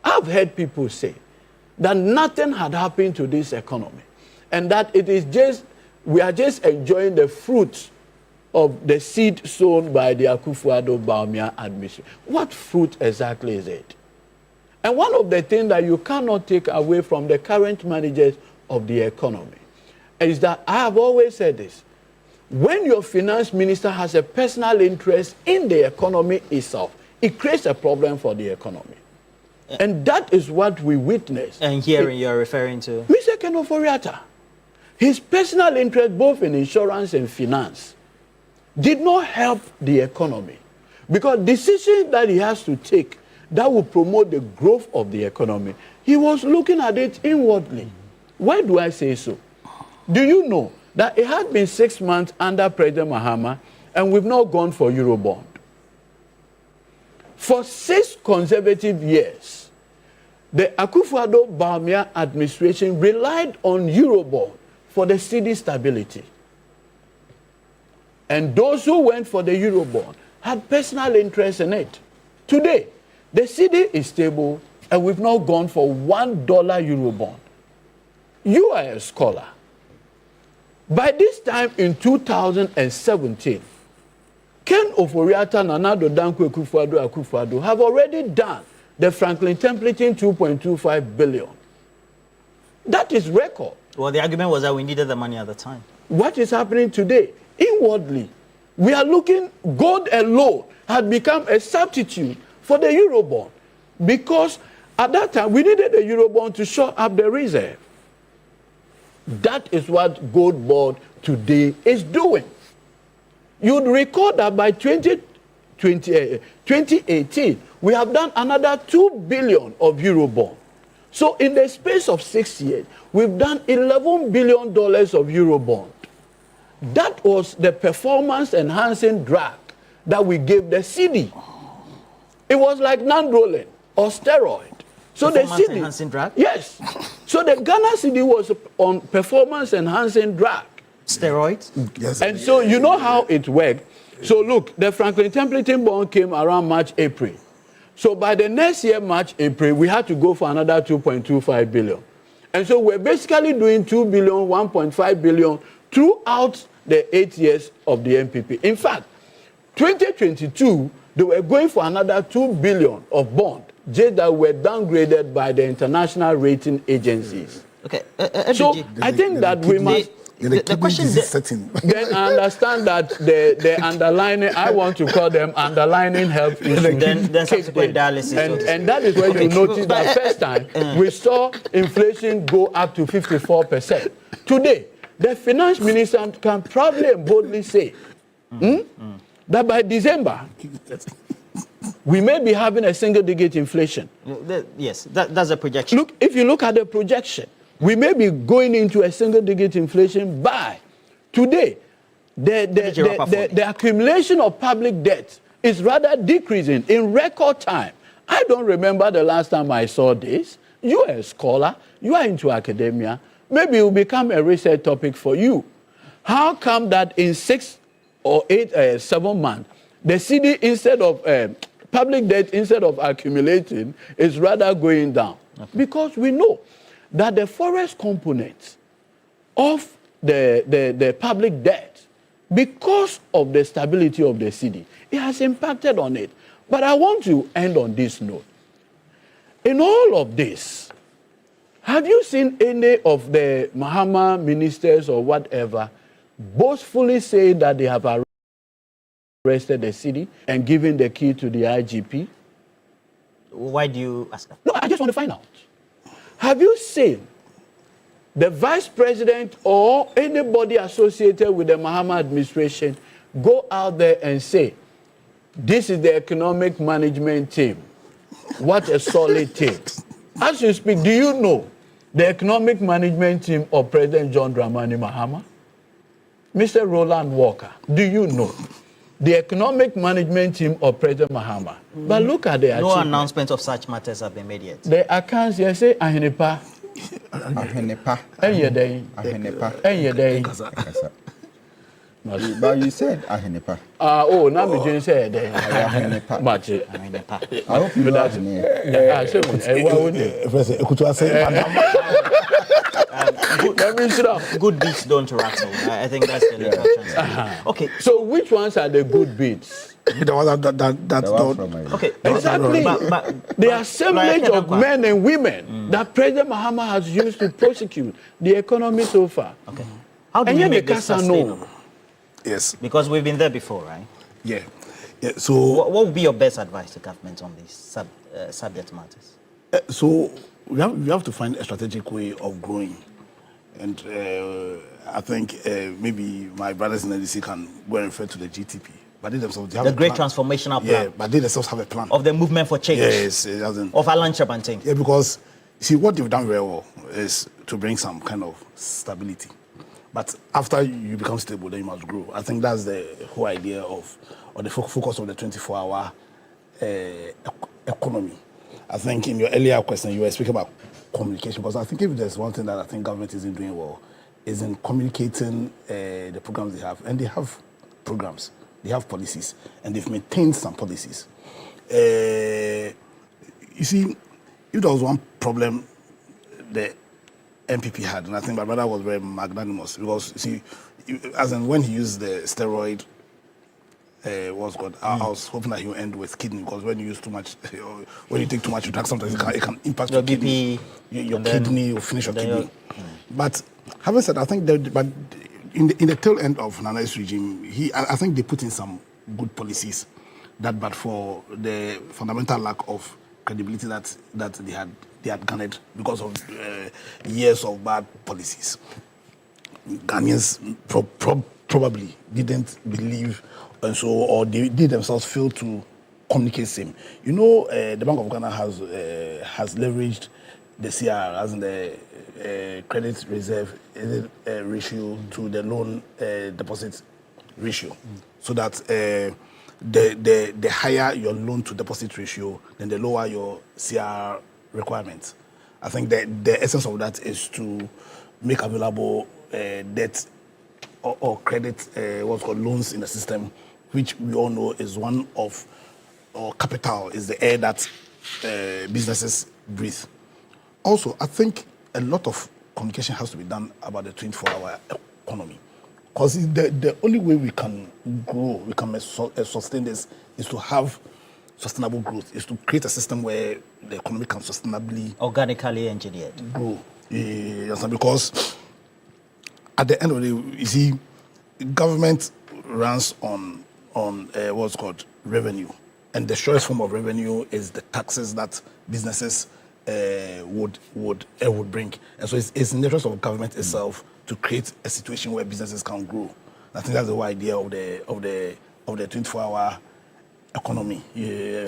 I've heard people say that nothing had happened to this economy and that we are just enjoying the fruits of the seed sown by the Akufo-Addo administration. What fruit exactly is it? And one of the things that you cannot take away from the current managers of the economy is that I have always said this. When your finance minister has a personal interest in the economy itself, it creates a problem for the economy. And that is what we witnessed. And here you're referring to? Mr. Kenoforiata. His personal interest both in insurance and finance did not help the economy. Because decisions that he has to take that will promote the growth of the economy, he was looking at it inwardly. Why do I say so? Do you know that it had been 6 months under President Mahama and we've not gone for Eurobond? For 6 consecutive years, the Akufo-Addo administration relied on Eurobond for the cedi stability. And those who went for the Eurobond had personal interest in it. Today, the cedi is stable and we've not gone for $1 Eurobond. You are a scholar. By this time in 2017, Ken Oforiatta, Nana-Addo Dankwa Akufo-Addo have already done the Franklin Templeton 2.25 billion. That is record. Well, the argument was that we needed the money at the time. What is happening today? Inwardly, we are looking, gold alone had become a substitute for the Eurobond because at that time we needed the Eurobond to shore up the reserve. That is what Gold Board today is doing. You'd recall that by 2018, we have done another 2 billion of Eurobond. So in the space of 6 years, we've done $11 billion of Eurobond. That was the performance-enhancing drug that we gave the cedi. It was like nandrolone or steroid. So the performance-enhancing drug? Yes. So the Ghana cedi was on performance-enhancing drug. Steroids? Yes. And so you know how it worked. So look, the Franklin Templeton bond came around March, April. So by the next year, March, April, we had to go for another 2.25 billion. And so we're basically doing 2 billion, 1.5 billion throughout the 8 years of the MPP. In fact, 2022, they were going for another 2 billion of bond, just that were downgraded by the international rating agencies. Okay. So I think that we must... The question is then I understand that the underlying, I want to call them underlying health issues. Then subsequent dialysis. And that is where you notice that first time we saw inflation go up to 54%. Today, the finance minister can proudly and boldly say that by December, we may be having a single-digit inflation. Yes, that's a projection. Look, if you look at the projection, we may be going into a single-digit inflation by today. The accumulation of public debt is rather decreasing in record time. I don't remember the last time I saw this. You are a scholar. You are into academia. Maybe it will become a research topic for you. How come that in 6 or 8, 7 months, the cedi instead of public debt instead of accumulating is rather going down? Okay. Because we know that the forest component of the public debt, because of the stability of the cedi, it has impacted on it. But I want to end on this note. In all of this, have you seen any of the Mahama ministers or whatever boastfully say that they have arrested the cedi and given the key to the IGP? Why do you ask that? No, I just want to find out. Have you seen the vice president or anybody associated with the Mahama administration go out there and say, this is the economic management team? What a solid team. As you speak, do you know the economic management team of President John Dramani Mahama? Mr. Roland Walker, do you know the economic management team of President Mahama? But look at the no announcement of such matters have been made yet. The accounts here say Ahenepa. But you said Ahenepa. Oh, now me just said Ahenepa. Ahenepa. I hope you know that name. Good beats don't rattle. I think that's the legal translation. Okay. So which ones are the good beats? The one that don't. Okay. Exactly. But the assemblage of men and women that President Mahama has used to prosecute the economy so far. Okay. How do you make this sustainable? Yes. Because we've been there before, right? Yeah. So what would be your best advice to government on these subject matters? So we have to find a strategic way of growing. And I think maybe my brothers in the NDC can go and refer to the GTP. But they themselves have the Great Transformational Plan. Yeah, but they themselves have a plan. Of the movement for change. Yes, it doesn't. Of Alan Chabanting. Yeah, because, see, what they've done very well is to bring some kind of stability. But after you become stable, then you must grow. I think that's the whole idea of, or the focus of the 24-hour economy. I think in your earlier question, you were speaking about communication, because I think if there's one thing that I think government isn't doing well, is in communicating the programs they have. And they have programs, they have policies, and they've maintained some policies. You see, if there was one problem the MPP had, and I think my brother was very magnanimous, because, you see, as in when he used the steroid, I was hoping that he would end with kidney, because when you use too much, when you take too much drugs, sometimes it can impact your kidney, your kidney, you finish your kidney. But having said, I think but in the tail end of Nana's regime, I think they put in some good policies, but for the fundamental lack of credibility that they had garnered because of years of bad policies, Ghanaians probably didn't believe, and so, or they themselves fail to communicate same. You know, the Bank of Ghana has leveraged the CR, as in the credit reserve ratio to the loan deposit ratio, so that the higher your loan to deposit ratio, then the lower your CR requirements. I think the essence of that is to make available debt or credit, what's called loans in the system, which we all know is one of, or capital is the air that businesses breathe. Also, I think a lot of communication has to be done about the 24-hour economy, because the only way we can grow, we can sustain this, is to have sustainable growth, is to create a system where the economy can sustainably, organically engineered grow. Because at the end of the day, you see, government runs on what's called revenue, and the surest form of revenue is the taxes that businesses would bring. And so it's in the interest of government itself to create a situation where businesses can grow. I think that's the whole idea of the 24-hour economy. You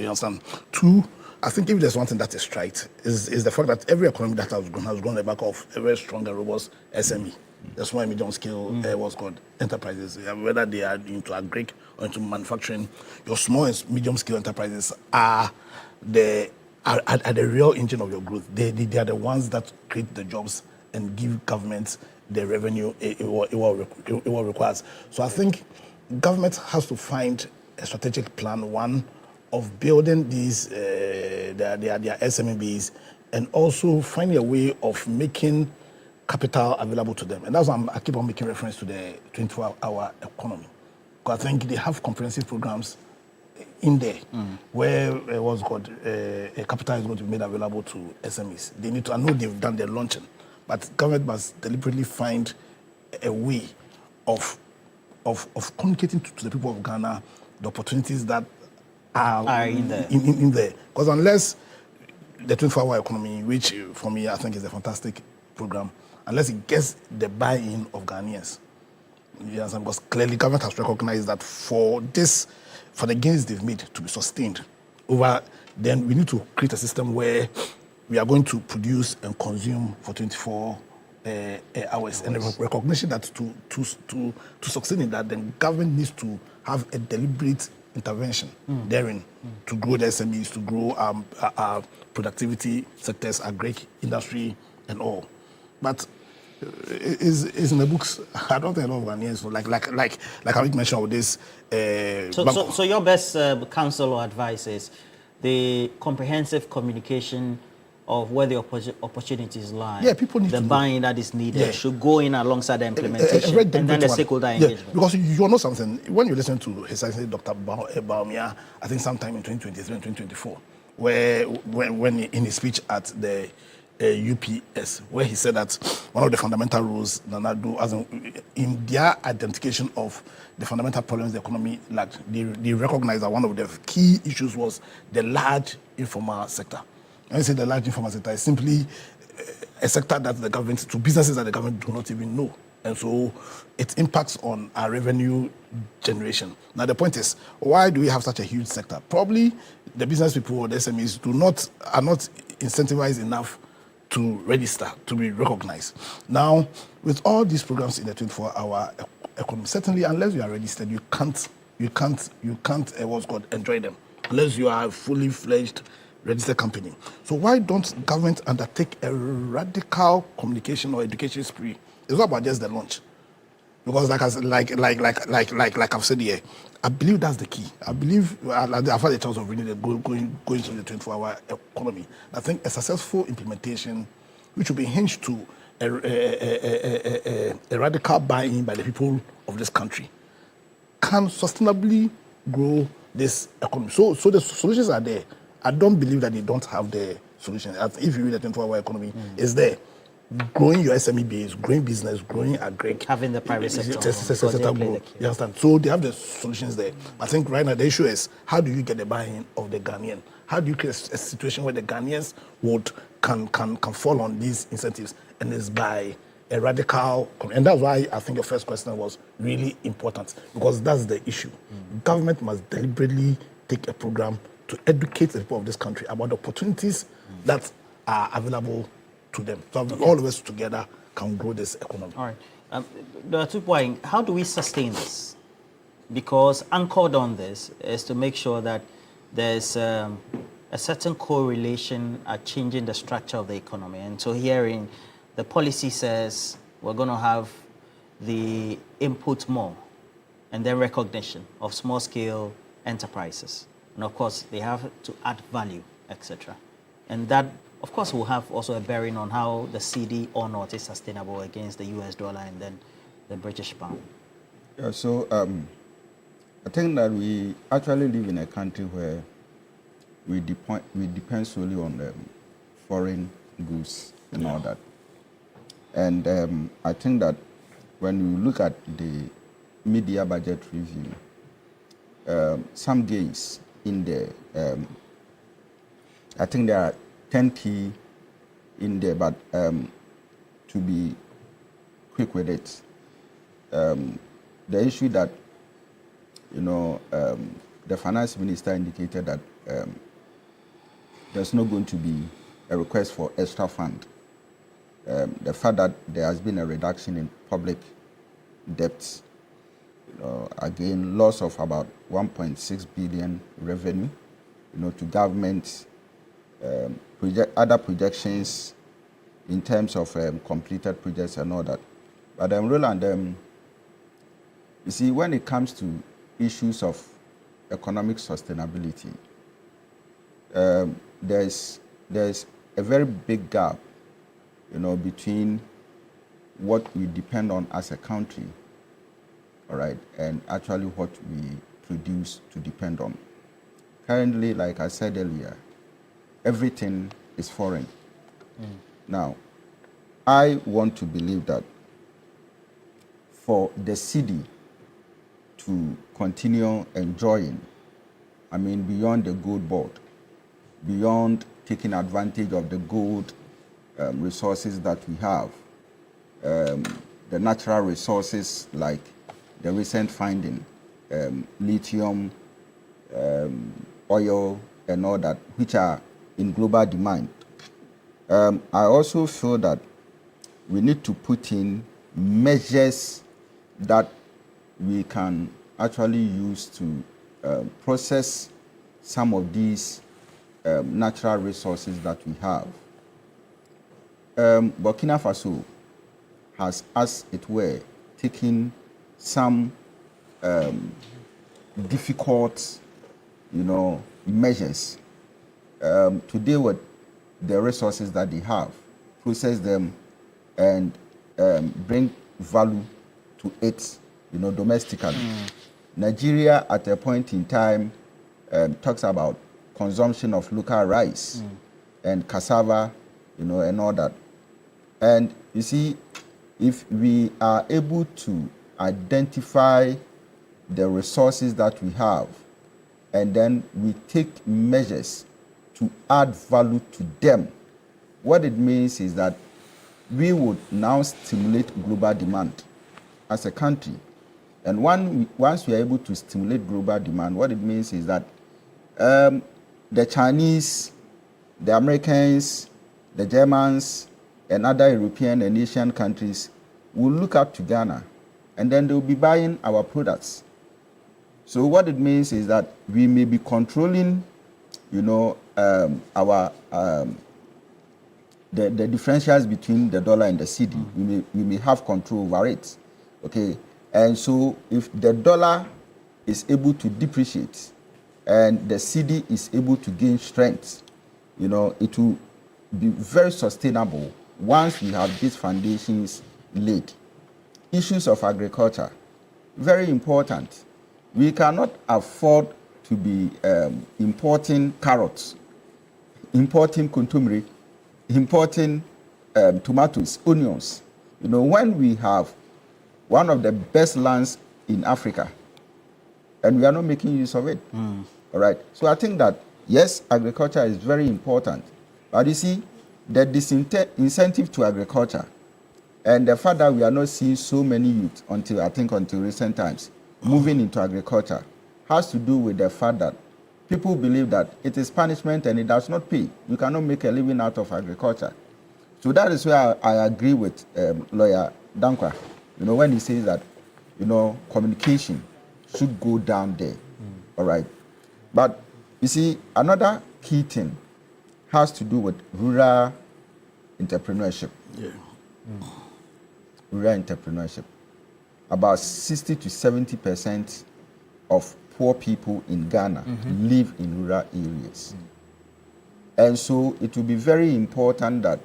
understand? Two, I think if there's one thing that is right, is the fact that every economy that has grown on the back of a very strong and robust SME. The small and medium scale what's called enterprises, whether they are into agric or into manufacturing. Your small and medium scale enterprises are the real engine of your growth. They are the ones that create the jobs and give government the revenue it will requires. So I think government has to find a strategic plan, one of building these their SMEs, and also finding a way of making capital available to them. And that's why I keep on making reference to the 24-hour economy, because I think they have comprehensive programs in there where what's called capital is going to be made available to SMEs. They need to, I know they've done their launching, but government must deliberately find a way of communicating to the people of Ghana the opportunities that are in there. Because unless the 24-hour economy, which for me I think is a fantastic program, unless it gets the buy-in of Ghanaians, you understand? Because clearly government has recognized that for the gains they've made to be sustained over, then we need to create a system where we are going to produce and consume for 24 hours, and the recognition that to succeed in that, then government needs to have a deliberate intervention therein to grow the SMEs, to grow productivity sectors, agri industry, and all. But is in the books. I don't think a lot of Ghanaians like I mentioned with this. So your best counsel or advice is the comprehensive communication of where the opportunities lie. Yeah, people need the to buying that is needed should go in alongside the implementation and then the stakeholder engagement. Because you know something, when you listen to His Excellency Dr. Bawumia, I think sometime in 2023 and 2024, when in his speech at the UPS, where he said that one of the fundamental rules Nanado, as in their identification of the fundamental problems the economy lacked, they recognized that one of the key issues was the large informal sector. When I say the large informal sector, is simply a sector that the government, to businesses that the government do not even know. And so it impacts on our revenue generation. Now the point is, why do we have such a huge sector? Probably the business people or the SMEs are not incentivized enough to register, to be recognized. Now, with all these programs in the 24-hour economy, certainly unless you are registered, you can't what's called enjoy them, unless you are a fully fledged registered company. So why don't government undertake a radical communication or education spree? It's not about just the launch, because like I've said here, I believe that's the key. I believe I've had a chance of reading going through the 24-hour economy. I think a successful implementation, which will be hinged to a radical buy-in by the people of this country, can sustainably grow this economy. So the solutions are there. I don't believe that they don't have the solutions. If you read the 24-hour economy, it's there. Growing your SME base, growing business, growing agri, having the private sector grow. You understand? So they have the solutions there. I think right now the issue is, how do you get the buy-in of the Ghanaian? How do you create a situation where the Ghanaians can fall on these incentives? And it's by a radical, and that's why I think your first question was really important, because that's the issue. Government must deliberately take a program to educate the people of this country about the opportunities that are available to them. So all of us together can grow this economy. All right. Dr. Tupuai, how do we sustain this? Because anchored on this is to make sure that there's a certain correlation at changing the structure of the economy. And so hearing the policy says we're going to have the input more and then recognition of small-scale enterprises. And of course, they have to add value, etc. And that, of course, will have also a bearing on how the CD or not is sustainable against the US dollar and then the British pound. Yeah, so I think that we actually live in a country where we depend solely on foreign goods and all that. And I think that when you look at the media budget review, some gains in there. I think there are 10 key in there, but to be quick with it, the issue that, the finance minister indicated that there's not going to be a request for extra fund. The fact that there has been a reduction in public debt, again, loss of about 1.6 billion revenue, to government, other projections in terms of completed projects and all that. But Roland, you see, when it comes to issues of economic sustainability, there's a very big gap, between what we depend on as a country, all right, and actually what we produce to depend on. Currently, like I said earlier, everything is foreign. Now, I want to believe that for the city to continue enjoying, beyond the gold board, beyond taking advantage of the gold resources that we have, the natural resources like the recent finding, lithium, oil, and all that, which are in global demand. I also feel that we need to put in measures that we can actually use to process some of these natural resources that we have. Burkina Faso has, as it were, taken some difficult, measures to deal with the resources that they have, process them, and bring value to it, domestically. Nigeria, at a point in time, talks about consumption of local rice and cassava, and all that. And you see, if we are able to identify the resources that we have, and then we take measures to add value to them, what it means is that we would now stimulate global demand as a country. And once we are able to stimulate global demand, what it means is that the Chinese, the Americans, the Germans, and other European and Asian countries will look up to Ghana, and then they will be buying our products. So what it means is that we may be controlling, our the differentials between the dollar and the cedi. We may have control over it, okay? And so if the dollar is able to depreciate and the cedi is able to gain strength, it will be very sustainable once we have these foundations laid. Issues of agriculture, very important. We cannot afford to be importing carrots, importing kontomire, importing tomatoes, onions. When we have one of the best lands in Africa, and we are not making use of it. All right. So I think that, yes, agriculture is very important. But you see, the disincentive to agriculture and the fact that we are not seeing so many youth until recent times moving into agriculture has to do with the fact that people believe that it is punishment and it does not pay. You cannot make a living out of agriculture. So that is where I agree with lawyer Dankwa, when he says that, communication should go down there. All right. But you see, another key thing has to do with rural entrepreneurship. Yeah. Rural entrepreneurship. About 60 to 70% of poor people in Ghana live in rural areas. And so it will be very important that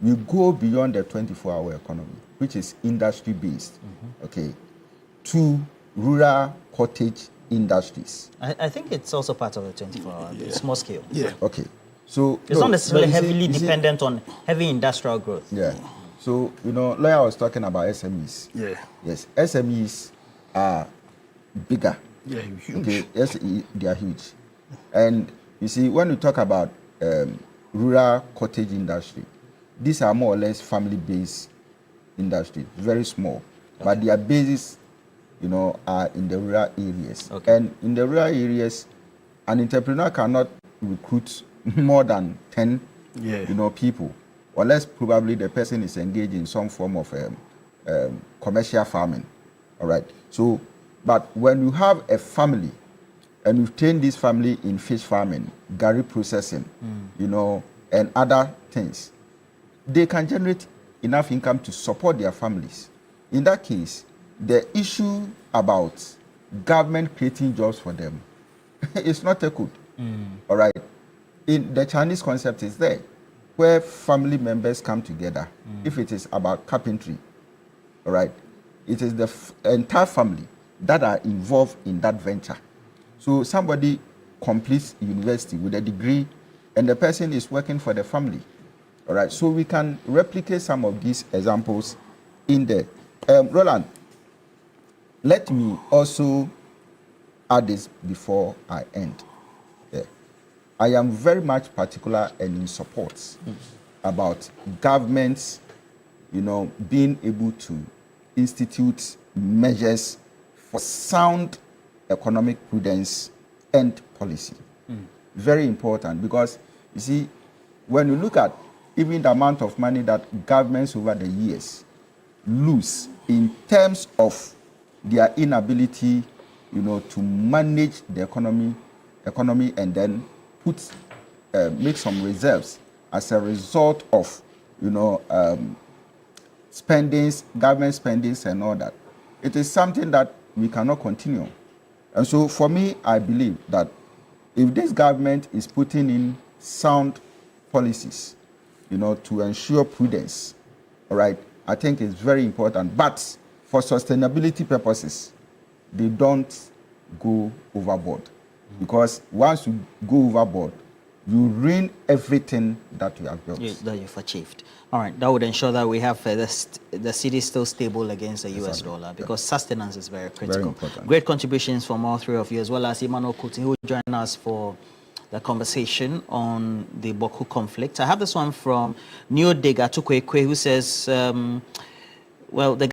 we go beyond the 24-hour economy, which is industry-based, okay, to rural cottage industries. I think it's also part of the 24-hour, small scale. Yeah. Okay. So it's not necessarily heavily dependent on heavy industrial growth. Yeah. So, lawyer was talking about SMEs. Yeah. Yes, SMEs are bigger. Yeah, huge. Okay, yes, they are huge. And you see, when we talk about rural cottage industry, these are more or less family-based industry, very small. Okay. But their bases, are in the rural areas. Okay. And in the rural areas, an entrepreneur cannot recruit more than 10, people, unless probably the person is engaged in some form of commercial farming. All right. So, but when you have a family and you train this family in fish farming, gari processing, and other things, they can generate enough income to support their families. In that case, the issue about government creating jobs for them is not a good. All right. In the Chinese concept is there, where family members come together. If it is about carpentry, all right, it is the entire family that are involved in that venture. So somebody completes university with a degree, and the person is working for the family. All right. So we can replicate some of these examples in there. Roland, let me also add this before I end. Yeah. I am very much particular and in support about governments, being able to institute measures for sound economic prudence and policy. Very important, because you see, when you look at even the amount of money that governments over the years lose in terms of their inability, to manage the economy and then make some reserves as a result of, government spendings and all that. It is something that we cannot continue. And so for me, I believe that if this government is putting in sound policies, to ensure prudence, all right, I think it's very important. But for sustainability purposes, they don't go overboard. Because once you go overboard, you ruin everything that you have built. That you've achieved. All right, that would ensure that we have the city still stable against the US dollar, because sustenance is very critical. Very important. Great contributions from all three of you, as well as Emmanuel Kuti, who will join us for the conversation on the Bawku conflict. I have this one from Neodega Tukwekwe, who says, well, the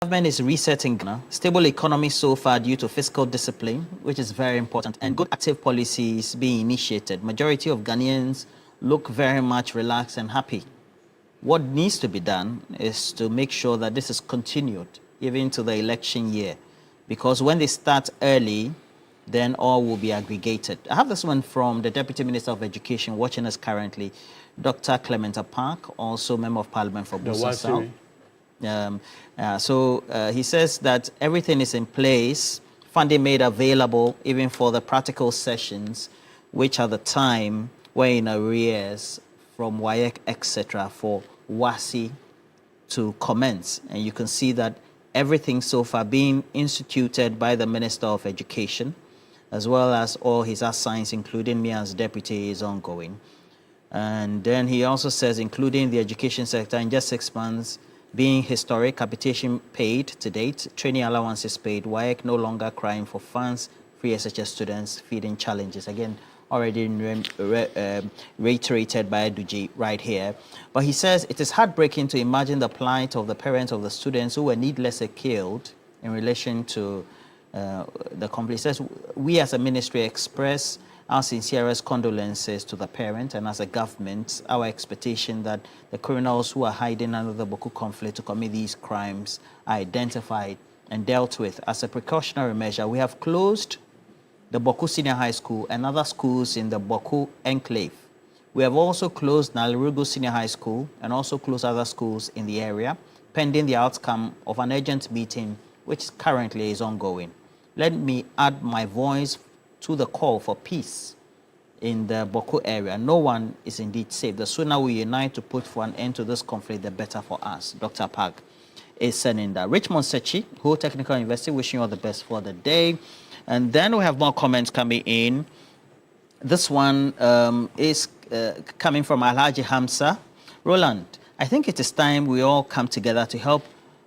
government is resetting Ghana. Stable economy so far due to fiscal discipline, which is very important, and good active policies being initiated. Majority of Ghanaians look very much relaxed and happy. What needs to be done is to make sure that this is continued even to the election year, because when they start early, then all will be aggregated. I have this one from the Deputy Minister of Education watching us currently, Dr. Clement Park, also Member of Parliament for Busa South. He says that everything is in place, funding made available even for the practical sessions, which are the time we're in arrears from WAEC, etc., for WASI to commence. And you can see that everything so far being instituted by the Minister of Education, as well as all his assigns, including me as deputy, is ongoing. And then he also says, including the education sector, in just 6 months, being historic, capitation paid to date, training allowances paid, WAEC no longer crying for funds, free SHS students, feeding challenges. Again, already reiterated by Eduji right here. But he says it is heartbreaking to imagine the plight of the parents of the students who were needlessly killed in relation to the conflict. He says, we as a ministry express our sincerest condolences to the parent, and as a government, our expectation that the criminals who are hiding under the Bawku conflict to commit these crimes are identified and dealt with. As a precautionary measure, we have closed the Bawku Senior High School and other schools in the Bawku enclave. We have also closed Nalirugu Senior High School and also closed other schools in the area, pending the outcome of an urgent meeting, which currently is ongoing. Let me add my voice to the call for peace in the Bawku area. No one is indeed safe. The sooner we unite to put for an end to this conflict, the better for us. Dr. Park is sending that. Richmond Sechi, who Technical University, wishing you all the best for the day. And then we have more comments coming in. This one is coming from Alhaji Hamza. Roland, I think it is time we all come together to help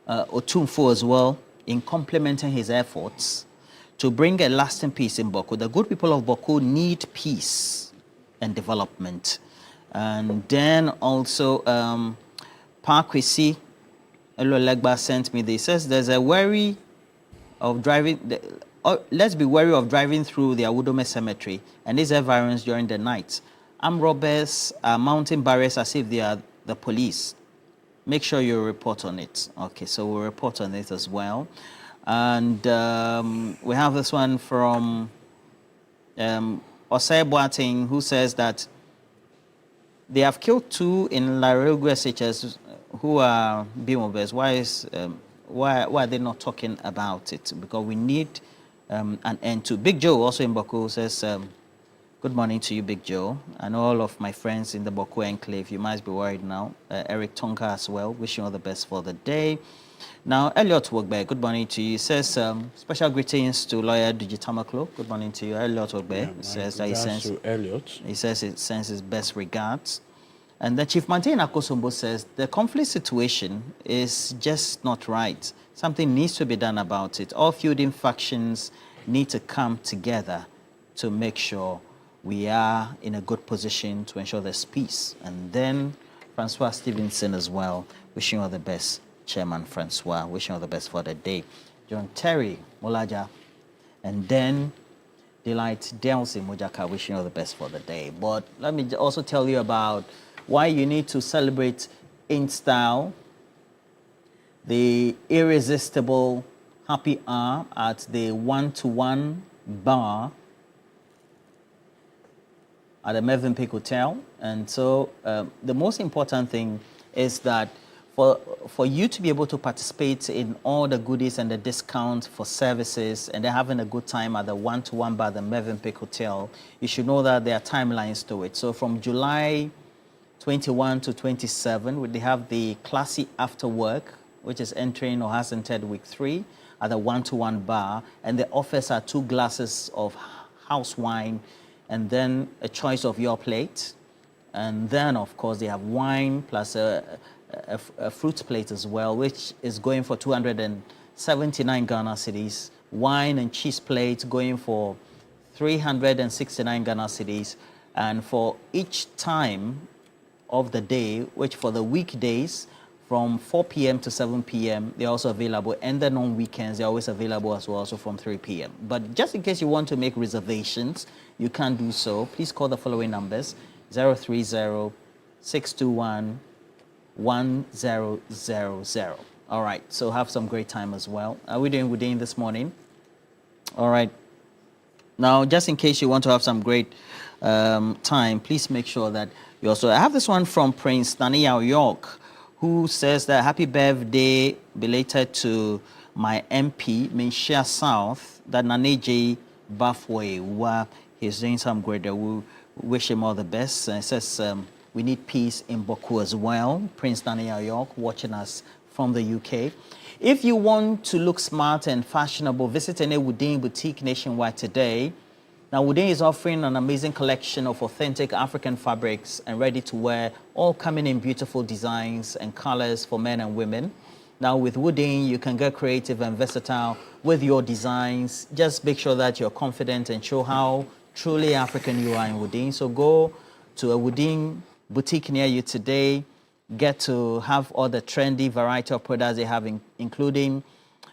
Otumfo as well in complementing his efforts to bring a lasting peace in Bawku. The good people of Bawku need peace and development. And then also, Parkwisi Elolegba sent me this. He says there's a worry of driving... let's be wary of driving through the Awudome Cemetery and its environs during the night. Armed robbers are mounting barriers as if they are the police. Make sure you report on it. Okay, so we'll report on it as well. And we have this one from Osei Boating, who says that they have killed 2 in Nalirugu SHS who are being obese. Why are they not talking about it? Because we need an end to. Big Joe, also in Bawku, says, good morning to you, Big Joe, and all of my friends in the Bawku enclave. You must be worried now. Eric Tonka as well, wishing all the best for the day. Now, Elliot Wogbe, good morning to you. He says, special greetings to lawyer Digitamaklo. Good morning to you. Elliot Wogbe says that he sends his best regards. And then Chief Mantain Akosombo says, the conflict situation is just not right. Something needs to be done about it. All feuding factions need to come together to make sure we are in a good position to ensure there's peace. And then Francois Stevenson as well, wishing all the best. Chairman Francois, wishing all the best for the day. John Terry Molaja, and then Delight Delcy Mojaka, wishing all the best for the day. But let me also tell you about why you need to celebrate in style the irresistible happy hour at the 1-to-1 bar at the Mövenpick Hotel. And so the most important thing is that for you to be able to participate in all the goodies and the discounts for services and they're having a good time at the 1-to-1 bar at the Mövenpick Hotel, you should know that there are timelines to it. So from July 21 to 27, they have the Classy After Work, which is entering or has entered week 3 at the 1-to-1 bar. And the offers are 2 glasses of house wine and then a choice of your plate. And then, of course, they have wine plus a fruit plate as well, which is going for 279 Ghana cedis. Wine and cheese plate going for 369 Ghana cedis. And for each time of the day, which for the weekdays, from 4 p.m. to 7 p.m., they're also available. And then on weekends, they're always available as well, also from 3 p.m. But just in case you want to make reservations, you can do so. Please call the following numbers: 030-621-1000. All right, so have some great time as well. Are we doing Wudin this morning? All right. Now, just in case you want to have some great time, please make sure that you also... I have this one from Prince Daniel York, who says that happy birthday belated to my MP, Minshia South, that Naneji Bafwe, where he's doing some great. We wish him all the best. And it says we need peace in Bawku as well. Prince Daniel York watching us from the UK. If you want to look smart and fashionable, visit any Wudin boutique nationwide today. Now, Wudin is offering an amazing collection of authentic African fabrics and ready-to-wear, all coming in beautiful designs and colors for men and women. Now, with Wudin, you can get creative and versatile with your designs. Just make sure that you're confident and show how truly African you are in Wudin. So go to a Wudin boutique near you today. Get to have all the trendy variety of products they have, including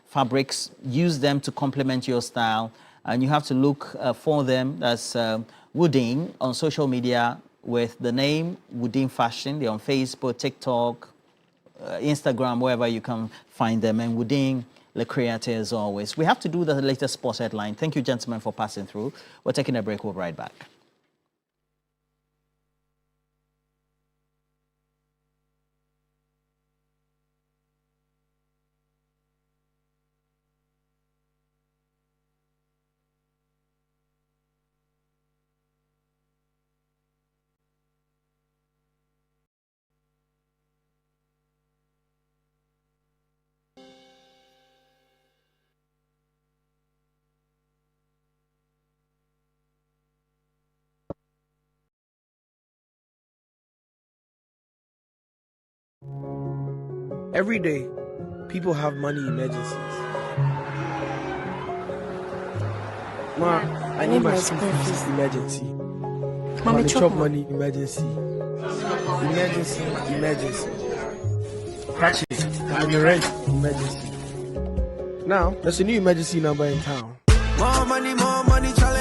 fabrics. Use them to complement your style. And you have to look for them. That's Wudin on social media with the name Wudin Fashion. They're on Facebook, TikTok, Instagram, wherever you can find them. And Wudin Le Creator as always. We have to do the latest sports headline. Thank you, gentlemen, for passing through. We're taking a break. We'll be right back. Every day, people have money emergencies. Ma, I need my school fees emergency. Mommy, chop money emergency. Emergency. Catch it. And the rent emergency. Now, there's a new emergency number in town. More money challenge.